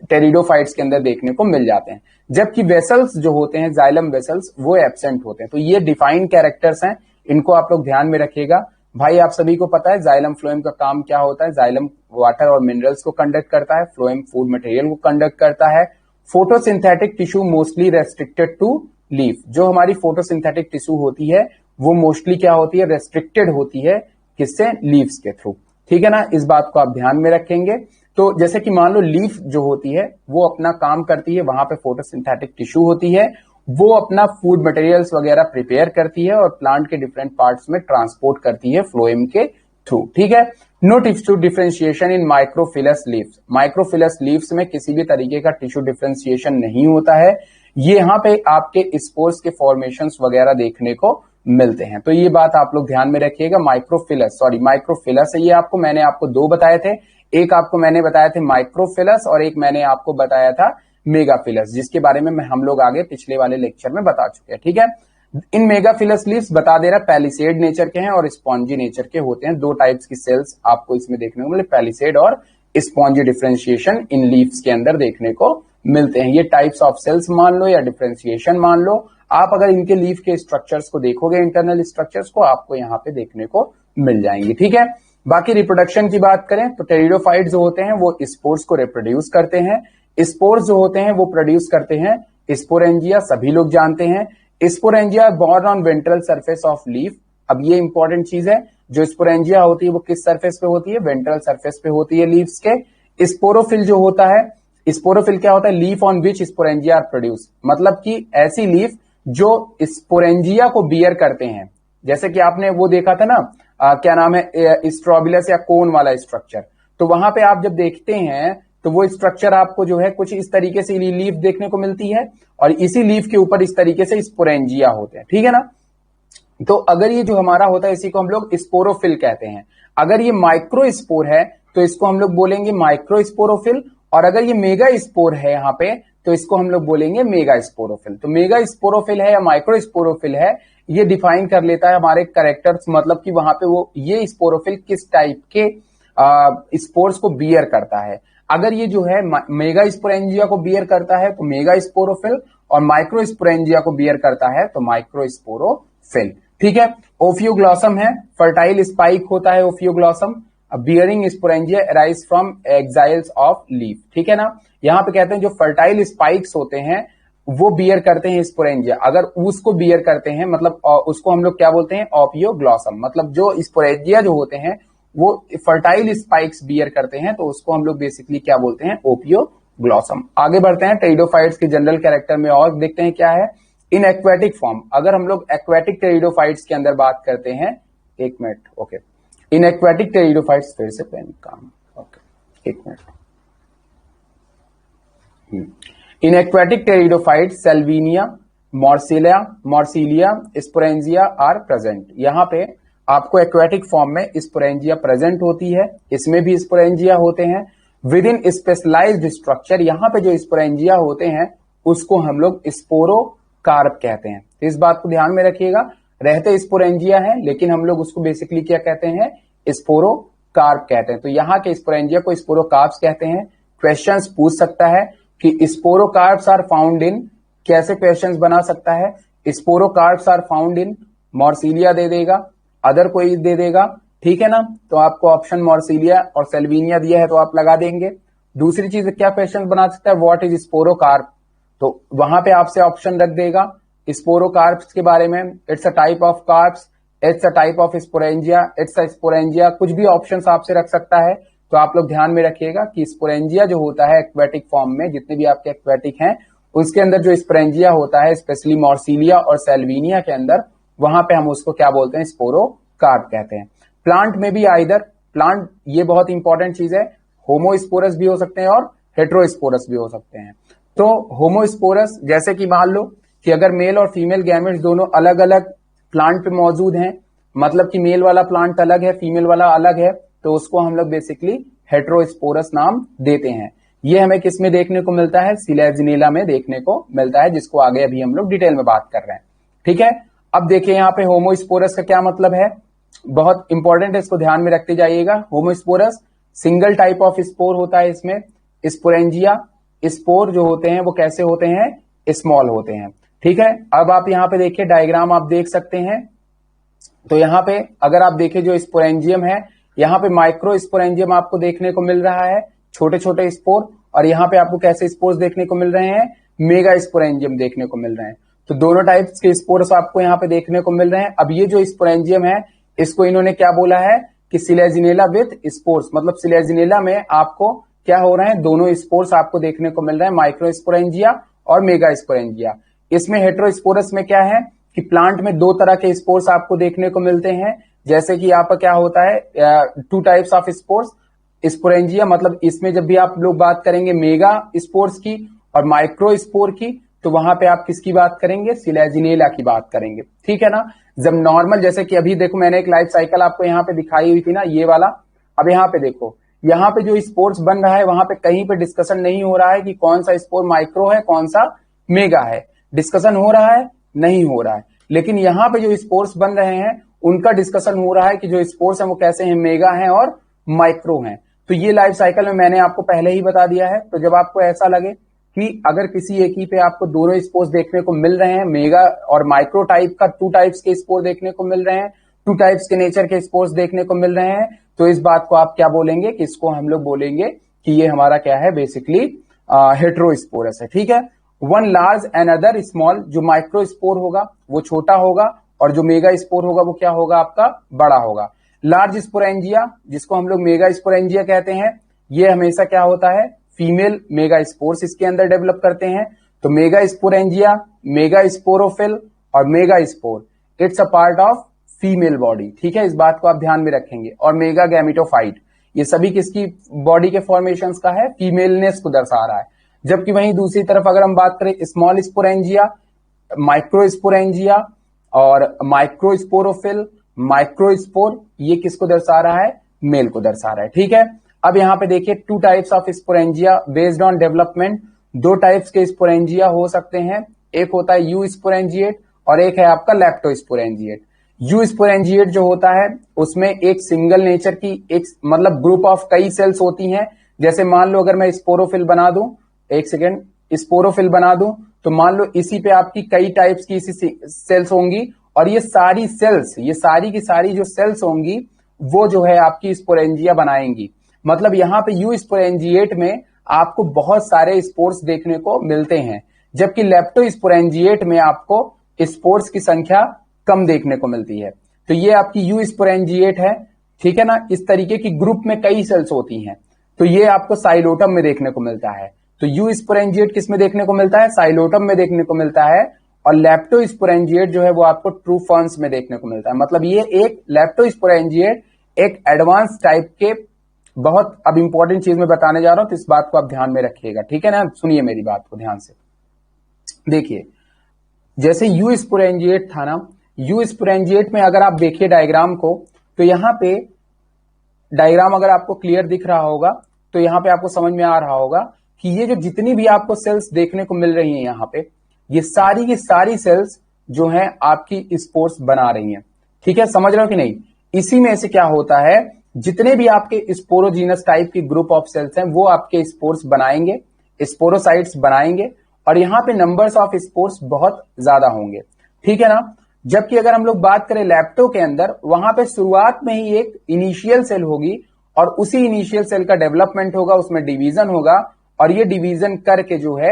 टेरिडोफाइट्स के अंदर देखने को मिल जाते हैं, जबकि वेसल्स जो होते हैं जाइलम वेसल्स वो एब्सेंट होते हैं। तो ये डिफाइंड कैरेक्टर्स हैं, इनको आप लोग ध्यान में रखिएगा। भाई आप सभी को पता है जाइलम फ्लोएम का काम क्या होता है, जाइलम वाटर और मिनरल्स को कंडक्ट करता है, फ्लोएम फूड मटेरियल को कंडक्ट करता है। Photosynthetic tissue mostly restricted to leaf, जो हमारी फोटोसिंथेटिक टिश्यू होती है वो मोस्टली क्या होती है, रेस्ट्रिक्टेड होती है, किससे, लीव्स के थ्रू, ठीक है ना। इस बात को आप ध्यान में रखेंगे। तो जैसे कि मान लो लीफ जो होती है वो अपना काम करती है, वहां पे फोटोसिंथेटिक टिश्यू होती है, वो अपना फूड मटेरियल्स वगैरह प्रिपेयर करती है और प्लांट के डिफरेंट पार्ट्स में ट्रांसपोर्ट करती है फ्लोएम के थ्रू, ठीक है। नो टिश्यू डिफरेंशिएशन इन माइक्रोफिलस लीव्स, माइक्रोफिलस लीव्स में किसी भी तरीके का टिश्यू डिफरेंशिएशन नहीं होता है। ये यहाँ पे आपके स्पोर्स के फॉर्मेशंस वगैरह देखने को मिलते हैं। तो ये बात आप लोग ध्यान में रखिएगा। माइक्रोफिलस है, ये आपको मैंने आपको दो बताए थे, एक आपको मैंने बताया थे माइक्रोफिलस और एक मैंने आपको बताया था मेगाफिलस, जिसके बारे में हम लोग आगे पिछले वाले लेक्चर में बता चुके हैं, ठीक है। इन मेगाफिलस लीव्स बता दे रहा पैलिसेड नेचर के हैं और स्पॉन्जी नेचर के होते हैं। दो टाइप्स की सेल्स आपको इसमें देखने को मिले, पैलिसेड और स्पॉन्जी डिफरेंशिएशन इन लीव्स के अंदर देखने को मिलते हैं। ये टाइप्स ऑफ सेल्स मान लो या डिफरेंशिएशन मान लो, आप अगर इनके लीफ के स्ट्रक्चर्स को देखोगे, इंटरनल स्ट्रक्चर्स को, आपको यहाँ पे देखने को मिल जाएंगे, ठीक है। बाकी रिप्रोडक्शन की बात करें तो टेरिडोफाइट जो होते हैं वो स्पोर्स को रिप्रोड्यूस करते हैं। स्पोर्स जो होते हैं वो प्रोड्यूस करते हैं स्पोरेंजिया, सभी लोग जानते हैं। Sporangia borne on ventral surface of leaf. अब ये इंपॉर्टेंट चीज है, जो स्पोरेंजिया होती है वो किस सरफेस पे होती है, वेंट्रल सरफेस पे होती है लीव्स के। स्पोरोफिल जो होता है, स्पोरोफिल क्या होता है, leaf on which sporangia are produce, मतलब कि ऐसी लीफ जो स्पोरेंजिया को बियर करते हैं। जैसे कि आपने वो देखा था ना, क्या नाम है, स्ट्रोबिलस या कोन वाला स्ट्रक्चर, तो वहां पे आप जब देखते हैं तो वो स्ट्रक्चर आपको जो है कुछ इस तरीके से लीफ देखने को मिलती है, और इसी लीफ के ऊपर इस तरीके से स्पोरेंजिया होते हैं, ठीक है ना। तो अगर ये जो हमारा होता है इसी को हम लोग स्पोरोफिल कहते हैं। अगर ये माइक्रोस्पोर है तो इसको हम लोग बोलेंगे माइक्रोस्पोरोफिल, और अगर ये मेगा स्पोर है यहाँ पे तो इसको हम लोग बोलेंगे मेगा स्पोरोफिल। तो मेगा स्पोरोफिल है या माइक्रोस्पोरोफिल है, ये डिफाइन कर लेता है हमारे कैरेक्टर्स, मतलब कि वहां पे वो ये स्पोरोफिल किस टाइप के स्पोर्स को बियर करता है। अगर ये जो है मेगा स्पोरेंजिया को बियर करता है तो मेगा स्पोरोफिल, और माइक्रो स्पोरेंजिया को बियर करता है तो माइक्रो स्पोरोफिल, ठीक है। ओफियोग्लॉसम है, फर्टाइल स्पाइक होता है ophioglossum, bearing sporangia arise from axils of leaf, ठीक है ना। यहां पे कहते हैं जो फर्टाइल स्पाइक्स होते हैं वो बियर करते हैं स्पोरेंजिया, अगर उसको बियर करते हैं मतलब उसको हम लोग क्या बोलते हैं, ओपियोग्लॉसम, मतलब जो स्पोरेंजिया जो होते हैं वो फर्टाइल स्पाइक्स बियर करते हैं तो उसको हम लोग बेसिकली क्या बोलते हैं, ओपियोग्लॉसम। आगे बढ़ते हैं टेरिडोफाइट्स के जनरल कैरेक्टर में और देखते हैं क्या है। इन एक्वेटिक फॉर्म, अगर हम लोग एक्वेटिक टेरिडोफाइट्स के अंदर बात करते हैं, एक minute, okay, in aquatic pteridophytes, फिर से पेन काम, ओके एक minute. In aquatic pteridophytes salvinia, marsilea, sporangia are present. यहां पे आपको एक्वेटिक फॉर्म में स्पोरेंजिया प्रेजेंट होती है, इसमें भी स्पोरेंजिया होते हैं विद इन स्पेशलाइज्ड स्ट्रक्चर। यहां पे जो स्पोरेंजिया होते हैं उसको हम लोग स्पोरोकार्प कहते हैं। तो इस बात को ध्यान में रखिएगा, रहते स्पोरेंजिया है लेकिन हम लोग उसको बेसिकली क्या कहते हैं, स्पोरोकार्प कहते हैं। तो यहाँ के स्पोरेंजिया को स्पोरोकार्प्स कहते हैं। क्वेश्चंस पूछ सकता है कि स्पोरोकार्प्स आर फाउंड इन, कैसे क्वेश्चंस बना सकता है, स्पोरोकार्प्स आर फाउंड इन मॉर्सिलिया दे देगा, अदर कोई दे देगा, ठीक है ना। तो आपको ऑप्शन मॉर्सिलिया और सेल्विनिया दिया है तो आप लगा देंगे। दूसरी चीज क्या क्वेश्चन बना सकता है, व्हाट इज स्पोरोकार्प, तो वहां पे आपसे ऑप्शन रख देगा स्पोरोकार्प्स के बारे में, it's a type of carps, it's a type of sporangia, it's a sporangia, कुछ भी ऑप्शंस आपसे रख सकता है। तो आप लोग ध्यान में रखिएगा कि स्पोरेंजिया जो होता है एक्वेटिक फॉर्म में, जितने भी आपके एक्वेटिक हैं उसके अंदर जो स्पोरेंजिया होता है स्पेशली मॉर्सिलिया और सेल्विनिया के अंदर, वहां पे हम उसको क्या बोलते हैं, स्पोरोकार्प कहते हैं। प्लांट में भी आइदर, प्लांट ये बहुत इंपॉर्टेंट चीज है, होमोस्पोरस भी हो सकते हैं और हेट्रोस्पोरस भी हो सकते हैं। तो होमोस्पोरस जैसे कि मान लो कि अगर मेल और फीमेल गैमेट्स दोनों अलग अलग प्लांट पे मौजूद हैं, मतलब कि मेल वाला प्लांट अलग है फीमेल वाला अलग है, तो उसको हम लोग बेसिकली हेट्रोस्पोरस नाम देते हैं। ये हमें किस में देखने को मिलता है, सिलेजिनेला में देखने को मिलता है, जिसको आगे अभी हम लोग डिटेल में बात कर रहे हैं, ठीक है। अब देखिए यहाँ पे होमोस्पोरस का क्या मतलब है, बहुत इंपॉर्टेंट है, इसको ध्यान में रखते जाइएगा। Homosporous single type of spore होता है इसमें, स्पोरेंजिया स्पोर जो होते हैं वो कैसे होते हैं, स्मॉल होते हैं, ठीक है। अब आप यहाँ पे देखिए डायग्राम आप देख सकते हैं, तो यहाँ पे अगर आप देखें जो स्पोरेंजियम है, यहाँ पे माइक्रो स्पोरेंजियम आपको देखने को मिल रहा है, छोटे छोटे स्पोर, और यहाँ पे आपको कैसे स्पोर्स देखने को मिल रहे हैं, मेगा स्पोरेंजियम देखने को मिल रहे हैं। तो दोनों टाइप्स के स्पोर्स आपको यहाँ पे देखने को मिल रहे हैं। अब ये जो स्पोरेंजियम है इसको इन्होंने क्या बोला है कि सिलेजिनेला विथ स्पोर्स, मतलब सिलेजिनेला में आपको क्या हो रहे हैं, दोनों स्पोर्स आपको देखने को मिल रहे हैं, माइक्रो स्पोरेंजिया और मेगा स्पोरेंजिया। इसमें हेट्रोस्पोरस में क्या है कि प्लांट में दो तरह के स्पोर्स आपको देखने को मिलते हैं, जैसे कि यहाँ पर क्या होता है, two types of spores, sporangia, मतलब इसमें जब भी आप लोग बात करेंगे मेगा स्पोर्स की और माइक्रो स्पोर की, तो वहां पे आप किसकी बात करेंगे, सिलेजिनेला की बात करेंगे, ठीक है ना। जब नॉर्मल, जैसे कि अभी देखो मैंने एक लाइफ साइकिल आपको यहाँ पे दिखाई हुई थी ना, ये वाला, अब यहाँ पे देखो, यहाँ पे जो स्पोर्स बन रहा है वहां पे कहीं पे डिस्कशन नहीं हो रहा है कि कौन सा स्पोर माइक्रो है कौन सा मेगा है, डिस्कशन हो रहा है नहीं हो रहा है। लेकिन यहाँ पे जो स्पोर्स बन रहे हैं उनका डिस्कशन हो रहा है कि जो स्पोर्स हैं वो कैसे हैं, मेगा हैं और माइक्रो हैं। तो ये लाइफ साइकिल में मैंने आपको पहले ही बता दिया है। तो जब आपको ऐसा लगे कि अगर किसी एक ही पे आपको दोनों स्पोर्स देखने को मिल रहे हैं, मेगा और माइक्रो टाइप का, टू टाइप्स के स्पोर देखने को मिल रहे हैं, टू टाइप्स के नेचर के स्पोर्स देखने को मिल रहे हैं, तो इस बात को आप क्या बोलेंगे कि इसको हम लोग बोलेंगे कि ये हमारा क्या है, बेसिकली हेट्रोस्पोरस है, ठीक है। One large and other small, जो माइक्रो स्पोर होगा वो छोटा होगा और जो मेगा स्पोर होगा वो क्या होगा, आपका बड़ा होगा। लार्ज स्पोरेंजिया जिसको हम लोग मेगा स्पोरेंजिया कहते हैं, ये हमेशा क्या होता है, फीमेल मेगा स्पोर्स इसके अंदर डेवलप करते हैं। तो मेगा स्पोरेंजिया, मेगा स्पोरोफिल और mega spore, it's a part of female body. ठीक है, इस बात को आप ध्यान में रखेंगे। और मेगा गैमेटोफाइट, ये सभी किसकी बॉडी के फॉर्मेशंस का है? फीमेलनेस को दर्शा रहा है। जबकि वहीं दूसरी तरफ अगर हम बात करें स्मॉल स्पोरेंजिया, माइक्रोस्पोरेंजिया और माइक्रोस्पोरोफिल, माइक्रोस्पोर, ये किसको दर्शा रहा है? मेल को दर्शा रहा है। ठीक है, अब यहां पे देखिए two types of sporangia based on development. दो टाइप्स के स्पोरेंजिया हो सकते हैं, एक होता है यू स्पोरेंजिएट और एक है आपका लैक्टोस्पोरेंजिएट। यू स्पोरेंजिएट जो होता है उसमें एक सिंगल नेचर की एक मतलब ग्रुप ऑफ कई सेल्स होती हैं। जैसे मान लो अगर मैं स्पोरोफिल बना दूं, एक सेकेंड, स्पोरोफिल बना दूं तो मान लो इसी पे आपकी कई टाइप्स की इसी सेल्स होंगी और ये सारी सेल्स, ये सारी की सारी जो सेल्स होंगी वो जो है आपकी स्पोरेंजिया बनाएंगी। मतलब यहां पे यू स्पोरेंजिएट में आपको बहुत सारे स्पोर्स देखने को मिलते हैं, जबकि लेप्टोस्पोरेंजिएट में आपको स्पोर्स की संख्या कम देखने को मिलती है। तो ये आपकी यू स्पोरेंजिएट है, ठीक है ना। इस तरीके की ग्रुप में कई सेल्स होती हैं, तो ये आपको साइलोटम में देखने को मिलता है। तो यू स्पोरेंजिएट किस में देखने को मिलता है? साइलोटम में देखने को मिलता है। और लेप्टोस्पोरेंजिएट जो है वो आपको ट्रू फर्न्स में देखने को मिलता है। मतलब ये एक लेप्टोस्पोरेंजिएट एक एडवांस टाइप के, बहुत अब इंपॉर्टेंट चीज में बताने जा रहा हूं तो इस बात को आप ध्यान में रखिएगा, ठीक है ना। सुनिए मेरी बात को ध्यान से। देखिए जैसे यू स्पोरेंजिएट था ना, यू स्पोरेंजिएट में अगर आप देखिए डायग्राम को, तो यहां पे डायग्राम अगर आपको क्लियर दिख रहा होगा तो यहां पे आपको समझ में आ रहा होगा कि ये जो जितनी भी आपको सेल्स देखने को मिल रही हैं यहां पे, ये सारी की सारी सेल्स जो हैं आपकी स्पोर्स बना रही हैं। ठीक है, समझ रहे हो कि नहीं। इसी में से क्या होता है, जितने भी आपके स्पोरोजीनस टाइप की ग्रुप ऑफ सेल्स हैं वो आपके स्पोर्स बनाएंगे, स्पोरोसाइट्स बनाएंगे और यहां पे नंबर्स ऑफ स्पोर्स बहुत ज्यादा होंगे। ठीक है ना। जबकि अगर हम लोग बात करें लैप्टो के अंदर, वहां पे शुरुआत में ही एक इनिशियल सेल होगी और उसी इनिशियल सेल का डेवलपमेंट होगा, उसमें डिवीजन होगा और ये डिवीजन करके जो है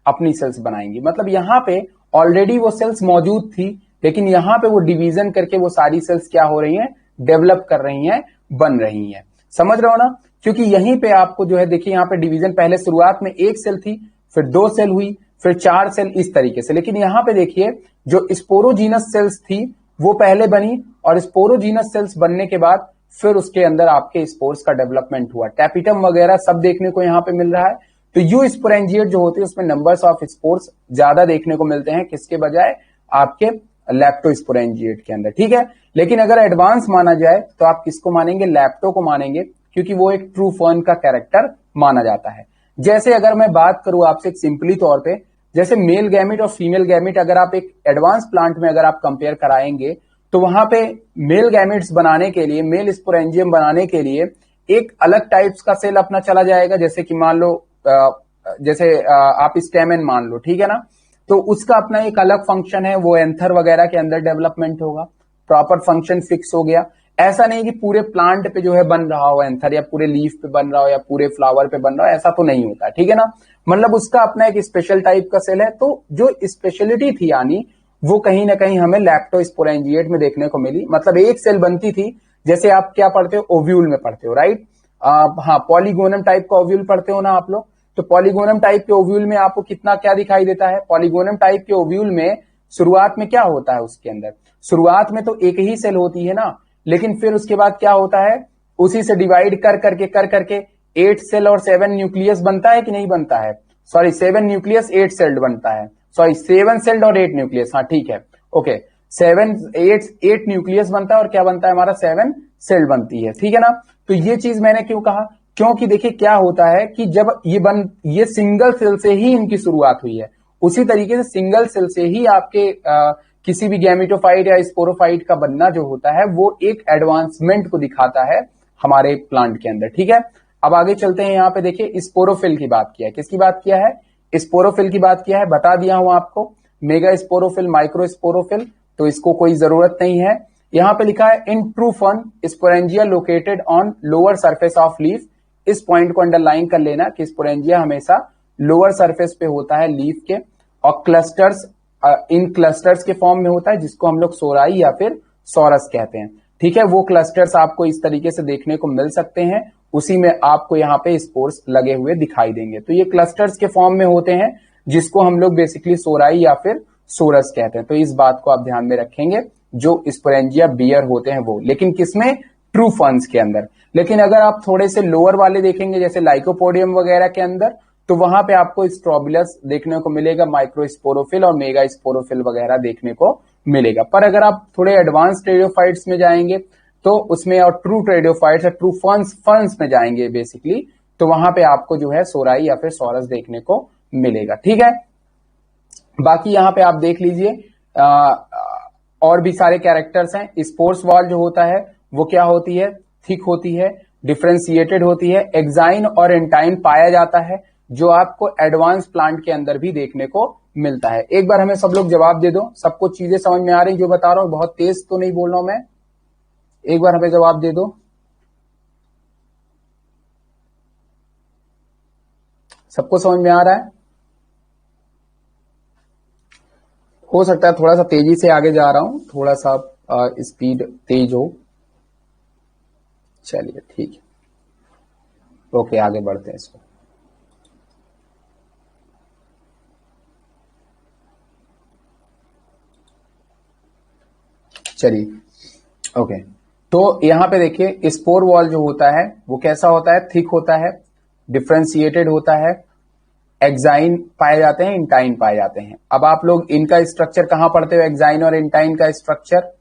अपनी सेल्स बनाएंगी। मतलब यहां पे ऑलरेडी वो सेल्स मौजूद थी, लेकिन यहां पे वो डिवीजन करके वो सारी सेल्स क्या हो रही हैं? डेवलप कर रही हैं, बन रही हैं। समझ रहे हो ना। क्योंकि यहीं पे आपको जो है देखिए यहां पे डिवीजन पहले शुरुआत में एक सेल थी, फिर 2 सेल हुई, फिर 4 सेल, इस तरीके से। लेकिन यहां पे देखिए जो स्पोरोजीनस सेल्स थी वो पहले बनी और स्पोरोजीनस सेल्स बनने के बाद फिर उसके अंदर आपके स्पोर्स का डेवलपमेंट हुआ। टैपिटम वगैरह सब देखने को यहां पे मिल रहा है। तो यू स्पोरेंजिएट जो होती है उसमें नंबर्स ऑफ स्पोर्स ज्यादा देखने को मिलते हैं, किसके बजाय? आपके लैप्टोस्पोरेंजिएट के अंदर। ठीक है, लेकिन अगर एडवांस माना जाए तो आप किसको मानेंगे? लैप्टो को मानेंगे, क्योंकि वो एक ट्रू फर्न का कैरेक्टर माना जाता है। जैसे अगर मैं बात करूं आपसे एक सिंपली तौर पे, जैसे मेल गैमिट और फीमेल गैमिट अगर आप एक एडवांस प्लांट में अगर आप कंपेयर कराएंगे तो वहां पे मेल गैमिट्स बनाने के लिए, मेल स्पोरेंजियम बनाने के लिए एक अलग टाइप्स का सेल अपना चला जाएगा। जैसे कि मान लो जैसे आप स्टेमेन मान लो, ठीक है ना। तो उसका अपना एक अलग फंक्शन है, वो एंथर वगैरह के अंदर डेवलपमेंट होगा, प्रॉपर फंक्शन फिक्स हो गया। ऐसा नहीं कि पूरे प्लांट पे जो है बन रहा हो एंथर, या पूरे लीफ पे बन रहा हो, या पूरे फ्लावर पे बन रहा हो, ऐसा तो नहीं होता। ठीक है ना। मतलब उसका अपना एक स्पेशल टाइप का सेल है। तो जो स्पेशलिटी थी यानी वो कहीं ना कहीं हमें लैप्टोस्पोरेंजिएट में देखने को मिली। मतलब एक सेल बनती थी, जैसे आप क्या पढ़ते हो? ओव्यूल में पढ़ते हो, राइट। हाँ, पॉलीगोनम टाइप का ओव्यूल पढ़ते हो ना आप लोग। तो पॉलीगोनम टाइप के ओव्यूल में आपको कितना क्या दिखाई देता है? पॉलीगोनम टाइप के ओव्यूल में शुरुआत में क्या होता है? उसके अंदर शुरुआत में तो एक ही सेल होती है ना, लेकिन फिर उसके बाद क्या होता है? उसी से डिवाइड कर करके 8 सेल और 7 न्यूक्लियस बनता है कि नहीं बनता है? सॉरी, 7 न्यूक्लियस 8 सेल बनता है। सॉरी, 7 सेल और 8 न्यूक्लियस, हाँ ठीक है, ओके। 8 न्यूक्लियस बनता है और क्या बनता है हमारा? 7 सेल बनती है। ठीक है ना। तो ये चीज मैंने क्यों कहा? क्योंकि देखिए क्या होता है कि जब ये सिंगल सेल से ही इनकी शुरुआत हुई है, उसी तरीके से सिंगल सेल से ही आपके किसी भी गैमेटोफाइट या स्पोरोफाइट का बनना जो होता है वो एक एडवांसमेंट को दिखाता है हमारे प्लांट के अंदर। ठीक है, अब आगे चलते हैं। यहाँ पे देखिए स्पोरोफिल की बात किया है, किसकी बात किया है? स्पोरोफिल की बात किया है। बता दिया हूं आपको, मेगा स्पोरोफिल, माइक्रो स्पोरोफिल, तो इसको कोई जरूरत नहीं है। यहां पे लिखा है in true fern sporangia located on lower surface of leaf. इस पॉइंट को अंडरलाइन कर लेना कि स्पोरेंजिया हमेशा लोअर सरफेस पे होता है लीफ के, और क्लस्टर्स इन क्लस्टर्स के फॉर्म में होता है, जिसको हम लोग सोराई या फिर सोरस कहते हैं। ठीक है, वो क्लस्टर्स आपको इस तरीके से देखने को मिल सकते हैं, उसी में आपको यहाँ पे स्पोर्स लगे हुए दिखाई देंगे। तो ये क्लस्टर्स के फॉर्म में होते हैं, जिसको हम लोग बेसिकली सोराई या फिर सोरस कहते हैं। तो इस बात को आप ध्यान में रखेंगे, जो स्पोरेंजिया बियर होते हैं वो, लेकिन किसमें, ट्रू फर्न्स के अंदर। लेकिन अगर आप थोड़े से लोअर वाले देखेंगे जैसे लाइकोपोडियम वगैरह के अंदर, तो वहां पे आपको स्ट्रोबिलस देखने को मिलेगा, माइक्रोस्पोरोफिल और मेगा स्पोरोफिल वगैरह देखने को मिलेगा। पर अगर आप थोड़े एडवांस टेरिडोफाइट्स में जाएंगे तो उसमें, और ट्रू टेरिडोफाइट्स या ट्रू फर्न्स में जाएंगे बेसिकली, तो वहां पे आपको जो है सोराई या फिर सोरस देखने को मिलेगा। ठीक है, बाकी यहां पे आप देख लीजिए और भी सारे कैरेक्टर्स हैं। स्पोर्स वॉल जो होता है वो क्या होती है, थिक होती है, डिफ्रेंशिएटेड होती है, एक्साइन और एंटाइन पाया जाता है, जो आपको एडवांस प्लांट के अंदर भी देखने को मिलता है। एक बार हमें सब लोग जवाब दे दो, सबको चीजें समझ में आ रही जो बता रहा हूं, बहुत तेज तो नहीं बोल रहा हूं मैं, एक बार हमें जवाब दे दो। सबको समझ में आ रहा है? हो सकता है थोड़ा सा तेजी से आगे जा रहा हूं, थोड़ा सा स्पीड तेज हो। चलिए ठीक है, ओके आगे बढ़ते हैं इसको। चलिए ओके, तो यहां पे देखिए स्पोर वॉल जो होता है वो कैसा होता है, थिक होता है, डिफ्रेंशिएटेड होता है, एक्साइन पाए जाते हैं, इंटाइन पाए जाते हैं। अब आप लोग इनका स्ट्रक्चर कहां पढ़ते हो, एक्साइन और इंटाइन का स्ट्रक्चर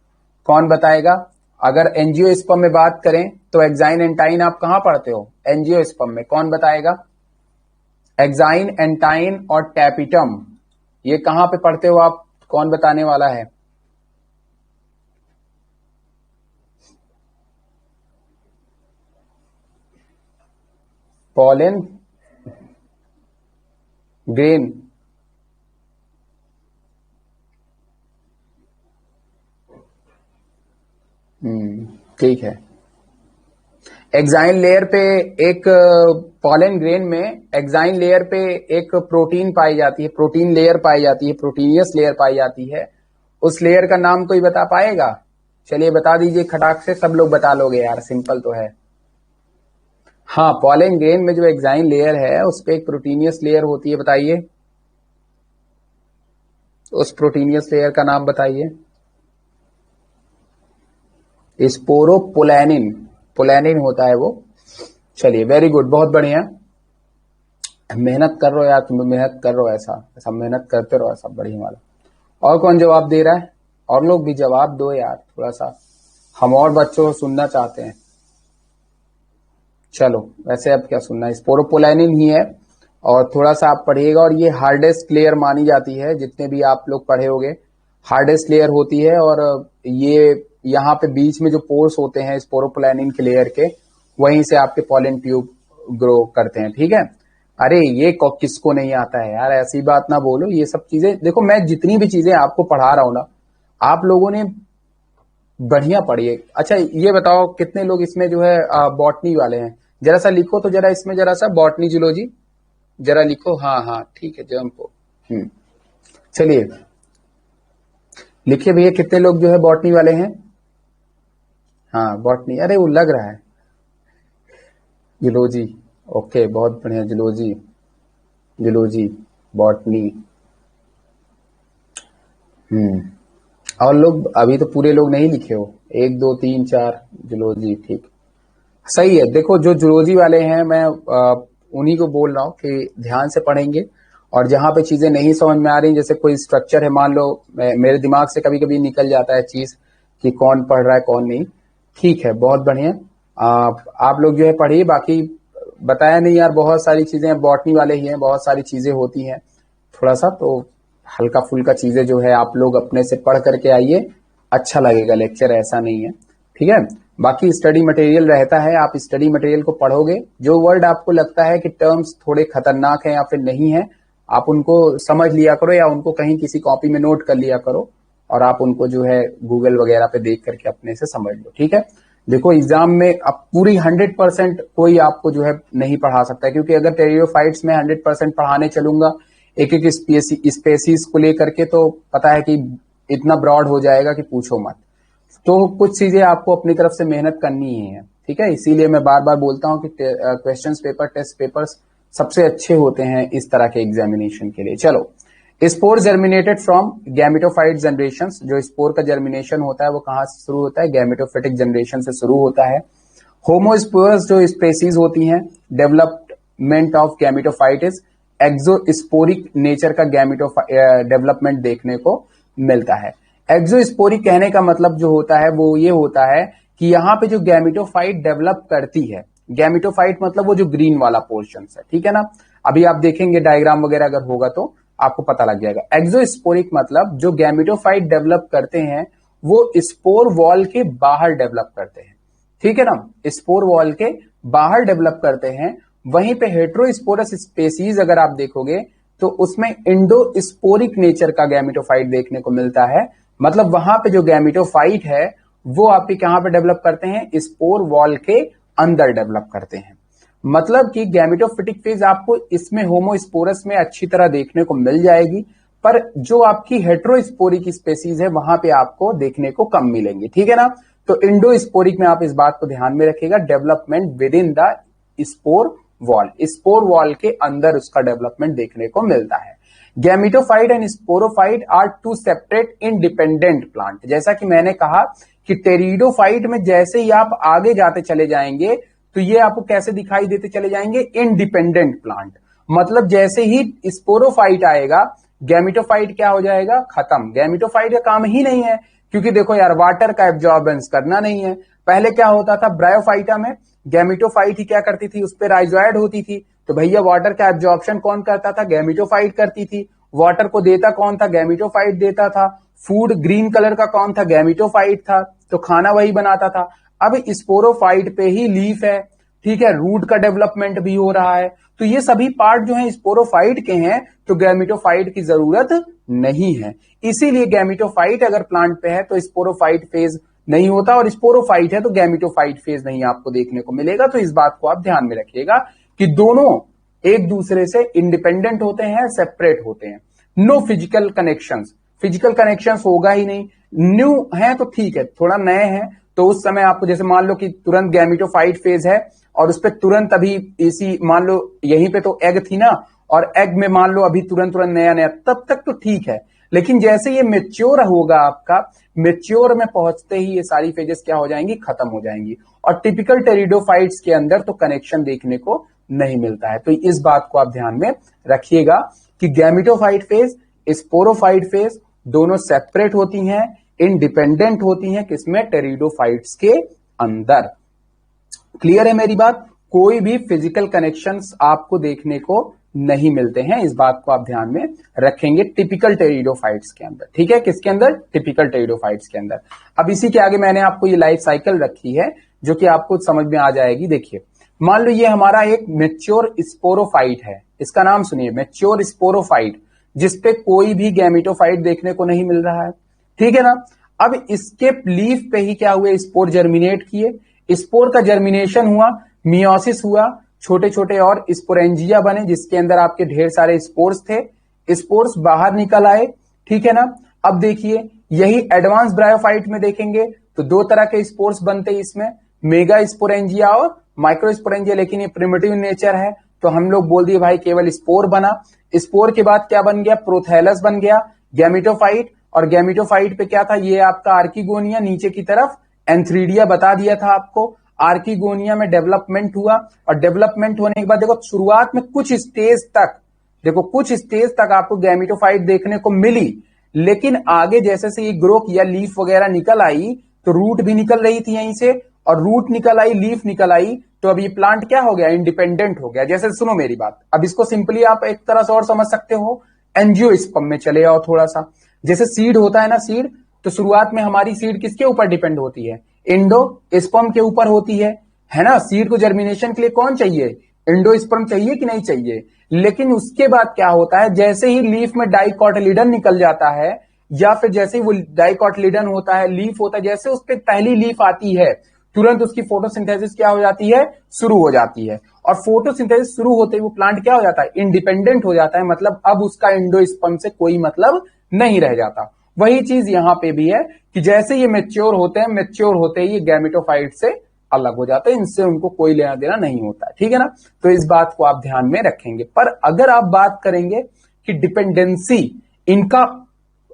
कौन बताएगा? अगर एंजियोस्पर्म में बात करें तो एक्साइन एंटाइन आप कहां पढ़ते हो, एंजियोस्पर्म में, कौन बताएगा? एक्साइन एंटाइन और टैपिटम ये कहां पे पढ़ते हो आप, कौन बताने वाला है? पॉलन ग्रेन, ठीक है। एक्साइन लेयर पे एक पॉलन ग्रेन में एक्साइन लेयर पे एक प्रोटीन पाई जाती है, प्रोटीन लेयर पाई जाती है, प्रोटीनियस लेयर पाई जाती है। उस लेयर का नाम कोई बता पाएगा? चलिए बता दीजिए खटाक से, सब लोग बता लोगे यार, सिंपल तो है। हाँ, पॉलन ग्रेन में जो एक्साइन लेयर है उस पे एक प्रोटीनियस लेयर होती है, बताइए उस प्रोटीनियस लेयर का नाम बताइए। स्पोरोपोलैनिन, पोलैनिन होता है वो। चलिए वेरी गुड, बहुत बढ़िया, मेहनत कर रहे हो यार, तुम मेहनत कर रहे हो, ऐसा ऐसा मेहनत करते रहो, ऐसा बढ़िया वाला। और कौन जवाब दे रहा है? और लोग भी जवाब दो यार, थोड़ा सा हम और बच्चों को सुनना चाहते हैं। चलो वैसे अब क्या सुनना है, स्पोरोपोलैनिन ही है। और थोड़ा सा आप पढ़िएगा, और ये हार्डेस्ट लेयर मानी जाती है, जितने भी आप लोग पढ़े होंगे हार्डेस्ट लेयर होती है। और ये यहाँ पे बीच में जो पोर्स होते हैं स्पोरोपोलैनिन के लेयर के, वहीं से आपके पॉलन ट्यूब ग्रो करते हैं। ठीक है, अरे ये किसको नहीं आता है यार, ऐसी बात ना बोलो। ये सब चीजें देखो, मैं जितनी भी चीजें आपको पढ़ा रहा हूं ना, आप लोगों ने बढ़िया पढ़िए। अच्छा ये बताओ कितने लोग इसमें जो है बॉटनी वाले हैं, जरा सा लिखो तो, जरा इसमें जरा सा बॉटनी जूलॉजी जरा लिखो। हाँ हाँ ठीक है, जंप हो। चलिए लिखिए भैया, कितने लोग जो है बॉटनी वाले हैं? हाँ बॉटनी, अरे वो लग रहा है जूलॉजी, ओके बहुत बढ़िया, जूलॉजी जूलॉजी बॉटनी। और लोग अभी तो पूरे लोग नहीं लिखे हो, 1 2 3 4 जूलॉजी, ठीक सही है। देखो जो जूलॉजी वाले हैं, मैं उन्हीं को बोल रहा हूँ कि ध्यान से पढ़ेंगे, और जहां पे चीजें नहीं समझ में आ रही, जैसे कोई स्ट्रक्चर है, मान लो मेरे दिमाग से कभी कभी निकल जाता है चीज कि कौन पढ़ रहा है कौन नहीं, ठीक है बहुत बढ़िया। आप लोग जो है पढ़िए, बाकी बताया नहीं यार, बहुत सारी चीजें बॉटनी वाले ही हैं, बहुत सारी चीजें होती हैं, थोड़ा सा तो हल्का फुल्का चीजें जो है आप लोग अपने से पढ़ करके आइए, अच्छा लगेगा लेक्चर, ऐसा नहीं है। ठीक है, बाकी स्टडी मटेरियल रहता है, आप स्टडी मटेरियल को पढ़ोगे, जो वर्ड आपको लगता है कि टर्म्स थोड़े खतरनाक हैं या फिर नहीं है, आप उनको समझ लिया करो, या उनको कहीं किसी कॉपी में नोट कर लिया करो, और आप उनको जो है गूगल वगैरह पे देख करके अपने से समझ लो। ठीक है, देखो एग्जाम में अब पूरी 100% कोई आपको जो है नहीं पढ़ा सकता है, क्योंकि अगर टेरिडोफाइट्स में 100% पढ़ाने चलूंगा एक एक स्पेसीज को लेकर के, तो पता है कि इतना ब्रॉड हो जाएगा कि पूछो मत। तो कुछ चीजें आपको अपनी तरफ से मेहनत करनी ही है। ठीक है, इसीलिए मैं बार बार बोलता हूं कि क्वेश्चंस पेपर, टेस्ट पेपर्स सबसे अच्छे होते हैं इस तरह के एग्जामिनेशन के लिए। चलो, spore germinated from gametophyte generation. जो स्पोर का जर्मिनेशन होता है वो कहां से शुरू होता है? गैमेटोफिटिक जनरेशन से शुरू होता है। होमोस्पोरस जो स्पेसीज होती हैं, डेवलपमेंट ऑफ गैमेटोफाइटिस, एक्सोस्पोरिक नेचर का गैमेटो डेवलपमेंट देखने को मिलता है। एक्सोस्पोरिक कहने का मतलब जो होता है वो ये होता है कि यहाँ पे जो गैमेटोफाइट डेवलप करती है, गैमेटोफाइट मतलब वो जो ग्रीन वाला पोर्शन है, ठीक है ना। अभी आप देखेंगे डायग्राम वगैरह अगर होगा तो आपको पता लग जाएगा। एक्सोस्पोरिक मतलब जो गैमेटोफाइट डेवलप करते हैं वो स्पोर वॉल के बाहर डेवलप करते हैं, ठीक है ना, स्पोर वॉल के बाहर डेवलप करते हैं। वहीं पे हेटेरोस्पोरस स्पेसीज अगर आप देखोगे तो उसमें इंडोस्पोरिक नेचर का गैमेटोफाइट देखने को मिलता है। मतलब वहां पे जो गैमेटोफाइट है वो आपके कहां पे डेवलप करते हैं? स्पोर वॉल के अंदर डेवलप करते हैं। मतलब कि गैमेटोफिटिक फेज आपको इसमें होमोस्पोरस में अच्छी तरह देखने को मिल जाएगी, पर जो आपकी हेटेरोस्पोरिक स्पेसीज है वहां पे आपको देखने को कम मिलेंगी, ठीक है ना। तो इंडोस्पोरिक में आप इस बात को ध्यान में रखिएगा, development within the spore wall, spore wall के अंदर उसका डेवलपमेंट देखने को मिलता है। Gametophyte and sporophyte are two separate independent plant. जैसा कि मैंने कहा कि टेरिडोफाइट में जैसे ही आप आगे जाते चले जाएंगे तो ये आपको कैसे दिखाई देते चले जाएंगे? Independent plant. मतलब जैसे ही स्पोरोफाइट आएगा गैमेटोफाइट क्या हो जाएगा? खत्म। गैमेटोफाइट का काम ही नहीं है, क्योंकि देखो यार वाटर का एब्जॉर्बेंस करना नहीं है। पहले क्या होता था ब्रायोफाइटा में? गैमेटोफाइट ही क्या करती थी, उस पर राइजोइड होती थी, तो भैया वाटर का एब्जॉर्प्शन कौन करता था? गैमेटोफाइट करती थी। वाटर को देता कौन था? गैमेटोफाइट देता था। फूड ग्रीन कलर का कौन था? गैमेटोफाइट था, तो खाना वही बनाता था। अब स्पोरोफाइट पे ही लीफ है, ठीक है, रूट का डेवलपमेंट भी हो रहा है, तो ये सभी पार्ट जो है स्पोरोफाइट के हैं, तो गैमेटोफाइट की जरूरत नहीं है। इसीलिए गैमेटोफाइट अगर प्लांट पे है तो स्पोरोफाइट फेज नहीं होता, और स्पोरोफाइट है तो गैमेटोफाइट फेज नहीं आपको देखने को मिलेगा। तो इस बात को आप ध्यान में रखिएगा कि दोनों एक दूसरे से इंडिपेंडेंट होते हैं, सेपरेट होते हैं। No physical connections, physical connections होगा ही नहीं। न्यू है तो ठीक है, थोड़ा नए हैं तो उस समय आपको जैसे मान लो कि तुरंत गैमेटोफाइट फेज है और उस पर तुरंत अभी इसी मान लो यहीं पे तो एग थी ना, और एग में मान लो अभी तुरंत तुरंत नया नया, तब तक तो ठीक है। लेकिन जैसे ये मेच्योर होगा आपका, मेच्योर में पहुंचते ही ये सारी फेजेस क्या हो जाएंगी? खत्म हो जाएंगी। और टिपिकल टेरिडोफाइट्स के अंदर तो कनेक्शन देखने को नहीं मिलता है। तो इस बात को आप ध्यान में रखिएगा कि गैमेटोफाइट फेज, स्पोरोफाइट फेज दोनों सेपरेट होती हैं, इंडिपेंडेंट होती हैं, किसमें? टेरिडोफाइट्स के अंदर। क्लियर है मेरी बात? कोई भी फिजिकल कनेक्शंस आपको देखने को नहीं मिलते हैं, इस बात को आप ध्यान में रखेंगे टिपिकल टेरिडोफाइट्स के अंदर, ठीक है। किसके अंदर? टिपिकल टेरिडोफाइट्स के अंदर। अब इसी के आगे मैंने आपको ये लाइफ साइकिल रखी है जो कि आपको समझ में आ जाएगी। देखिए, मान लो ये हमारा एक मेच्योर स्पोरोफाइट है, इसका नाम सुनिए, मेच्योर स्पोरोफाइट, जिसपे कोई भी गैमेटोफाइट देखने को नहीं मिल रहा है, ठीक है ना। अब इसके लीफ पे ही क्या हुए? स्पोर जर्मिनेट किए, स्पोर का जर्मिनेशन हुआ, मियोसिस हुआ, छोटे छोटे और स्पोरेंजिया बने जिसके अंदर आपके ढेर सारे स्पोर्स थे, स्पोर्स बाहर निकल आए, ठीक है ना। अब देखिए यही एडवांस ब्रायोफाइट में देखेंगे तो दो तरह के स्पोर्स बनते हैं इसमें, मेगा स्पोरेंजिया और माइक्रो स्पोरेंजिया, लेकिन ये प्रिमिटिव नेचर है तो हम लोग बोल दिए भाई केवल स्पोर बना। स्पोर के बाद क्या बन गया? प्रोथैलस बन गया, गैमेटोफाइट, और गैमेटोफाइट पे क्या था? ये आपका आर्किगोनिया, नीचे की तरफ एंथ्रीडिया बता दिया था आपको। आर्किगोनिया में डेवलपमेंट हुआ, और डेवलपमेंट होने के बाद देखो शुरुआत में कुछ स्टेज तक, देखो कुछ स्टेज तक आपको गैमेटोफाइट देखने को मिली, लेकिन आगे जैसे से ये ग्रो किया, लीफ वगैरह निकल आई, तो रूट भी निकल रही थी यहीं से, और रूट निकल आई, लीफ निकल आई, तो अब ये प्लांट क्या हो गया? इंडिपेंडेंट हो गया। जैसे सुनो मेरी बात, अब इसको सिंपली आप एक तरह से और समझ सकते हो, एंजियोस्पर्म में चले आओ थोड़ा सा। जैसे सीड होता है ना, सीड, तो शुरुआत में हमारी सीड किसके ऊपर डिपेंड होती है? एंडोस्पर्म के ऊपर होती है ना। सीड को जर्मिनेशन के लिए कौन चाहिए? एंडोस्पर्म चाहिए कि नहीं चाहिए? लेकिन उसके बाद क्या होता है? जैसे ही लीफ में डाइकोटिलीडन निकल जाता है, या फिर जैसे ही वो डाइकोटिलीडन होता है, लीफ होता है, जैसे उस पर पहली लीफ आती है तुरंत उसकी फोटोसिंथेसिस क्या हो जाती है? शुरू हो जाती है। और फोटोसिंथेसिस शुरू होते ही वो प्लांट क्या हो जाता है? इंडिपेंडेंट हो जाता है। मतलब अब उसका एंडोस्पर्म से कोई मतलब नहीं रह जाता। वही चीज यहां पे भी है कि जैसे ये मेच्योर होते हैं, मेच्योर होते ही ये गैमेटोफाइट से अलग हो जाते हैं, इनसे उनको कोई लेना देना नहीं होता है, ठीक है ना। तो इस बात को आप ध्यान में रखेंगे। पर अगर आप बात करेंगे कि डिपेंडेंसी, इनका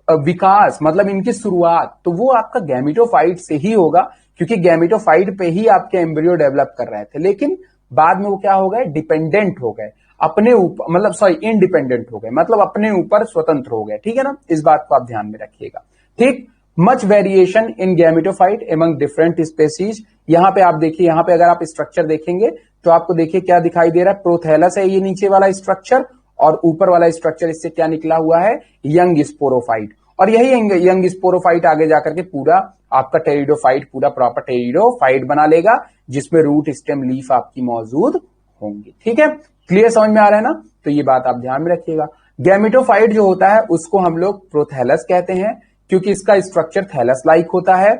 विकास मतलब इनकी शुरुआत, तो वो आपका गैमेटोफाइट से ही होगा, क्योंकि गैमेटोफाइट पे ही आपके एम्ब्रियो डेवलप कर रहे थे। लेकिन बाद में वो क्या हो गए, डिपेंडेंट हो गए अपने ऊपर, मतलब सॉरी इंडिपेंडेंट हो गए, मतलब अपने ऊपर स्वतंत्र हो गए, ठीक है ना। इस बात को आप ध्यान में रखिएगा, ठीक। Much variation in gametophyte among different species. यहां पे आप देखिए, यहां पे अगर आप स्ट्रक्चर देखेंगे तो आपको देखिए क्या दिखाई दे रहा है, प्रोथैलस है ये नीचे वाला स्ट्रक्चर, और ऊपर वाला स्ट्रक्चर इससे क्या निकला हुआ है, यंग स्पोरोफाइट। और यही यंग स्पोरोफाइट आगे जाकर के पूरा आपका टेरिडोफाइट, पूरा प्रॉपर टेरिडोफाइट बना लेगा, जिसमें रूट स्टेम लीफ आपकी मौजूद होंगी, ठीक है। क्लियर, समझ में आ रहा है ना। तो ये बात आप ध्यान में रखिएगा। गैमेटोफाइट जो होता है उसको हम लोग प्रोथैलस कहते हैं, क्योंकि इसका स्ट्रक्चर थैलस लाइक होता है।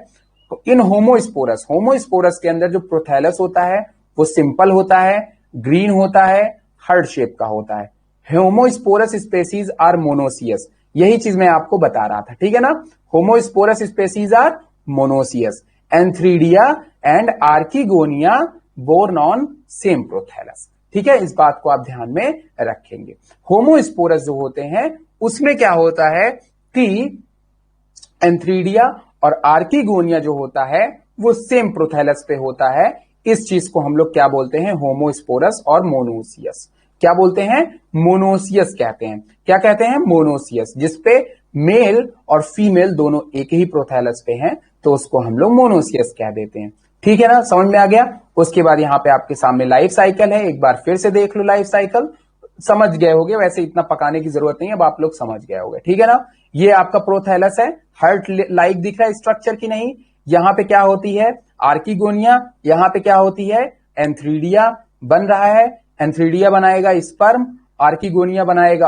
इन होमोस्पोरस, होमोस्पोरस के अंदर जो प्रोथैलस होता है वो सिंपल होता है, ग्रीन होता है, हार्ट शेप का होता है। होमोस्पोरस स्पेसीज आर मोनोसियस, यही चीज मैं आपको बता रहा था, ठीक है ना। Homosporous species are monoecious, antheridia and archegonia borne on same prothallus, ठीक है। इस बात को आप ध्यान में रखेंगे। होमोस्पोरस जो होते हैं उसमें क्या होता है कि एंथ्रीडिया और आर्किगोनिया जो होता है वो सेम प्रोथैलस पे होता है। इस चीज को हम लोग क्या बोलते हैं, होमोस्पोरस और मोनोसियस। क्या बोलते हैं, मोनोसियस कहते हैं। क्या कहते हैं, मोनोसियस, जिसपे मेल और फीमेल दोनों एक ही प्रोथैलस पे हैं, तो उसको हम लोग मोनोसियस कह देते हैं, ठीक है ना। समझ में आ गया। उसके बाद यहां पे आपके सामने लाइफ साइकिल है, एक बार फिर से देख लो लाइफ साइकिल। समझ गए होगे, वैसे इतना पकाने की जरूरत नहीं है, अब आप लोग समझ गए होगे, ठीक है ना। ये आपका प्रोथैलस है, हार्ट लाइक दिख रहा है स्ट्रक्चर की नहीं। यहां पे क्या होती है, आर्किगोनिया, यहां पे क्या होती है, एंथ्रीडिया बन रहा है। एंथ्रीडिया बनाएगा स्पर्म, आर्किगोनिया बनाएगा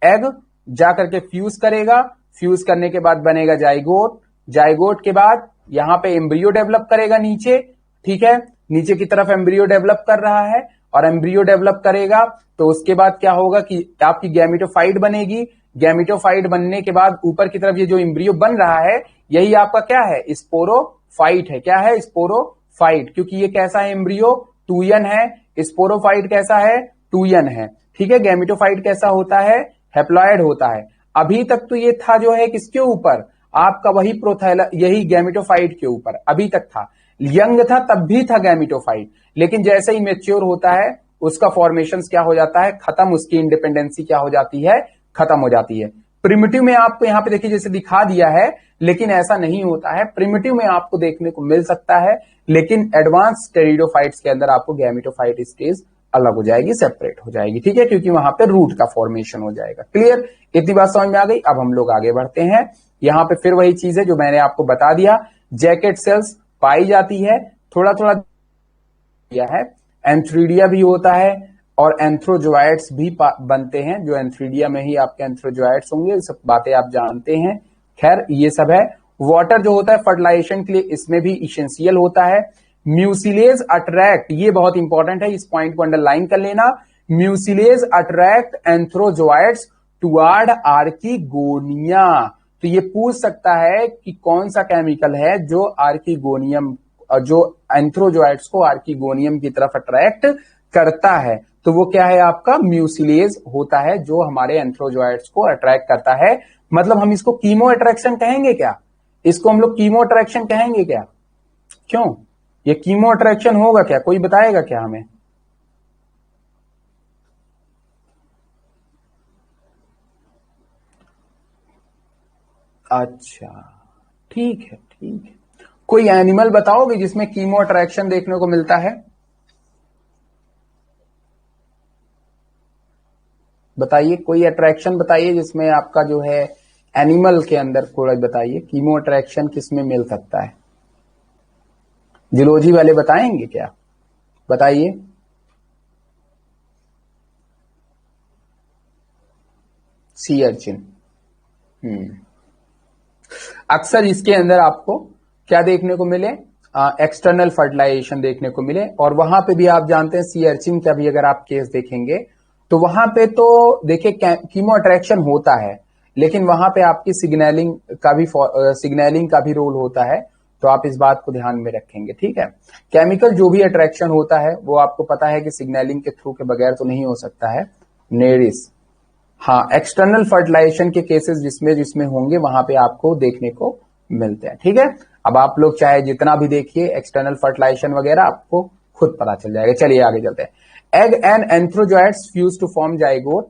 एग, जाकर के फ्यूज करेगा, फ्यूज करने के बाद बनेगा जाइगोट, जाइगोट के बाद यहां पे एम्ब्रियो डेवलप करेगा नीचे, ठीक है। नीचे की तरफ एम्ब्रियो डेवलप कर रहा है, और एम्ब्रियो डेवलप करेगा तो उसके बाद क्या होगा कि आपकी गैमेटोफाइट बनेगी। गैमेटोफाइट बनने के बाद ऊपर की तरफ ये जो एम्ब्रियो बन रहा है, यही आपका क्या है, स्पोरोफाइट है। क्या है, स्पोरोफाइट, क्योंकि ये कैसा है, एम्ब्रियो टूयन है। स्पोरोफाइट कैसा है, टूयन है, ठीक है। गैमेटोफाइट कैसा होता है, हैप्लॉयड होता है। अभी तक तो ये था जो है किसके ऊपर, आपका वही प्रोथैला, यही गैमेटोफाइट के ऊपर अभी तक था। यंग था तब भी था गैमेटोफाइट, लेकिन जैसे ही मेच्योर होता है उसका फॉर्मेशन क्या हो जाता है, खत्म, उसकी इंडिपेंडेंसी क्या हो जाती है, खत्म हो जाती है। प्रिमिटिव में आपको यहां पे देखिए जैसे दिखा दिया है, लेकिन ऐसा नहीं होता है। प्रिमिटिव में आपको देखने को मिल सकता है, लेकिन एडवांस टेरिडोफाइट्स के अंदर आपको गैमेटोफाइट स्टेज अलग हो जाएगी, सेपरेट हो जाएगी, ठीक है, क्योंकि वहां पे रूट का फॉर्मेशन हो जाएगा। क्लियर, इतनी बात समझ में आ गई। अब हम लोग आगे बढ़ते हैं। यहां पे फिर वही चीज है जो मैंने आपको बता दिया, जैकेट सेल्स पाई जाती है, थोड़ा थोड़ा दिया है। एंथ्रीडिया भी होता है और एंथ्रोजोइट्स भी बनते हैं, जो एंथ्रीडिया में ही आपके एंथ्रोजोइट्स होंगे, सब बातें आप जानते हैं। खैर ये सब है। वाटर जो होता है फर्टिलाइजेशन के लिए, इसमें भी इसेंशियल होता है। म्यूसिलेज अट्रैक्ट, ये बहुत इंपॉर्टेंट है, इस पॉइंट को अंडरलाइन कर लेना। Mucilage attract antherozoids toward archegonia. तो ये पूछ सकता है कि कौन सा केमिकल है जो आर्किगोनियम, जो एंथ्रोजोइट्स को आर्किगोनियम की तरफ अट्रैक्ट करता है, तो वो क्या है, आपका म्यूसिलेज होता है, जो हमारे एंथ्रोजोइट्स को अट्रैक्ट करता है। मतलब हम इसको कीमो अट्रैक्शन कहेंगे क्या, इसको हम लोग कीमो अट्रैक्शन कहेंगे क्या, क्यों, ये कीमो अट्रैक्शन होगा क्या, कोई बताएगा क्या हमें। अच्छा, ठीक है, ठीक है। कोई एनिमल बताओगे जिसमें कीमो अट्रैक्शन देखने को मिलता है, बताइए, कोई अट्रैक्शन बताइए जिसमें आपका जो है एनिमल के अंदर, थोड़ा बताइए कीमो अट्रैक्शन किसमें मिल सकता है। जियोलॉजी वाले बताएंगे क्या, बताइए। Sea urchin. अक्सर इसके अंदर आपको क्या देखने को मिले, एक्सटर्नल फर्टिलाइजेशन देखने को मिले। और वहां पे भी आप जानते हैं सी अर्चिन का भी अगर आप केस देखेंगे तो वहां पे तो देखिए कीमो अट्रैक्शन होता है, लेकिन वहां पे आपकी सिग्नलिंग का भी रोल होता है। तो आप इस बात को ध्यान में रखेंगे, ठीक है। केमिकल जो भी अट्रैक्शन होता है वो आपको पता है कि सिग्नलिंग के थ्रू के बगैर तो नहीं हो सकता है। नेरिस, हाँ, एक्सटर्नल फर्टिलाइजेशन के केसेस जिसमें जिसमें होंगे वहां पे आपको देखने को मिलते हैं, ठीक है। अब आप लोग चाहे जितना भी देखिए एक्सटर्नल फर्टिलाइजेशन वगैरह आपको खुद पता चल जाएगा। चलिए आगे चलते हैं। Egg and antherozoids fuse to form zygote,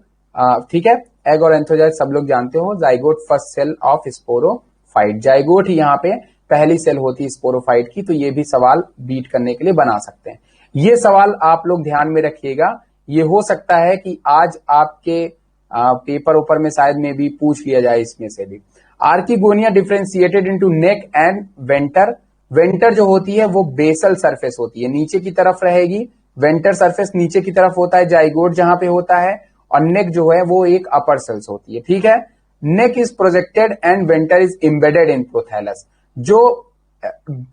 ठीक है। एग और एंथ्रोजॉइट सब लोग जानते हो। Zygote first cell of sporophyte, zygote ही यहाँ पे पहली सेल होती है स्पोरोफाइट की। तो ये भी सवाल बीट करने के लिए बना सकते हैं। ये सवाल आप लोग ध्यान में रखिएगा। ये हो सकता है कि आज आपके पेपर ऊपर में शायद में भी पूछ लिया जाए इसमें से भी। Archegonia differentiated into neck and venter. Venter जो होती है वो बेसल सरफेस होती है, नीचे की तरफ रहेगी। वेंटर सरफेस नीचे की तरफ होता है जाइगोट जहां पे होता है, और नेक जो है वो एक अपर सेल्स होती है, ठीक है। Neck is projected and venter is embedded in prothallus. जो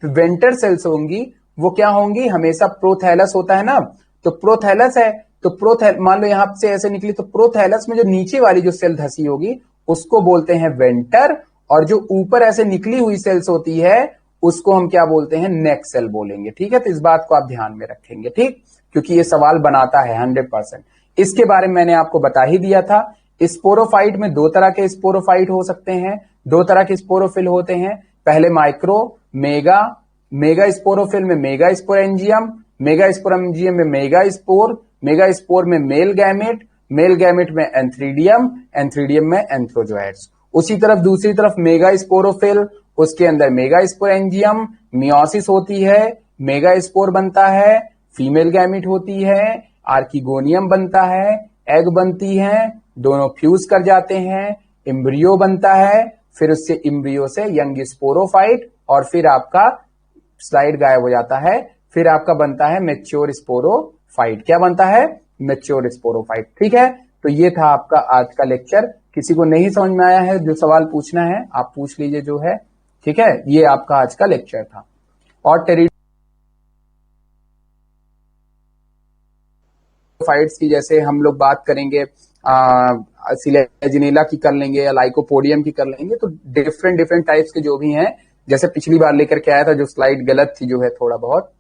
वेंटर सेल्स होंगी वो क्या होंगी, हमेशा प्रोथैलस होता है ना, तो प्रोथैलस है तो मान लो यहां से ऐसे निकली तो प्रोथैलस में जो नीचे वाली जो सेल धसी होगी उसको बोलते हैं वेंटर, और जो ऊपर ऐसे निकली हुई सेल्स होती है उसको हम क्या बोलते हैं, नेक सेल बोलेंगे, ठीक है। तो इस बात को आप ध्यान में रखेंगे, ठीक, क्योंकि ये सवाल बनाता है 100%। इसके बारे में मैंने आपको बता ही दिया था। स्पोरोफाइट में दो तरह के स्पोरोफाइट हो सकते हैं, दो तरह के स्पोरोफिल होते हैं। पहले माइक्रो, मेगा। मेगा स्पोरोफिल में मेगा स्पोरेंजियम, मेगा स्पोरेंजियम में मेगा स्पोर, मेगा स्पोर में मेल गैमेट, मेल गैमेट में एंथ्रीडियम, एंथ्रीडियम में एंथ्रोजोइट्स। उसी तरफ दूसरी तरफ मेगा स्पोरोफिल, उसके अंदर मेगा स्पोरेंजियम, मियोसिस होती है, मेगा स्पोर बनता है, फीमेल गैमेट होती है, आर्किगोनियम बनता है, एग बनती है, दोनों फ्यूज कर जाते हैं, एम्ब्रियो बनता है, फिर उससे एम्ब्रियो से यंग स्पोरोफाइट, और फिर आपका स्लाइड गायब हो जाता है, फिर आपका बनता है मेच्योर स्पोरोफाइट। क्या बनता है, मेच्योर स्पोरोफाइट, ठीक है। तो ये था आपका आज का लेक्चर। किसी को नहीं समझ में आया है, जो सवाल पूछना है आप पूछ लीजिए जो है, ठीक है। ये आपका आज का लेक्चर था। और टेरिडोफाइट्स की जैसे हम लोग बात करेंगे, सिलेजिनेला की कर लेंगे या लाइकोपोडियम की कर लेंगे, तो डिफरेंट डिफरेंट टाइप्स के जो भी हैं, जैसे पिछली बार लेकर के आया था जो स्लाइड गलत थी जो है थोड़ा बहुत,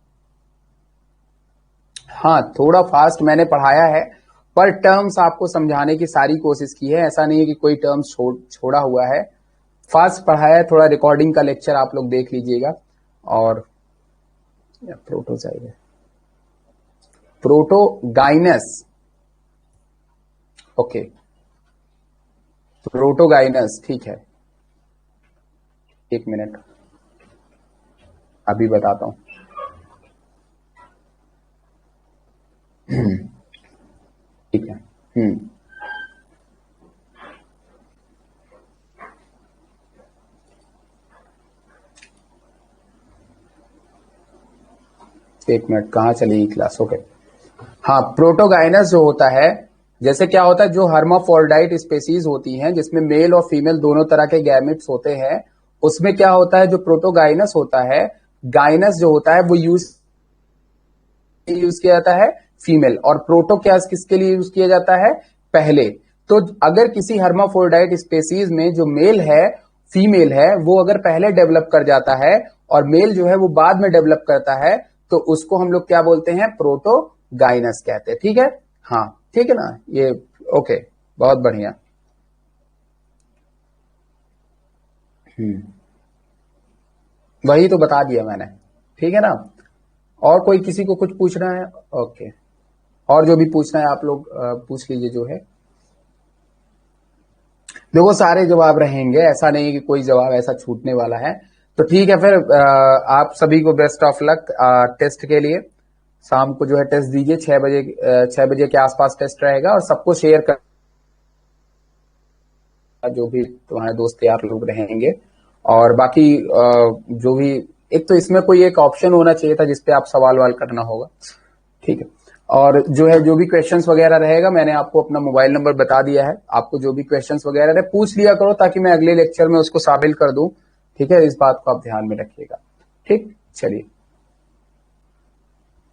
हाँ थोड़ा फास्ट मैंने पढ़ाया है, पर टर्म्स आपको समझाने की सारी कोशिश की है। ऐसा नहीं है कि कोई टर्म्स छोड़ा हुआ है, फास्ट पढ़ाया है। थोड़ा रिकॉर्डिंग का लेक्चर आप लोग देख लीजिएगा। और प्रोटोजाइगस, प्रोटोगाइनस, ओके, प्रोटोगाइनस, ठीक है। एक मिनट अभी बताता हूं। ठीक है, एक मिनट, कहां चली क्लास, ओके। हाँ, प्रोटोगाइनस जो होता है, जैसे क्या होता है, जो हर्माफोर्डाइट स्पेसीज होती हैं जिसमें मेल और फीमेल दोनों तरह के गैमेट्स होते हैं, उसमें क्या होता है, जो प्रोटोगाइनस होता है, गाइनस जो होता है वो यूज किया जाता है फीमेल, और प्रोटो क्या किसके लिए यूज किया जाता है, पहले। तो अगर किसी हर्माफोर्डाइट स्पेसीज में जो मेल है, फीमेल है, वो अगर पहले डेवलप कर जाता है और मेल जो है वो बाद में डेवलप करता है, तो उसको हम लोग क्या बोलते हैं, प्रोटोगाइनस कहते हैं, ठीक है। हाँ ठीक है ना, ये ओके, बहुत बढ़िया। वही तो बता दिया मैंने, ठीक है ना। और कोई किसी को कुछ पूछना है, ओके, और जो भी पूछना है आप लोग पूछ लीजिए जो है। देखो सारे जवाब रहेंगे, ऐसा नहीं है कि कोई जवाब ऐसा छूटने वाला है। तो ठीक है, फिर आप सभी को बेस्ट ऑफ लक टेस्ट के लिए। शाम को जो है टेस्ट दीजिए, 6 बजे के आसपास टेस्ट रहेगा, और सबको शेयर कर, जो भी तुम्हारे दोस्त यार लोग रहेंगे। और बाकी जो भी, एक तो इसमें कोई एक ऑप्शन होना चाहिए था जिसपे आप सवाल वाल करना होगा, ठीक है। और जो है, जो भी क्वेश्चंस वगैरह रहेगा, मैंने आपको अपना मोबाइल नंबर बता दिया है, आपको जो भी क्वेश्चंस वगैरह रहे पूछ लिया करो, ताकि मैं अगले लेक्चर में उसको शामिल कर दूं, ठीक है। इस बात को आप ध्यान में रखिएगा, ठीक, चलिए।